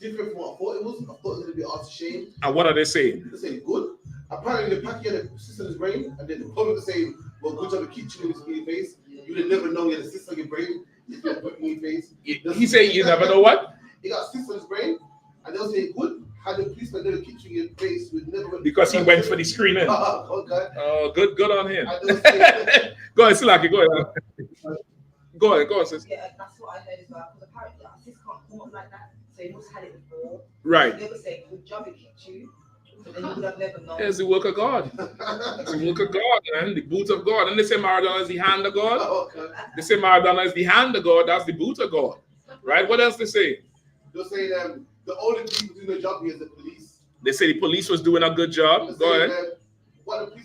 different from what I thought it was. I thought it was going to be out of shame. And what are they saying? They're saying good. Apparently, the packet had a cyst on his brain, and then the public was saying, well, good job to keep chewing this in your face. You would never know you had a cyst on your brain if you put it in your face. He said you never know what? He got cyst on his brain, and they were saying good. Had the policeman never keep chewing your face, you would never. Because he went for the screening. Oh, God. Oh, good on him. Go ahead, Silaki, go ahead. Go ahead, sis. Yeah, that's what I heard as well. Because apparently, our sis can't come up like that. So he must have had it before. Right. They were saying, good job, it kicked you. So then you would have never known. It's the work of God. It's the work of God, man. The boot of God. And they say Maradona is the hand of God. Oh, okay. They say Maradona is the hand of God. That's the boot of God. Right? What else they say? They're saying the only people doing the job here is the police. They say the police was doing a good job. Go ahead. What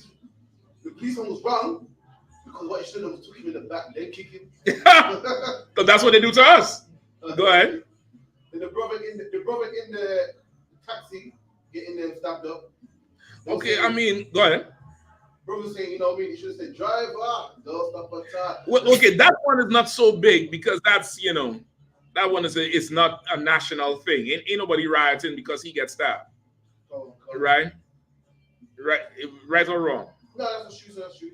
the policeman was wrong because what he should have was took him in the back, then kick him. Because that's what they do to us. Go ahead. And the brother in the taxi getting them stabbed up. Okay, I mean, go ahead. Brother saying, you know what I mean? He should have said, drive up, don't stop at time. Well, okay, that one is not so big because that's, that one it's not a national thing. Ain't nobody rioting because he gets stabbed. Right? Right or wrong? No, that's true.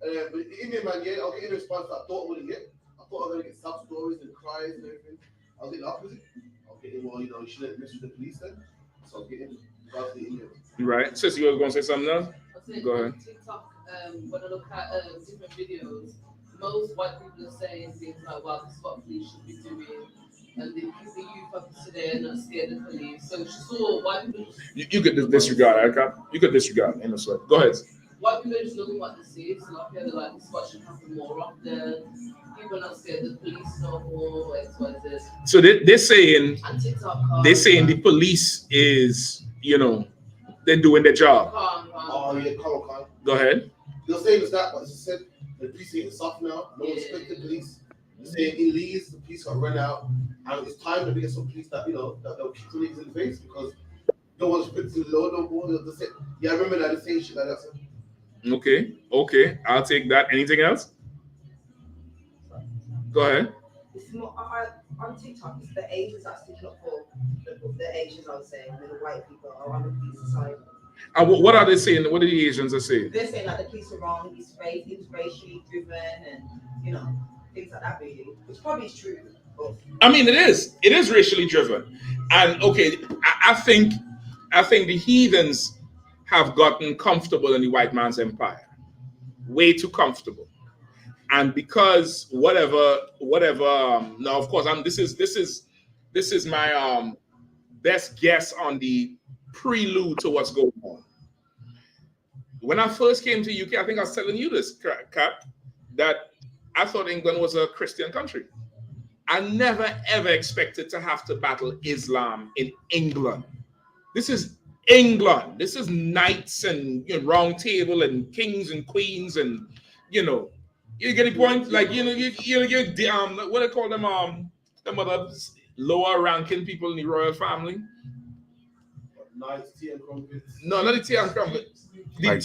But the Indian man, yeah, I'll get in response I thought I wouldn't get. I thought I was going to get sub stories and cries and everything. I was getting the opposite. I'll get in, well, you shouldn't mess with the police then. So I'll get in regards to the Indian. Right. Sis, you were going to say something else? Go ahead. On TikTok, when I look at different videos, most white people are saying things like, well, this is what police should be doing. And they keep the youth up today and not scared of police. So she saw white people. You could disregard, okay? You could disregard. In a sweat. Go ahead. White people are just looking what they see. So like, they're like, this is what should happen more often. People are not scared of the police no more. X, Y, Z. So they're saying, the police is, they're doing their job. Oh, yeah, calm. Go ahead. They're saying it's that, but as I said, the police ain't soft now. No respect the police. They're saying in Leeds, the police got run out. And it's time to get some police that, that'll kick the niggas in the face because no one's respecting the law no more. They'll say, yeah, I remember that. They're saying shit like that. So. Okay. I'll take that. Anything else? Go ahead. It's more, on TikTok, it's the Asians that are sticking up for the Asians, I would say, and then the white people are on the police society. What are they saying? What are the Asians are saying? They're saying like the police are wrong, it's racially driven, and things like that, really, which probably is true. But... I mean, it is racially driven, and okay, I think the heathens have gotten comfortable in the white man's empire, way too comfortable. And because whatever, now of course, this is my best guess on the prelude to what's going on. When I first came to UK, I think I was telling you this, Cap, that I thought England was a Christian country. I never ever expected to have to battle Islam in England. This is England. This is knights and round table and kings and queens and you get the point? Like, you what do they call them? Them other lower ranking people in the royal family? Knights, tea and crumpets. No, not the tea and crumpets. Like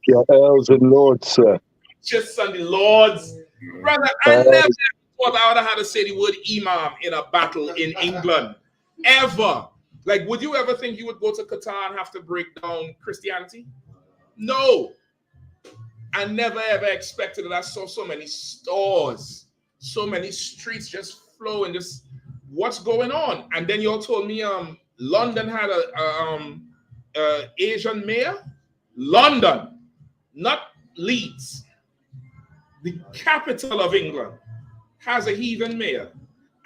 your earls and lords, sir. Just and the lords. Brother, I never thought I would have had to say the word imam in a battle in England. Ever. Like, would you ever think you would go to Qatar and have to break down Christianity? No. I never ever expected that. I saw so many stores, so many streets just flowing. Just what's going on? And then you all told me London had Asian mayor? London, not Leeds. The capital of England has a heathen mayor.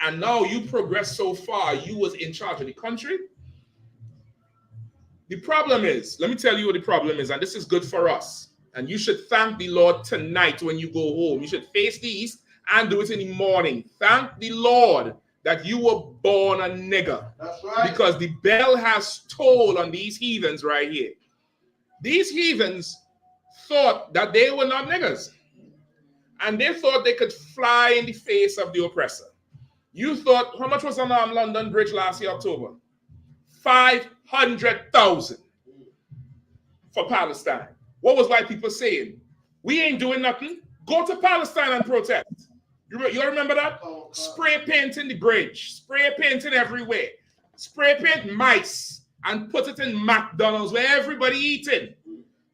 And now you progress so far, you was in charge of the country. The problem is, let me tell you what the problem is, and this is good for us. And you should thank the Lord tonight when you go home. You should face the east and do it in the morning. Thank the Lord that you were born a nigger. That's right. Because the bell has tolled on these heathens right here. These heathens thought that they were not niggers. And they thought they could fly in the face of the oppressor. You thought, how much was on London Bridge last year, October? 500,000 for Palestine. What was white people saying? We ain't doing nothing. Go to Palestine and protest. You remember that? Spray paint in the bridge. Spray painting everywhere. Spray paint mice and put it in McDonald's where everybody eating.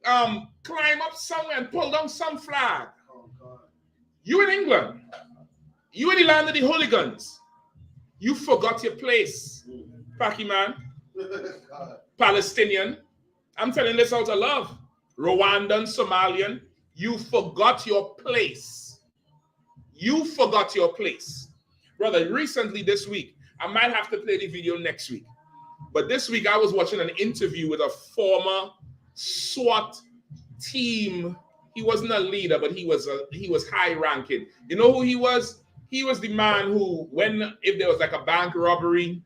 Climb up somewhere and pull down some flag. You in England. You in the land of the hooligans. You forgot your place. Paki man. Palestinian. I'm telling this out of love. Rwandan, Somalian. You forgot your place. You forgot your place. Brother, recently this week, I might have to play the video next week. But this week I was watching an interview with a former SWAT team. He wasn't a leader, but he was high ranking. You know who he was? He was the man who, if there was like a bank robbery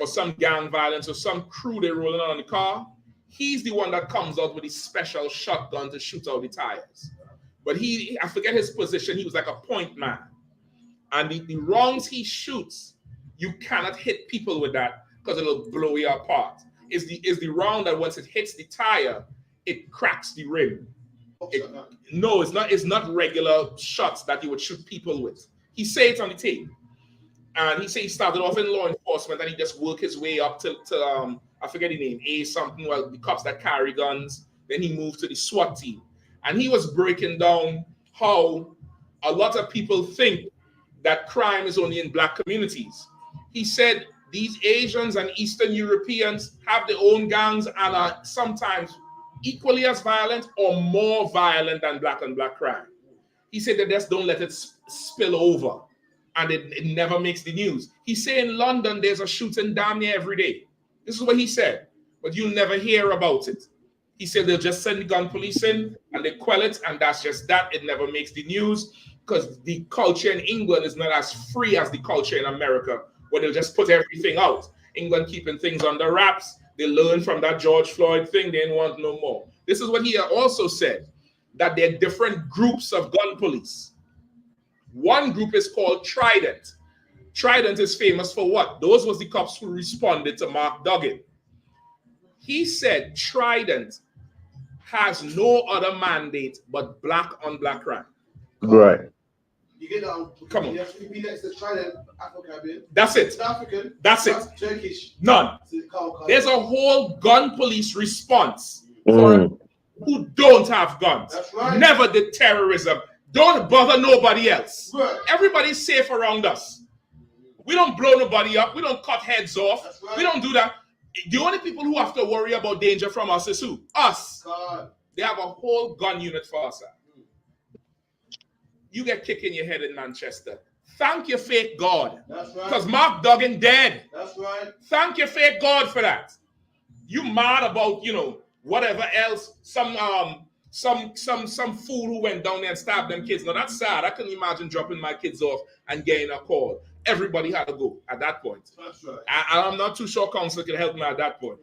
or some gang violence or some crew they're rolling on the car, he's the one that comes out with his special shotgun to shoot out the tires. But I forget his position. He was like a point man. And the rounds he shoots, you cannot hit people with that because it'll blow you apart. It's the round that once it hits the tire, it cracks the rim. No, it's not regular shots that you would shoot people with. He said it on the tape. And he said he started off in law enforcement and he just worked his way up to I forget the name, A something, well, the cops that carry guns. Then he moved to the SWAT team. And he was breaking down how a lot of people think that crime is only in black communities. He said these Asians and Eastern Europeans have their own gangs and are sometimes equally as violent or more violent than black on black crime. He said they just don't let it spill over and it never makes the news. He said in London there's a shooting damn near every day. This is what he said, but you'll never hear about it. He said they'll just send the gun police in and they quell it, and that's just that. It never makes the news because the culture in England is not as free as the culture in America, where they'll just put everything out. England keeping things under wraps. They learned from that George Floyd thing. They didn't want no more. This is what he also said, that there are different groups of gun police. One group is called Trident. Trident is famous for what? Those was the cops who responded to Mark Duggan. He said Trident has no other mandate but black on black crime. Right. You get that? Come on. You have to be next to Trident, Afro-Caribbean. That's it. It's African. That's it. Turkish. None. There's a whole gun police response for who don't have guns. That's right. Never did terrorism. Don't bother nobody else. Right. Everybody's safe around us. We don't blow nobody up. We don't cut heads off. Right. We don't do that. The only people who have to worry about danger from us is who? Us. God. They have a whole gun unit for us. You get kicked in your head in Manchester. Thank your fake God. That's right. Because Mark Duggan dead. That's right. Thank your fake God for that. You mad about, whatever else, some fool who went down there and stabbed them kids. Now that's sad. I couldn't imagine dropping my kids off and getting a call. Everybody had to go at that point. That's right. I'm not too sure council can help me at that point.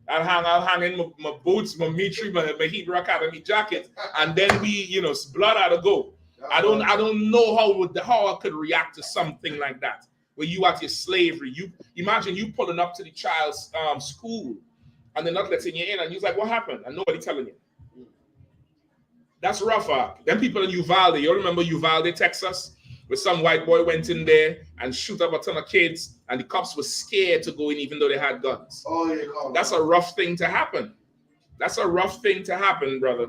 I'll hang in my boots, my Mitri, my Hebrew Academy jacket, and then we, blood had to go. I don't know how I could react to something like that. Where you at your slavery, you imagine you pulling up to the child's school, and they're not letting you in, and you're like, what happened? And nobody telling you. That's rough. Then people in Uvalde, you remember Uvalde, Texas, where some white boy went in there and shoot up a ton of kids, and the cops were scared to go in even though they had guns. Oh, yeah, that's a rough thing to happen. That's a rough thing to happen, brother.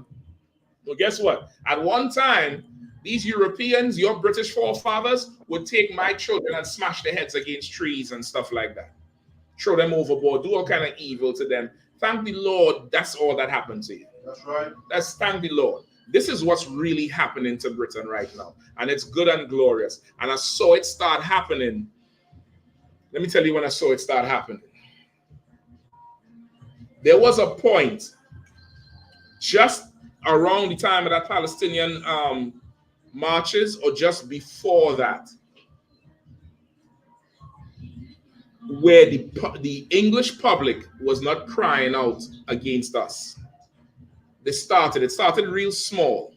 Well, guess what? At one time, these Europeans, your British forefathers, would take my children and smash their heads against trees and stuff like that. Throw them overboard, do all kind of evil to them. Thank the Lord, that's all that happened to you. That's right. That's thank the Lord. This is what's really happening to Britain right now. And it's good and glorious. And I saw it start happening. Let me tell you when I saw it start happening. There was a point just around the time of that Palestinian marches, or just before that, where the English public was not crying out against us. It started real small,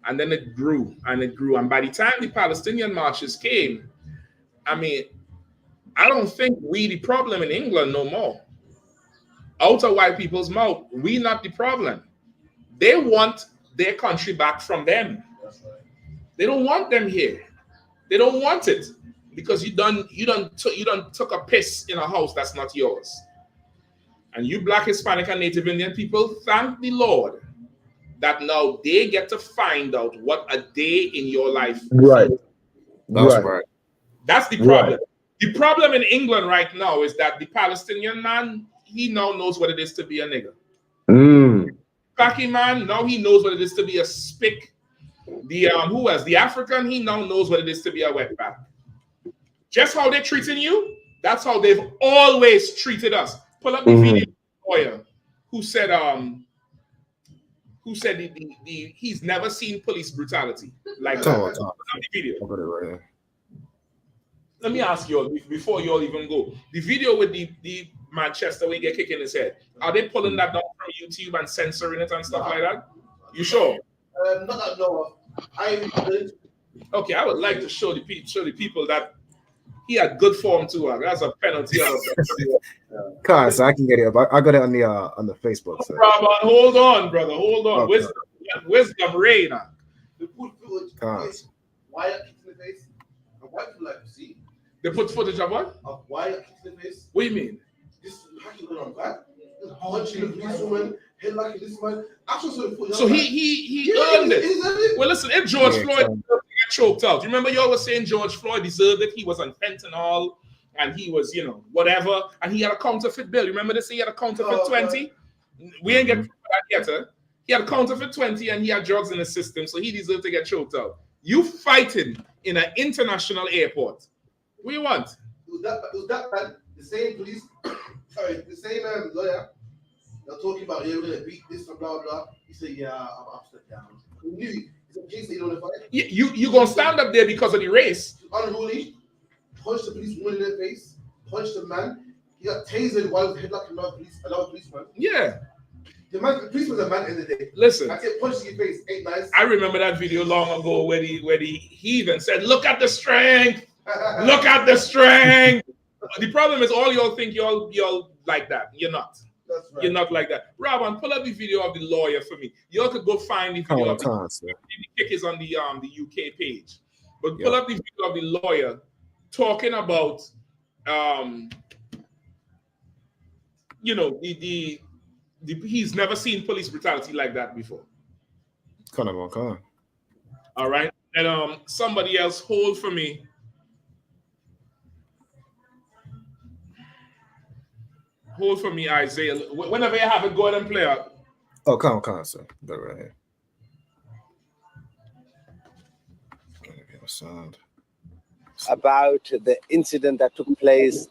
and then it grew and it grew. And by the time the Palestinian marches came, I mean, I don't think we the problem in England no more. Out of white people's mouth, we not the problem. They want their country back from them. That's right. They don't want them here. They don't want it because you done took a piss in a house that's not yours. And you Black, Hispanic, and Native Indian people, thank the Lord that now they get to find out what a day in your life is. Right. That's right. That's the problem. Right. The problem in England right now is that the Palestinian man, he now knows what it is to be a nigger. Paki man, now he knows what it is to be a spick. The African, he now knows what it is to be a wetback. Just how they're treating you, that's how they've always treated us. Pull up the video of the lawyer who said he's never seen police brutality like that. Pull up the video. I'll put it right here. Let me ask you all before you all even go. The video with the Manchester where he get kicked in his head, are they pulling that down from YouTube and censoring it and stuff like that? You sure? Not that no. Okay, I would like to show the people that he had good form too. That's a penalty. Cause I can get it up. I got it on the Facebook. So. Hold on, brother. Hold on. Okay. Wisdom reign. They put footage why are kicks in the face? And white people like to see. They put footage of what? Of why are kicks in the face? What do you mean? This hacking going on back. Punching the policewoman, headlocking this man. So he earned it. Well, listen, if George Floyd deserved to get choked out, you remember you always saying George Floyd deserved it. He was on fentanyl and he was, whatever, and he had a counterfeit bill. Remember they say he had a counterfeit 20? We ain't get that yet, huh? He had a counterfeit 20 and he had drugs in the system, so he deserved to get choked out. You fighting in an international airport. What do you want? It was that bad. The same police, the same lawyer, they're talking about, yeah, we're going to beat this and blah, blah. He said, yeah, I'm upset down. He knew it's a case that you don't fight. You going to stand up there because of the race. Unruly, punched the policewoman in the face, punched the man. He got tasered while he was headlocking another policeman. Yeah. The policeman's a man in the day. Listen. I get punched in your face, ain't nice. I remember that video long ago where he even said, look at the strength. Look at the strength. The problem is all y'all think y'all like that. You're not. That's right. You're not like that. Robin, pull up the video of the lawyer for me. Y'all could go find the video of the kick is on the UK page. But pull up the video of the lawyer talking about he's never seen police brutality like that before. All right. And somebody else hold for me. Hold for me, Isaiah. Whenever you have it, go ahead and play out. Oh, come on, sir. Go right here. Sound. About the incident that took place.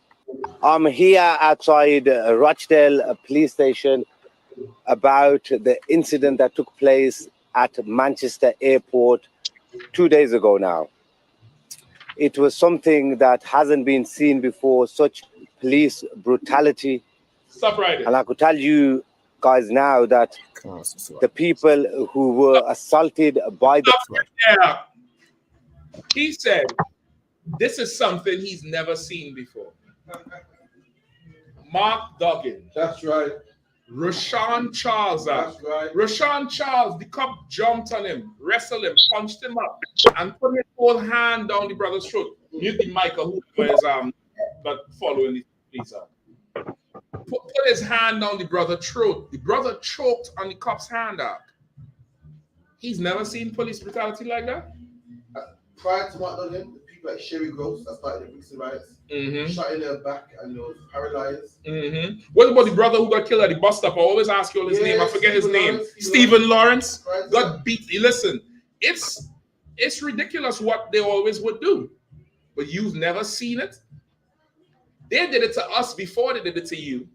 I'm here outside Rochdale police station about the incident that took place at Manchester Airport 2 days ago now. It was something that hasn't been seen before, such police brutality. Stop right there. And I could tell you guys now that the people who were assaulted by the... Yeah. He said, this is something he's never seen before. Mark Duggan. That's right. Rashawn Charles. That's right. Rashawn Charles, the cop jumped on him, wrestled him, punched him up, and put his whole hand down the brother's throat. Mute the Michael, who was but following the police up. Put his hand down the brother's throat. The brother choked on the cop's hand out. He's never seen police brutality like that. Prior to Mark Duggan, the people like Sherry Gross that started the recent riots, shot in her back and paralyzed. What about the brother who got killed at the bus stop? I always ask you all his name. I forget his name. Stephen Lawrence got beat. Listen, it's ridiculous what they always would do, but you've never seen it. They did it to us before they did it to you.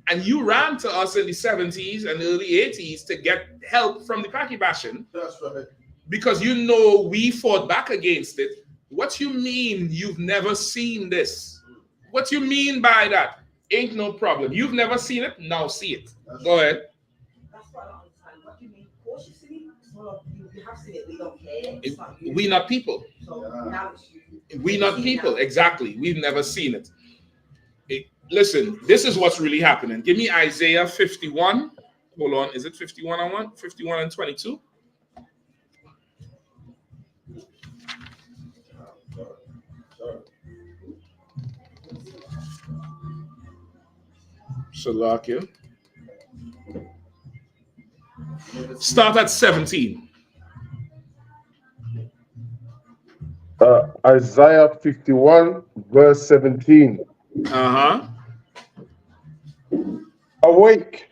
And you ran to us in the 70s and early 80s to get help from the Paki bashing. That's right. Because you know we fought back against it. What you mean you've never seen this? What you mean by that? Ain't no problem. You've never seen it, now see it. Go ahead. That's what I don't understand. What do you mean? Of course you've seen it. Well, you have seen it, we don't care. We not people. So now it's you. We not people. Exactly. We've never seen it. Listen, this is what's really happening. Give me Isaiah 51. Hold on. Is it 51 I want? 51 and 22. Salakia. Start at 17. Isaiah 51, verse 17. Awake,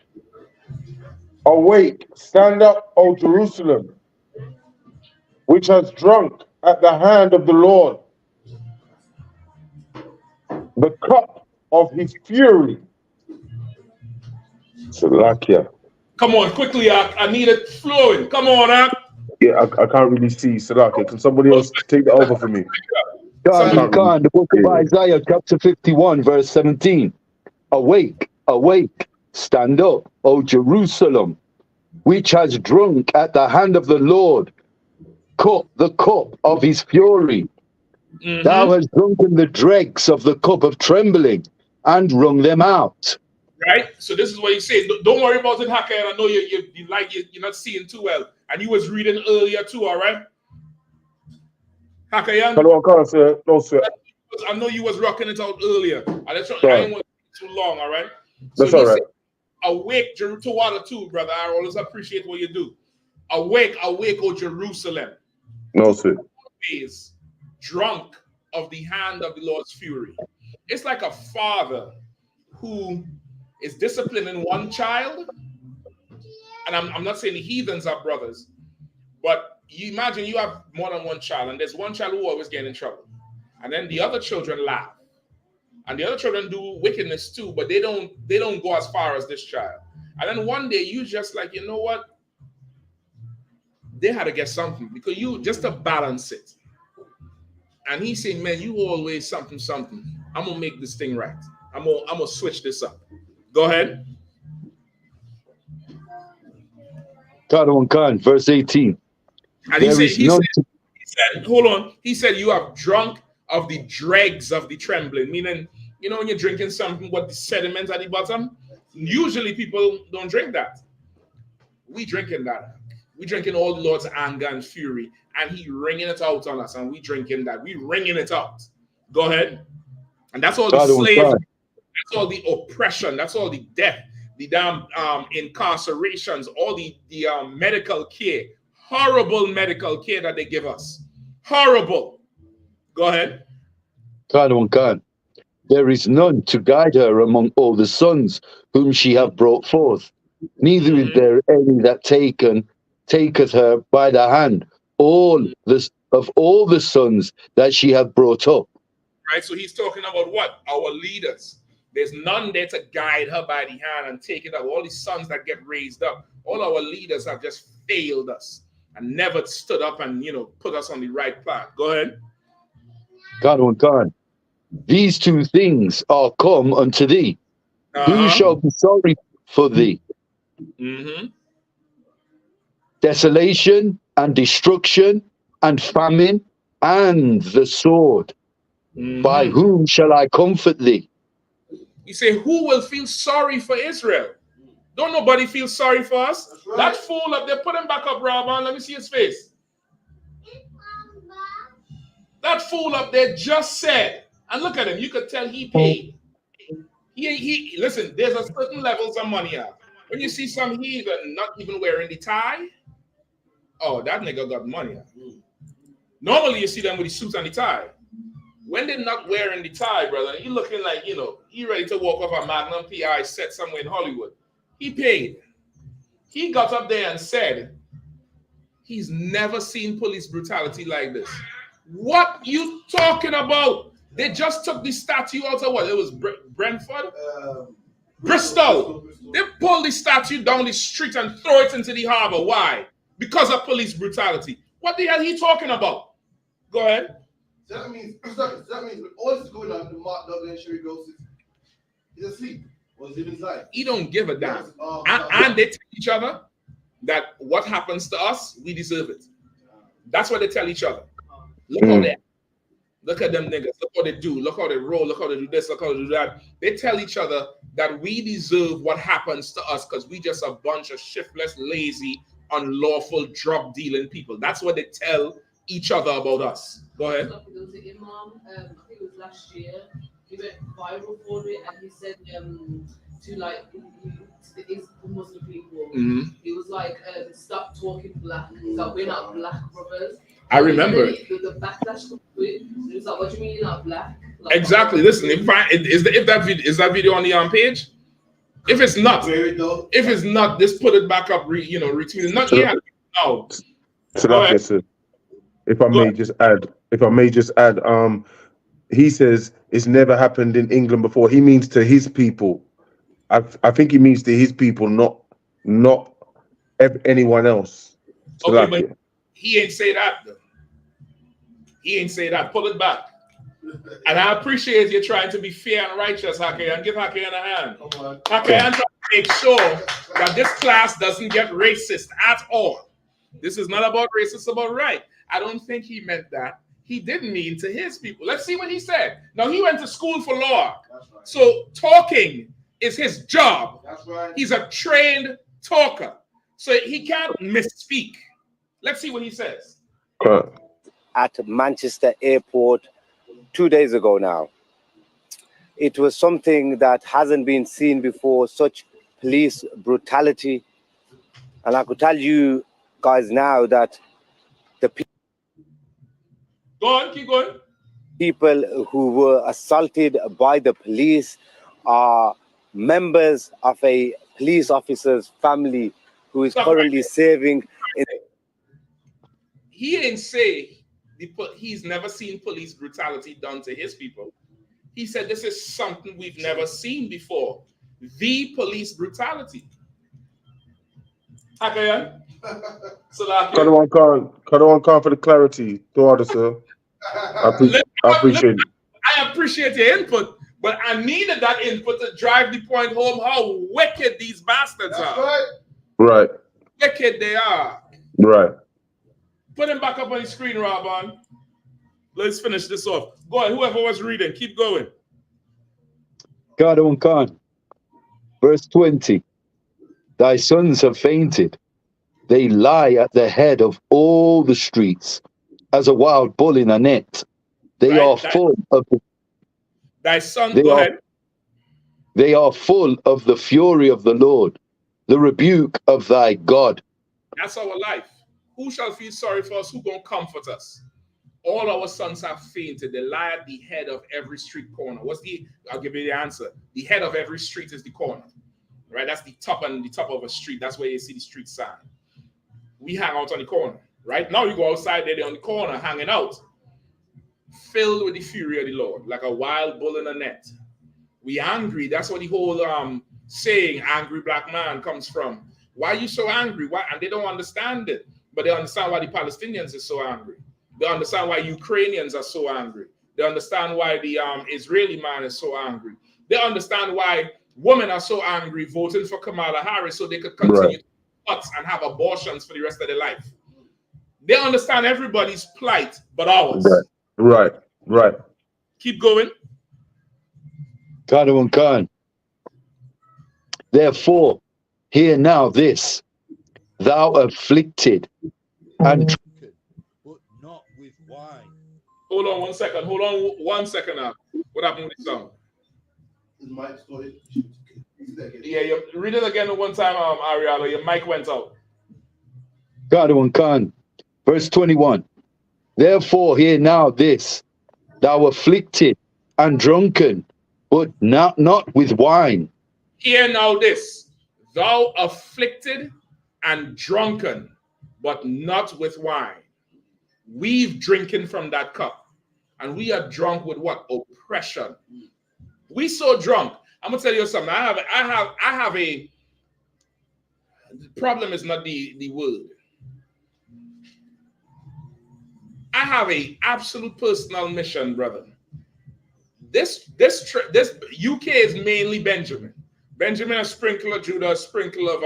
awake, stand up, O Jerusalem, which has drunk at the hand of the Lord the cup of his fury. Salakia. Come on, quickly, I need it flowing. Come on, Ak. Yeah, I can't really see. Salakia, can somebody else take that over for me? Khan, the book of Isaiah, chapter 51, verse 17. Awake, awake, stand up, O Jerusalem, which has drunk at the hand of the Lord the cup of his fury. Thou hast drunken the dregs of the cup of trembling and wrung them out. Right? So this is what he's saying. Don't worry about it, Haka. I know you're not seeing too well. And you was reading earlier too, all right? Haka, Hello, sir. No, sir. I know you was rocking it out earlier. I didn't want to too long, all right? That's all right. Awake to water too, brother. I always appreciate what you do. Awake, awake, O Jerusalem. No, sir. Is drunk of the hand of the Lord's fury. It's like a father who is disciplining one child. And I'm not saying the heathens are brothers, but you imagine you have more than one child, and there's one child who always gets in trouble. And then the other children laugh. And the other children do wickedness too, but they don't go as far as this child. And then one day you just like, you know what? They had to get something because you just to balance it. And he's saying, man, you always something. I'm gonna make this thing right. I'm gonna switch this up. Go ahead. Khan, verse 18. And he said, hold on. He said, you have drunk of the dregs of the trembling, meaning, you know, when you're drinking something with the sediment at the bottom, usually people don't drink that. We drinking that. We drinking all the Lord's anger and fury, and he wringing it out on us, and we drinking that. We wringing it out. Go ahead. And that's all the slavery, that's all the oppression, that's all the death, the damn incarcerations, all the medical care, horrible medical care that they give us. Horrible. Go ahead. Khan. There is none to guide her among all the sons whom she hath brought forth. Neither is there any that taketh her by the hand, of all the sons that she hath brought up. Right, so he's talking about what? Our leaders. There's none there to guide her by the hand and take it up. All these sons that get raised up, all our leaders have just failed us and never stood up and, you know, put us on the right path. Go ahead. Khan. These two things are come unto thee. Who shall be sorry for thee? Desolation and destruction and famine and the sword. By whom shall I comfort thee? You say, who will feel sorry for Israel? Don't nobody feel sorry for us? Right. That fool up there, put him back up, Rabban. Let me see his face. That fool up there just said, and look at him, you could tell he paid. He listen, there's a certain levels of money out. When you see some heathen not even wearing the tie, oh, that nigga got money out. Normally you see them with the suits and the tie. when they're not wearing the tie, brother, you looking like, you know, he ready to walk off a Magnum PI set somewhere in Hollywood. He paid. He got up there and said he's never seen police brutality like this. What you talking about? They just took the statue out of what? It was Brentford? Bristol. They pulled the statue down the street and throw it into the harbor. Why? Because of police brutality. What the hell are you talking about? Go ahead. So that means when all this is going on, the Mark Dudley and Sherry Ghost is asleep or is living his life. He don't give a damn. And they tell each other that what happens to us, we deserve it. That's what they tell each other. Look how they act. Look at them niggas. Look how they do. Look how they roll. Look how they do this. Look how they do that. They tell each other that we deserve what happens to us because we just a bunch of shiftless, lazy, unlawful, drug dealing people. That's what they tell each other about us. Go ahead. There was an imam, I think it was last year. He went viral for it, and he said to like the Muslim people, he was like, "Stop talking black. So we're not black brothers." I remember the backlash to it. It was like, "What do you mean you're not black?" Like, exactly. Listen, is that video on the page? If it's not, just put it back up. Retweet it. Not yet. No. So like I said, if I may just add, he says it's never happened in England before. He means to his people. I think he means to his people, not anyone else. So okay, but he ain't say that though. He ain't say that. Pull it back. And I appreciate you trying to be fair and righteous, Hake, and give Hake a hand. Hake, and trying to make sure that this class doesn't get racist at all. This is not about race, it's about right. I don't think he meant that. He didn't mean to his people. Let's see what he said. Now, he went to school for law. Right. So talking is his job. That's right. He's a trained talker. So he can't misspeak. Let's see what he says. At Manchester Airport 2 days ago now. It was something that hasn't been seen before, such police brutality. And I could tell you guys now that the keep going. People who were assaulted by the police are members of a police officer's family who is currently serving in. He didn't say he's never seen police brutality done to his people. He said this is something we've never seen before. The police brutality. Okay. Cut on for the clarity. Sir. I appreciate it. I appreciate your input, but I needed that input to drive the point home how wicked these bastards are. Right. Wicked they are. Right. Put him back up on the screen, Robin. Let's finish this off. Go ahead. Whoever was reading, keep going. God, Khan. Verse 20. Thy sons have fainted. They lie at the head of all the streets, as a wild bull in a net. They are full of thy son. Go ahead. They are full of the fury of the Lord, the rebuke of thy God. That's our life. Who shall feel sorry for us? Who gonna comfort us? All our sons have fainted. They lie at the head of every street corner. I'll give you the answer. The head of every street is the corner. Right? That's the top of a street. That's where you see the street sign. We hang out on the corner. Right? Now you go outside there, they're on the corner hanging out. Filled with the fury of the Lord, like a wild bull in a net. We angry. That's what the whole saying, angry black man, comes from. Why are you so angry? Why? And they don't understand it. But they understand why the Palestinians are so angry. They understand why Ukrainians are so angry. They understand why the Israeli man is so angry. They understand why women are so angry voting for Kamala Harris so they could continue to cut and have abortions for the rest of their life. They understand everybody's plight but ours. Right. Keep going. Khan. Therefore, hear now this. Thou afflicted and drunken, but not with wine. Hold on 1 second. Hold on 1 second now. What happened with the sound? Yeah, read it again one time, Ariella. Your mic went out. Khan. Verse 21. Therefore, hear now this. thou afflicted and drunken, but not with wine. Hear now this, thou afflicted and drunken, but not with wine. We've drinking from that cup, and we are drunk with what? Oppression. We so drunk. I'm gonna tell you something. I have a the problem is not the word. I have a absolute personal mission, brother. This UK is mainly Benjamin. Benjamin, a sprinkle of Judah, a sprinkle of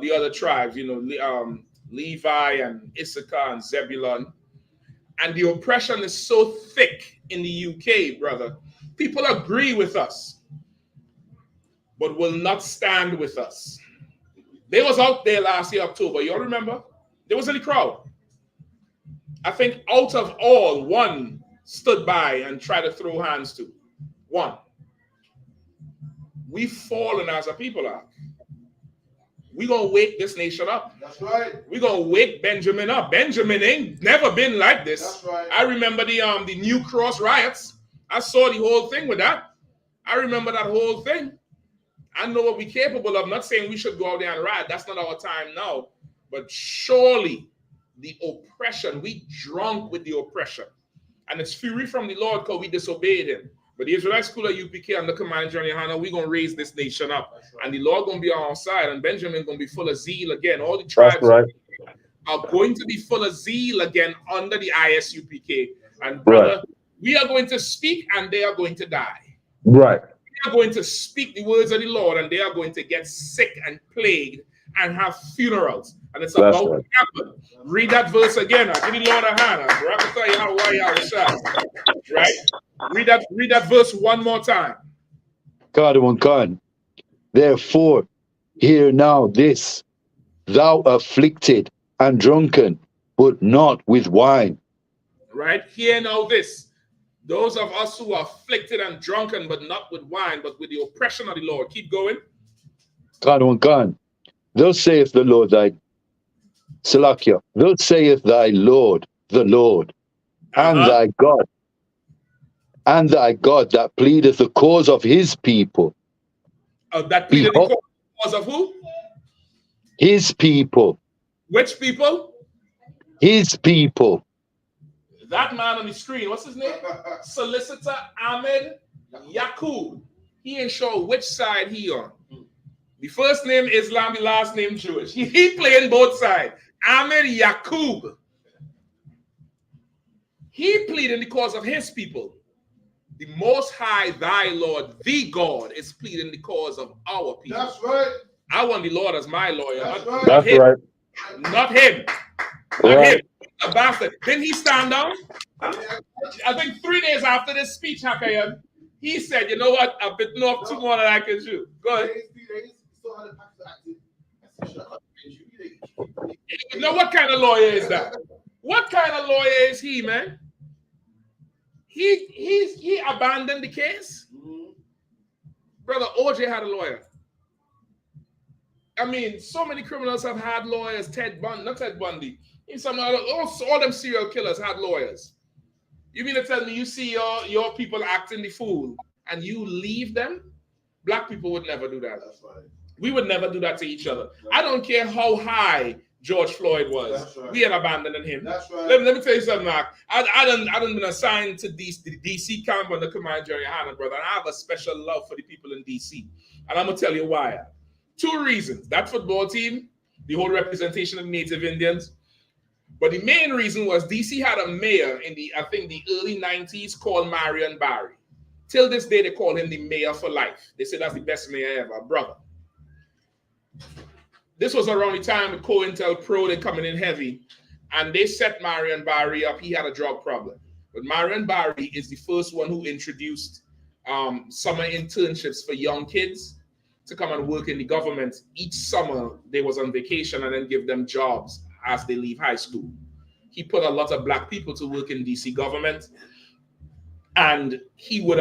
the other tribes, you know, Levi and Issachar and Zebulun. And the oppression is so thick in the UK, brother. People agree with us, but will not stand with us. They was out there last year, October. You all remember? There was in the crowd. I think out of all, one stood by and tried to throw hands to. One. We've fallen as a people are. We're going to wake this nation up. That's right. We're going to wake Benjamin up. Benjamin ain't never been like this. That's right. I remember the New Cross riots. I saw the whole thing with that. I remember that whole thing. I know what we're capable of. I'm not saying we should go out there and riot. That's not our time now. But surely the oppression, we drunk with the oppression. And it's fury from the Lord because we disobeyed him. But the Israelite school of UPK under command John Yahanna, we're going to raise this nation up. Right. And the Lord going to be on our side. And Benjamin going to be full of zeal again. All the tribes are going to be full of zeal again under the I.S.U.P.K. And brother, we are going to speak and they are going to die. Right. We are going to speak the words of the Lord and they are going to get sick and plagued and have funerals. And it's about to happen. Read that verse again. Give the Lord a hand. Right? Read that verse one more time. God. Therefore, hear now this, thou afflicted and drunken, but not with wine. Right? Hear now this. Those of us who are afflicted and drunken, but not with wine, but with the oppression of the Lord. Keep going. God. Thus saith the Lord thy Salakia. Thus saith thy Lord, the Lord, and thy God, that pleadeth the cause of his people. That pleadeth the cause of who? His people. Which people? His people. That man on the screen, what's his name? Solicitor Ahmed Yakub. He ain't sure which side he on. The first name Islam, the last name Jewish. He playing both sides. Ahmed Yakub. He pleading the cause of his people. The Most High, thy Lord, the God, is pleading the cause of our people. That's right. I want the Lord as my lawyer. That's not him. Right. Not him. Not him. A bastard. Didn't he stand down? I think 3 days after this speech, Hakayan, he said, you know what? I've bitten off 2 more than I can chew. Go ahead. You know what kind of lawyer is that? What kind of lawyer is he, man? He abandoned the case. Brother, OJ had a lawyer. I mean, so many criminals have had lawyers. Not Ted Bundy. All them serial killers had lawyers. You mean to tell me you see your people acting the fool and you leave them? Black people would never do that. That's right. We would never do that to each other. I don't care how high George Floyd was. Right. We had abandoned him. That's right. Let me tell you something, Mark. I done been assigned to the DC camp under command Jerry Yahanna, brother. And I have a special love for the people in DC. And I'm going to tell you why. 2 reasons. That football team, the whole representation of Native Indians. But the main reason was DC had a mayor in the early 90s called Marion Barry. Till this day, they call him the mayor for life. They say that's the best mayor ever, brother. This was around the time with COINTELPRO, they coming in heavy, and they set Marion Barry up. He had a drug problem. But Marion Barry is the first one who introduced summer internships for young kids to come and work in the government. Each summer, they was on vacation and then give them jobs as they leave high school. He put a lot of black people to work in DC government. And he would,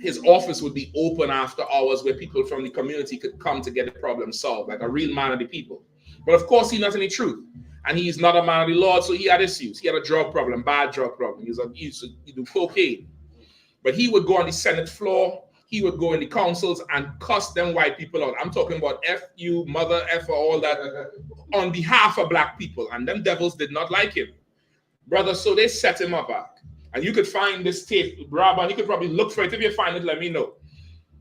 his office would be open after hours where people from the community could come to get the problem solved, like a real man of the people. But of course, he's not any truth. and he's not a man of the Lord, so he had issues. He had a drug problem, bad drug problem. He used to do cocaine. But he would go on the Senate floor, he would go in the councils and cuss them white people out. I'm talking about F you, mother, F all that, on behalf of black people. And them devils did not like him. Brother, so they set him up. And you could find this tape, Rob, and you could probably look for it. If you find it, let me know.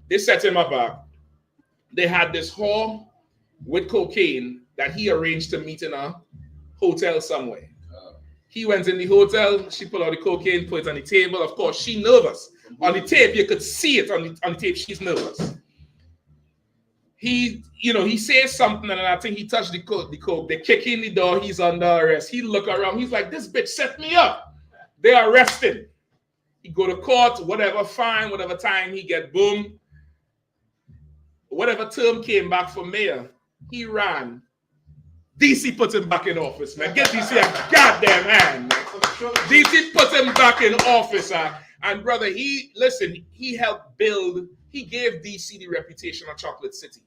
They set him up. They had this whore with cocaine that he arranged to meet in a hotel somewhere. He went in the hotel, she pulled out the cocaine, put it on the table. Of course, she nervous. On the tape, you could see it on the tape, she's nervous. He says something, and I think he touched the coke. They kick in the door, he's under arrest. He look around, he's like, this bitch set me up. They arrest him. He go to court, whatever fine, whatever time he get, boom. Whatever term came back for mayor, he ran. DC put him back in office, man. Get DC a goddamn hand, man. DC put him back in office, and brother, he helped build, he gave DC the reputation of Chocolate City.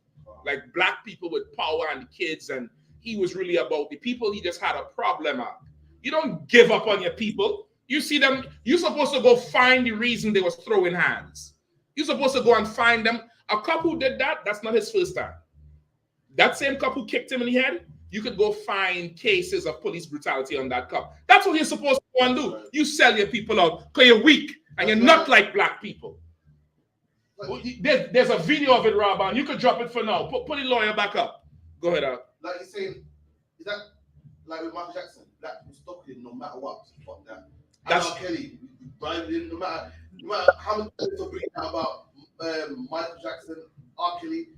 Like black people with power and the kids, and he was really about the people. He just had a problem. You don't give up on your people. You see them, you're supposed to go find the reason they was throwing hands. You're supposed to go and find them. A cop who did that, that's not his first time. That same cop who kicked him in the head, you could go find cases of police brutality on that cop. That's what you're supposed to go and do. You sell your people out because you're weak and you're not like black people. There's a video of it, Rob, and you could drop it for now. Put the lawyer back up. Go ahead, Al. Like you're saying, is that like with Michael Jackson? Black people stuck with him no matter what. Fuck that. That's R. Kelly. No matter how many people bring out about Michael Jackson, R. Kelly.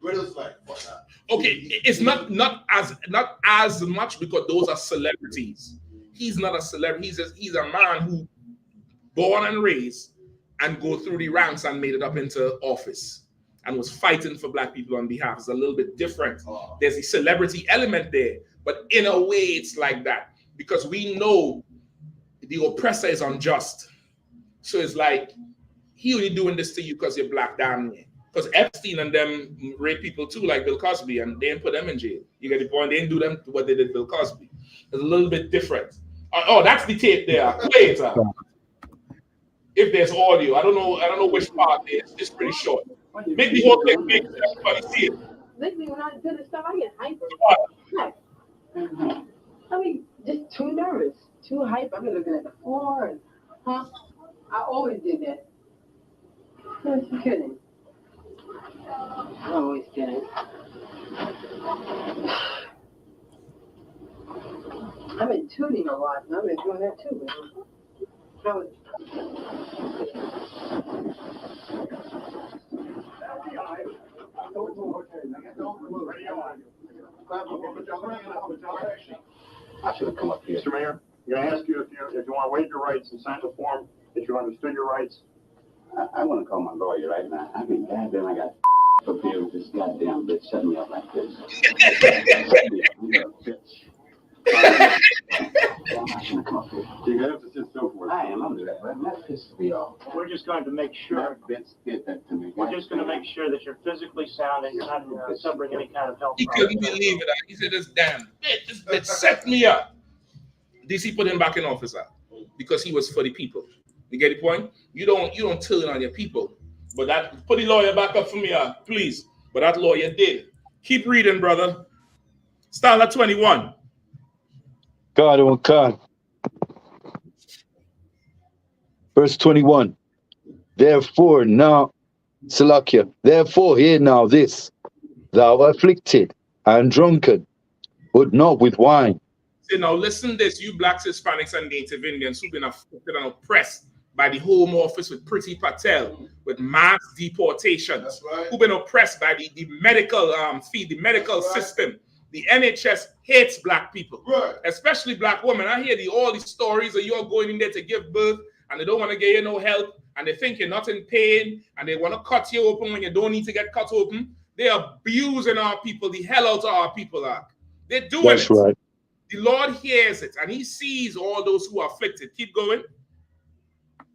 Brothers like fuck that. Okay, it's not as much because those are celebrities. He's not a celebrity. He's a man who born and raised and go through the ranks and made it up into office and was fighting for black people on behalf. It's a little bit different. There's a celebrity element there, but in a way it's like that because we know the oppressor is unjust. So it's like, he only doing this to you because you're black, damn near. Because Epstein and them rape people too, like Bill Cosby, and they didn't put them in jail. You get the point? They didn't do them what they did Bill Cosby. It's a little bit different. Oh, that's the tape there. Play it. If there's audio, I don't know which part it is. It's pretty short. Make the whole thing big so everybody see it. Lately, when I do this stuff, I get hyper. I mean, just too nervous, too hyper. I've been looking at the floor, I always did that. I'm kidding. I'm always kidding. I've been tuning a lot, and I've been doing that too. I should have come up here. Mr. Mayor, I'm going to ask you if you want to waive your rights and sign the form that you understood your rights. I want to call my lawyer right now. I mean, goddamn, I got for being with this goddamn bitch setting me up like this. I'm not going to come up here. You're going to have to sit still for it. I am. I'm doing that. That pisses me off. We're just going to make sure. Get that to me. We're just going to make sure that you're physically sound and you're not suffering any kind of health He problem. couldn't believe it. He said, this damn bitch, this bitch set me up. DC put him back in office because he was for the people. You get the point? You don't turn on your people. But that, put the lawyer back up for me, please. But that lawyer did. Keep reading, brother. Start at 21. God, oh God. Verse 21. Therefore now, Salakia, therefore hear now this, thou afflicted and drunken, but not with wine. See, now listen this, you blacks, Hispanics, and Native Indians who've been afflicted and oppressed by the Home Office with Priti Patel, with mass deportations, who've been oppressed by the medical system. The NHS hates black people, especially black women. I hear all these stories of you're going in there to give birth and they don't want to get you no help and they think you're not in pain and they want to cut you open when you don't need to get cut open. They're abusing our people, the hell out of our people. They're doing That's it. right. The Lord hears it and he sees all those who are afflicted. Keep going.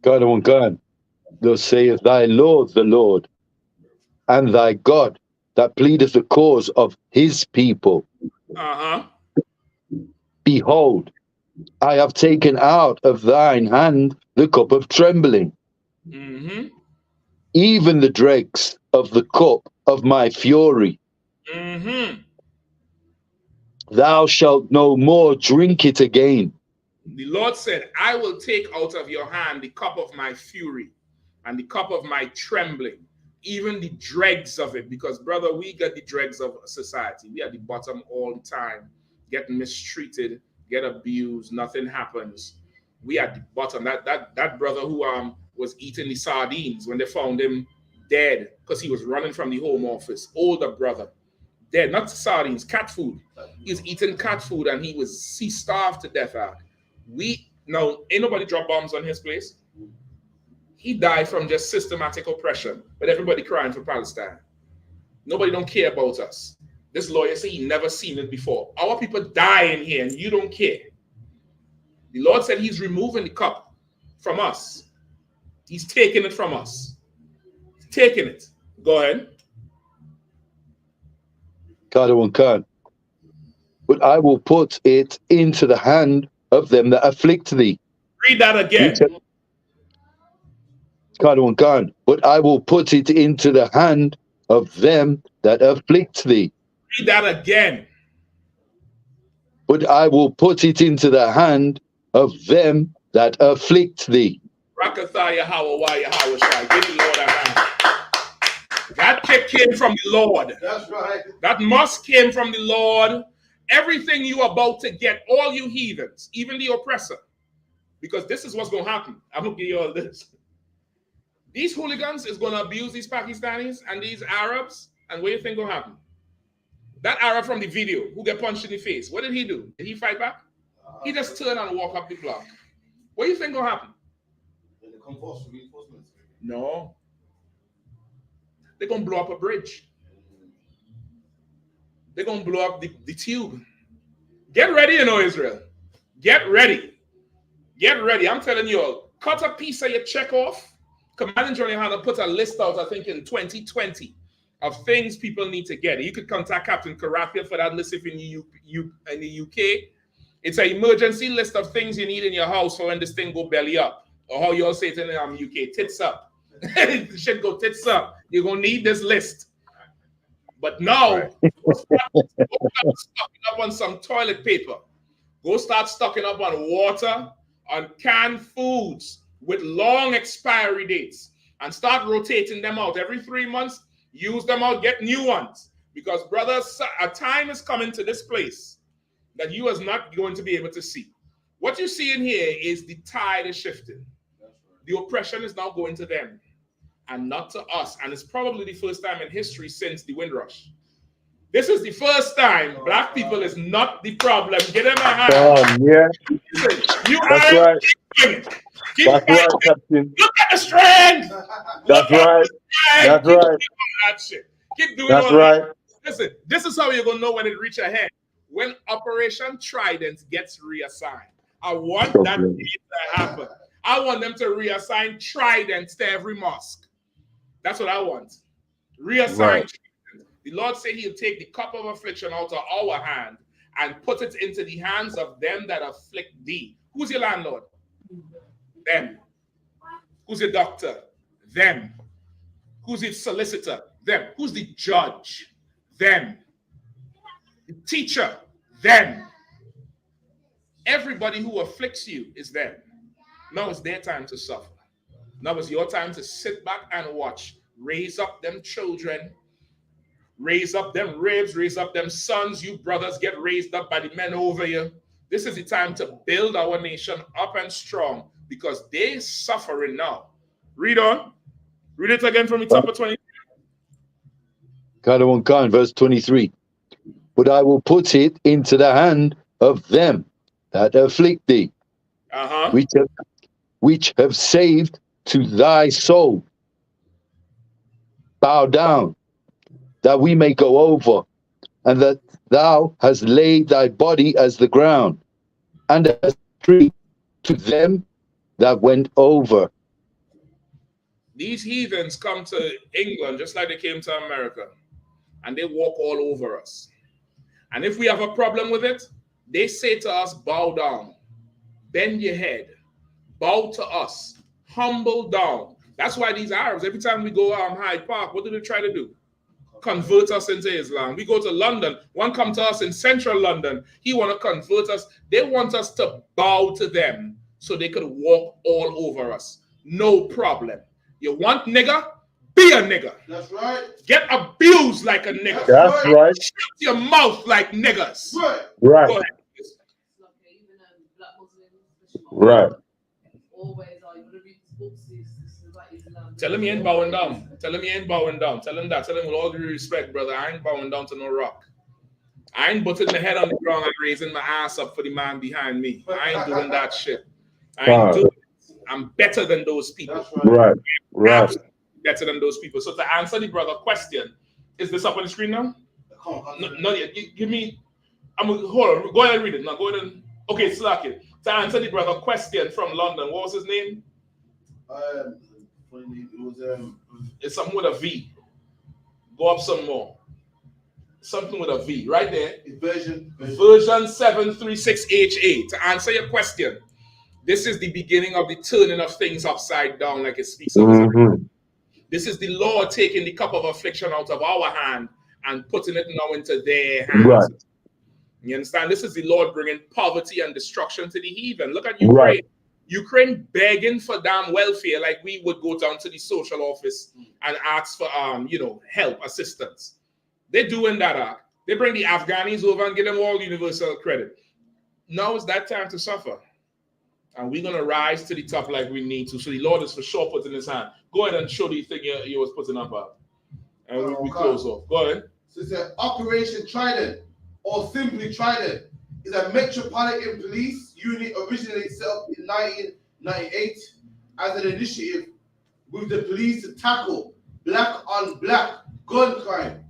God, oh God, thus saith thy Lord the Lord, and thy God that pleadeth the cause of his people. Behold, I have taken out of thine hand the cup of trembling, Mm-hmm. even the dregs of the cup of my fury. Mm-hmm. Thou shalt no more drink it again. The Lord said, I will take out of your hand the cup of my fury and the cup of my trembling, even the dregs of it. Because, brother, we get the dregs of society. We are at the bottom all the time, get mistreated, get abused, nothing happens. We are at the bottom. That brother who was eating the sardines when they found him dead because he was running from the home office, older brother, dead, not sardines, cat food. He was eating cat food and he starved to death out. Ain't nobody drop bombs on his place. He died from just systematic oppression, but everybody crying for Palestine. Nobody don't care about us. This lawyer said he never seen it before. Our people dying here and you don't care. The Lord said he's removing the cup from us. He's taking it from us. He's taking it. Go ahead. Khan. But I will put it into the hand of them that afflict thee. Read that again. Khan. But I will put it into the hand of them that afflict thee. Read that again. But I will put it into the hand of them that afflict thee. Rakathaya Hawawaya Hawashai. Give the Lord a hand. That kick came from the Lord. That's right. That must came from the Lord. Everything you are about to get, all you heathens, even the oppressor, because this is what's going to happen. I'm going to give you all this. These hooligans is going to abuse these Pakistanis and these Arabs, and what do you think will happen? That Arab from the video who get punched in the face, what did he do? Did he fight back? He just turned and walk up the block. What do you think will happen? No. They're going to blow up a bridge. They're going to blow up the tube. Get ready, Israel. Get ready. Get ready. I'm telling you all, cut a piece of your check off. Command General Yahanna put a list out, I think, in 2020 of things people need to get. You could contact Captain Karathia for that list if in the UK. It's an emergency list of things you need in your house for when this thing go belly up. Or how you all say it in the UK, tits up. The shit go tits up. You're going to need this list. But now, go start stocking up on some toilet paper. Go start stocking up on water, on canned foods with long expiry dates, and start rotating them out every 3 months. Use them out, get new ones. Because, brothers, a time is coming to this place that you is not going to be able to see. What you see in here is the tide is shifting. The oppression is now going to them and not to us. And it's probably the first time in history since the Windrush. This is the first time black people is not the problem. Get them a hand. Yeah. You That's are right. Keep That's right, Captain. Look at the strength. That's right. That's Keep right. doing that shit. Keep doing That's all right. that. Listen, this is how you're going to know when it reach ahead. When Operation Trident gets reassigned. I want that to happen. I want them to reassign Tridents to every mosque. That's what I want. Reassign. Right. The Lord said he'll take the cup of affliction out of our hand and put it into the hands of them that afflict thee. Who's your landlord? Them. Who's your doctor? Them. Who's the solicitor? Them. Who's the judge? Them. The teacher? Them. Everybody who afflicts you is them. Now it's their time to suffer. Now it's your time to sit back and watch. Raise up them children. Raise up them ribs. Raise up them sons. You brothers get raised up by the men over you. This is the time to build our nation up and strong because they're suffering now. Read on. Read it again from the top of 23. Khan, verse 23. But I will put it into the hand of them that afflict thee, which have saved to thy soul. Bow down, that we may go over, and that thou hast laid thy body as the ground, and as a tree to them that went over. These heathens come to England just like they came to America, and they walk all over us. And if we have a problem with it, They say to us, bow down, bend your head, bow to us, humble down. That's why these Arabs, every time we go Hyde Park, what do they try to do? Convert us into Islam. We go to London, one come to us in central London, he want to convert us. They want us to bow to them so they could walk all over us. No problem. You want nigger? Be a nigger. That's right. Get abused like a nigger. That's right. Shut your mouth like niggers. Right. Right. Go ahead. Right. Always are you gonna read these books? This is like Islam. Tell him you ain't bowing down. Tell him you ain't bowing down. Tell him that. Tell him with all due respect, brother, I ain't bowing down to no rock. I ain't putting my head on the ground and raising my ass up for the man behind me. I ain't doing that shit. I ain't doing it. I'm better than those people. Right. Right. Better than those people. So to answer the brother question, is this up on the screen now? No, give me. I'm gonna hold on. Go ahead and read it. Now go ahead and okay, slack it. To answer the brother question from London, what was his name? It was It's something with a V. Go up some more. Something with a V right there. Version 736HA. To answer your question, this is the beginning of the turning of things upside down, like it speaks of. This is the Lord taking the cup of affliction out of our hand and putting it now into their hands. Right. You understand? This is the Lord bringing poverty and destruction to the heathen. Look at Ukraine. Right. Ukraine begging for damn welfare, like we would go down to the social office and ask for help, assistance. They're doing that. They bring the Afghanis over and give them all universal credit. Now it's that time to suffer. And we're gonna rise to the top like we need to. So the Lord is for sure putting his hand. Go ahead and show the thing you was putting up. And we close off. Go ahead. So it's an Operation Trident, or simply Trident, is a metropolitan police unit originally set up in 1998 as an initiative with the police to tackle black on black gun crime.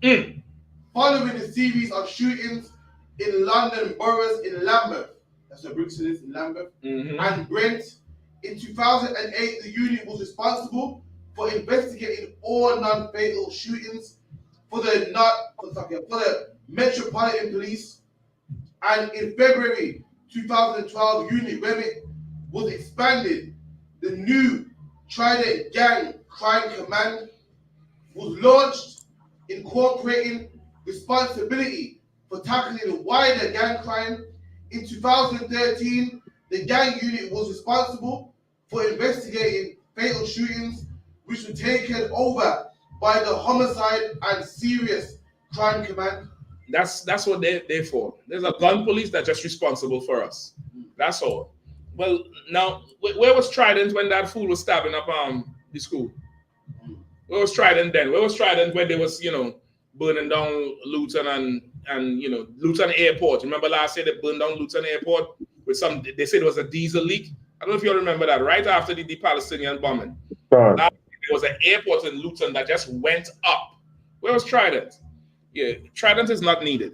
Following a series of shootings in London boroughs in Lambeth, that's where Brixton is, in Lambeth, and Brent. In 2008, the unit was responsible for investigating all non-fatal shootings for the Metropolitan Police. And in February 2012, unit remit was expanded. The new Trident Gang Crime Command was launched, incorporating responsibility for tackling wider gang crime. In 2013, the gang unit was responsible for investigating fatal shootings, which were taken over by the Homicide and Serious Crime Command. That's what they're for. There's a gun police that's just responsible for us. That's all. Well, now, where was Trident when that fool was stabbing up the school? Where was Trident then? Where was Trident when they was, burning down Luton and Luton Airport? Remember last year they burned down Luton Airport with they said it was a diesel leak? I don't know if you all remember that, right after the Palestinian bombing. There was an airport in Luton that just went up. Where was Trident? Yeah, Trident is not needed.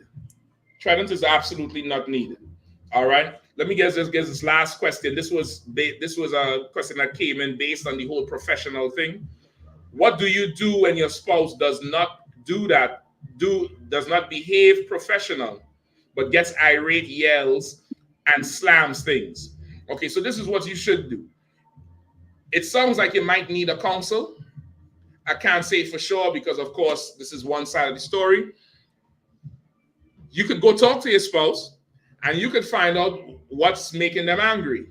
Trident is absolutely not needed. All right. Let me get this last question. This was a question that came in based on the whole professional thing. What do you do when your spouse does not do that? Does not behave professional, but gets irate, yells, and slams things? Okay, so this is what you should do. It sounds like you might need a counsel. I can't say for sure because, of course, this is one side of the story. You could go talk to your spouse and you could find out what's making them angry.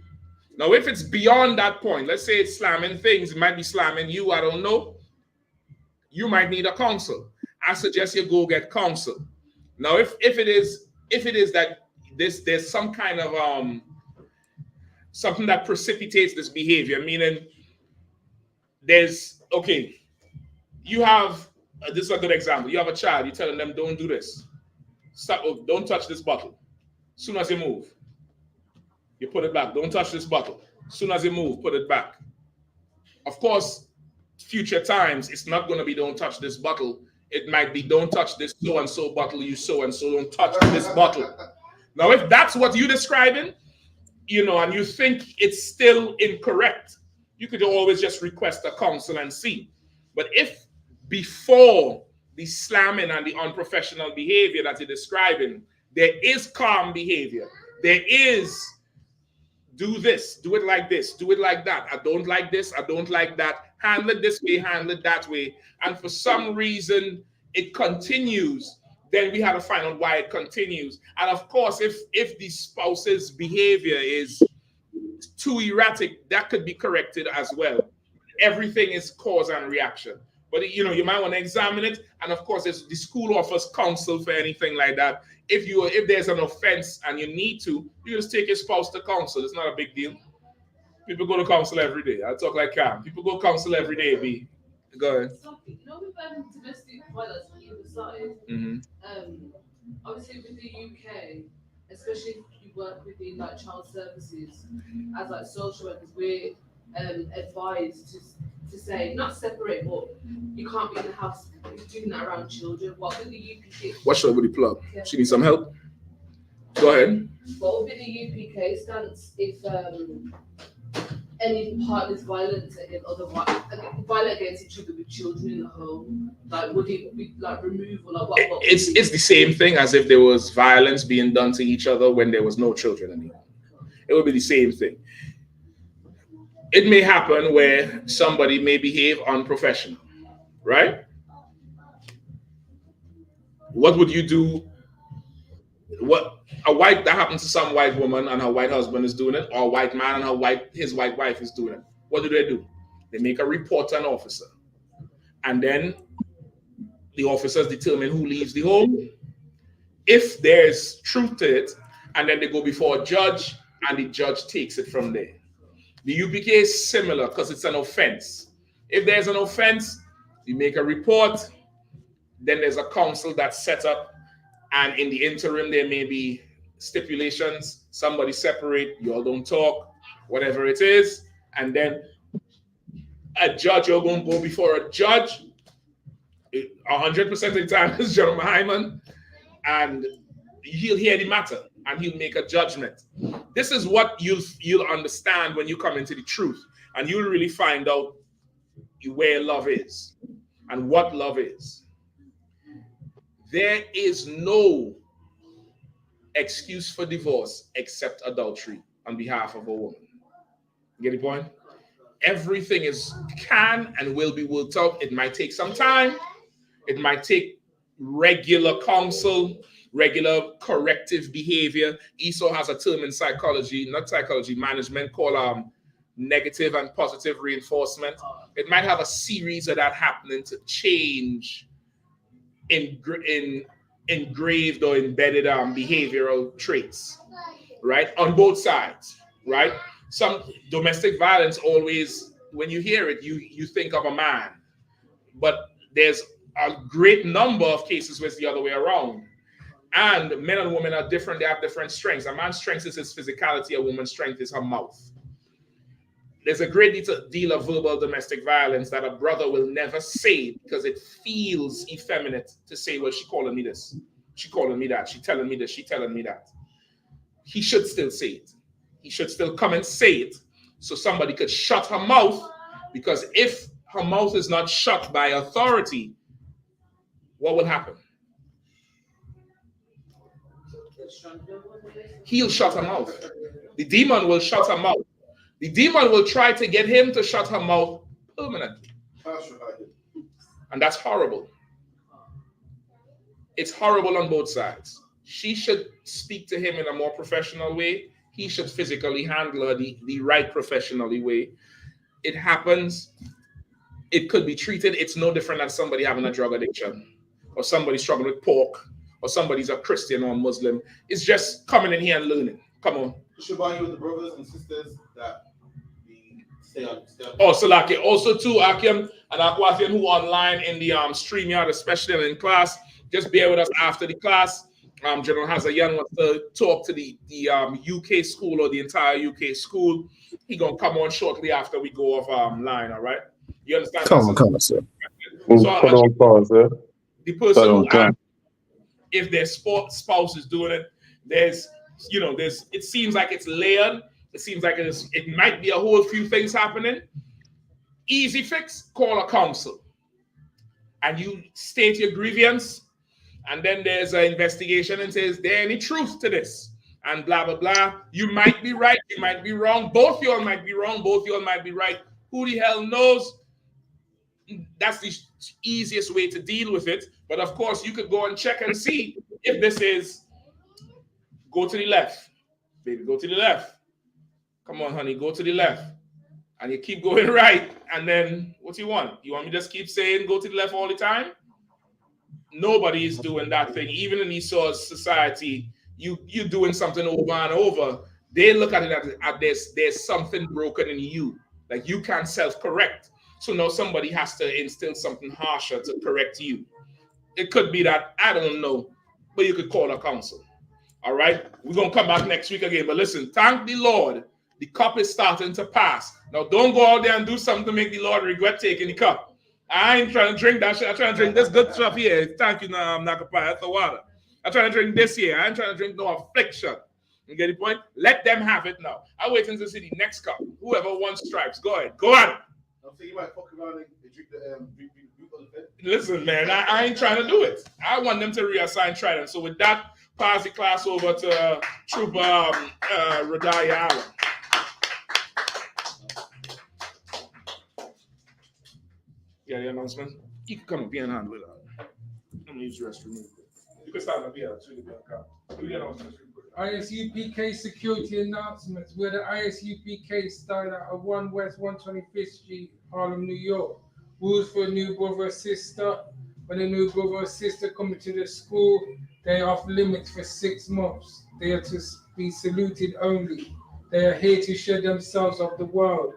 Now, if it's beyond that point, let's say it's slamming things, it might be slamming you, I don't know. You might need a counsel. I suggest you go get counsel. Now, if it is that there's some kind of something that precipitates this behavior, meaning you have this is a good example. You have a child, you're telling them, don't do this. Stop, don't touch this bottle. As soon as you move, you put it back. Don't touch this bottle. As soon as you move, put it back. Of course, future times, it's not going to be don't touch this bottle. It might be don't touch this so-and-so bottle, you so-and-so, don't touch this bottle. Now, if that's what you're describing, and you think it's still incorrect, you could always just request a counsel and see. But if before the slamming and the unprofessional behavior that you're describing, there is calm behavior, There is do this, do it like this, do it like that. I don't like this, I don't like that. Handle it this way, handle it that way. And for some reason, it continues. Then we have to find out why it continues. And of course, if the spouse's behavior is too erratic, that could be corrected as well. Everything is cause and reaction. But you know, you might want to examine it. And of course, the school offers counsel for anything like that. If there's an offense and you need to, you just take your spouse to counsel. It's not a big deal. People go to counsel every day. I talk like Cam. People go counsel every day, B. Go ahead. You know, with domestic violence on either side, obviously with the UK, especially if you work within like child services, as like social workers, we're advised to say not separate, but you can't be in the house doing that around children. What with the UPK? What's your body plug? She needs some help. Go ahead. What would be the UPK stance if any partner's violent against each other with children in the home? Like, would it be like removal? Like, what it's the same thing as if there was violence being done to each other when there was no children anymore. It would be the same thing. It may happen where somebody may behave unprofessional, right? What would you do? What that happened to some white woman and her white husband is doing it, or a white man and his white wife is doing it. What do? They make a report to an officer, and then the officers determine who leaves the home. If there's truth to it, and then they go before a judge, and the judge takes it from there. The UPK is similar because it's an offense. If there's an offense, you make a report, then there's a council that's set up, and in the interim, there may be stipulations, somebody separate, you all don't talk, whatever it is, and then a judge, you're going to go before a judge, 100% of the time is General Hyman, and he'll hear the matter, and he'll make a judgment. This is what you'll understand when you come into the truth, and you'll really find out where love is and what love is. There is no excuse for divorce except adultery on behalf of a woman. You get the point? Everything can and will be worked out. It might take some time. It might take regular counsel, regular corrective behavior. ISO has a term in psychology management called negative and positive reinforcement. It might have a series of that happening to change engraved or embedded behavioral traits, right? On both sides, right? Some domestic violence always, when you hear it, you think of a man, but there's a great number of cases where it's the other way around. And men and women are different. They have different strengths. A man's strength is his physicality. A woman's strength is her mouth. There's a great deal of verbal domestic violence that a brother will never say because it feels effeminate to say, well, she calling me this, she calling me that, she telling me this, she telling me that. He should still say it. He should still come and say it so somebody could shut her mouth, because if her mouth is not shut by authority, what will happen? He'll shut her mouth. The demon will shut her mouth. The demon will try to get him to shut her mouth permanently. And that's horrible. It's horrible on both sides. She should speak to him in a more professional way. He should physically handle her the right professionally way. It happens. It could be treated. It's no different than somebody having a drug addiction, or somebody struggling with pork, or somebody's a Christian or Muslim. It's just coming in here and learning. Come on. Shabani with the brothers and sisters that stay on. Oh, Salaki. Also, too, Akim and Akwathian who online in the StreamYard, especially in class. Just bear with us after the class. General Hazayan wants to talk to the UK school or the entire UK school. He's going to come on shortly after we go off line, all right? You understand? Come on, sir. So the person who asked if their spouse is doing it, it seems like it's layered. It seems like it might be a whole few things happening. Easy fix, call a counsel. And you state your grievance. And then there's an investigation and says, is there any truth to this? and blah, blah, blah. You might be right. You might be wrong. Both y'all might be wrong. Both y'all might be right. Who the hell knows? That's the easiest way to deal with it. But of course, you could go and check and see if this is go to the left. Baby, go to the left. Come on, honey, go to the left. And you keep going right. And then what do you want? You want me to just keep saying go to the left all the time? Nobody is doing that thing. Even in Esau's society, you doing something over and over. They look at it as there's something broken in you. Like you can't self-correct. So now somebody has to instill something harsher to correct you. It could be that, I don't know, but you could call a counsel. All right? We're going to come back next week again. But listen, thank the Lord. The cup is starting to pass. Now, don't go out there and do something to make the Lord regret taking the cup. I ain't trying to drink that shit. I'm trying to drink this good stuff here. Thank you, no, I'm not going to buy. That's the water. I'm trying to drink this here. I ain't trying to drink no affliction. You get the point? Let them have it now. I'll wait until see the next cup. Whoever wants stripes, go ahead. Go at it. I think you might fuck around and drink the Listen, man, I ain't trying to do it. I want them to reassign Trident. So with that, pass the class over to Trooper Radaya Allen. Yeah, the announcement. You can come up here and handle it. I'm gonna use the restroom. You can stand up here. Do the announcement. ISUPK security announcements. Where the ISUPK started at 1 West 125th Street, Harlem, New York. Rules for a new brother or sister. When a new brother or sister come to the school, they are off limits for 6 months. They are to be saluted only. They are here to show themselves of the world.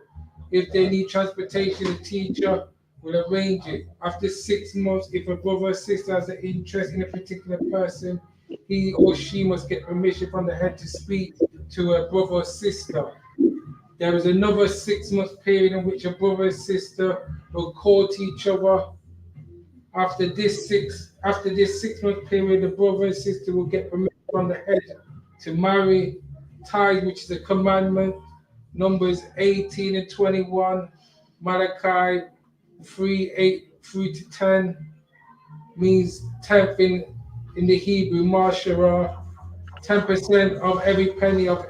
If they need transportation, the teacher will arrange it. After 6 months, if a brother or sister has an interest in a particular person, he or she must get permission from the head to speak to a brother or sister. There is another 6 month period in which a brother or sister will court each other. After this 6 month period, the brother and sister will get permission from the head to marry. Tithe, which is a commandment. Numbers 18 and 21. Malachi 3:8-10 means 10th in the Hebrew, Mashara. 10% of every penny of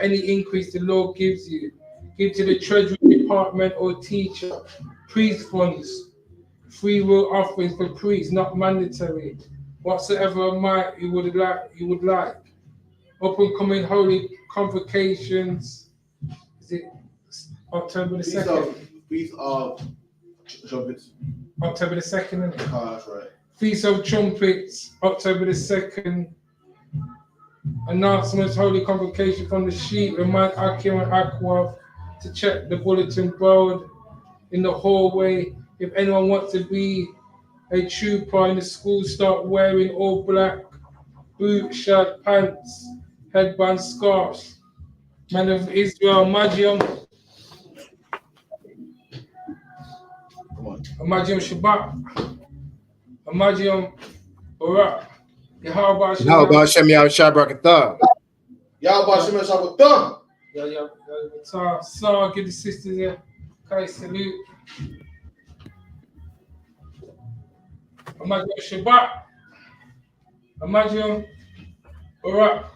any increase the Lord gives you. Give to the Treasury Department or teacher. Priest funds. Free will offerings for priests, not mandatory. Whatsoever amount you would like. Up and coming holy convocations. Is it October the 2nd? Feast of Trumpets. October the 2nd, isn't it? Oh, that's right. Feast of Trumpets, October the 2nd. Announcements, holy convocation from the sheep. Remind Akim and Aquav to check the bulletin board in the hallway. If anyone wants to be a trooper in the school, start wearing all black, boot, shirt, pants, headband, scarves. Man of Israel, Magium. Magium Shabbat. Magium Barak. Yahweh Shem Yahweh Shabrakatah. Yahweh Shem Shabrakatah. Yeah. So give the sisters a okay, salute. Magium Shabbat. Magium Barak.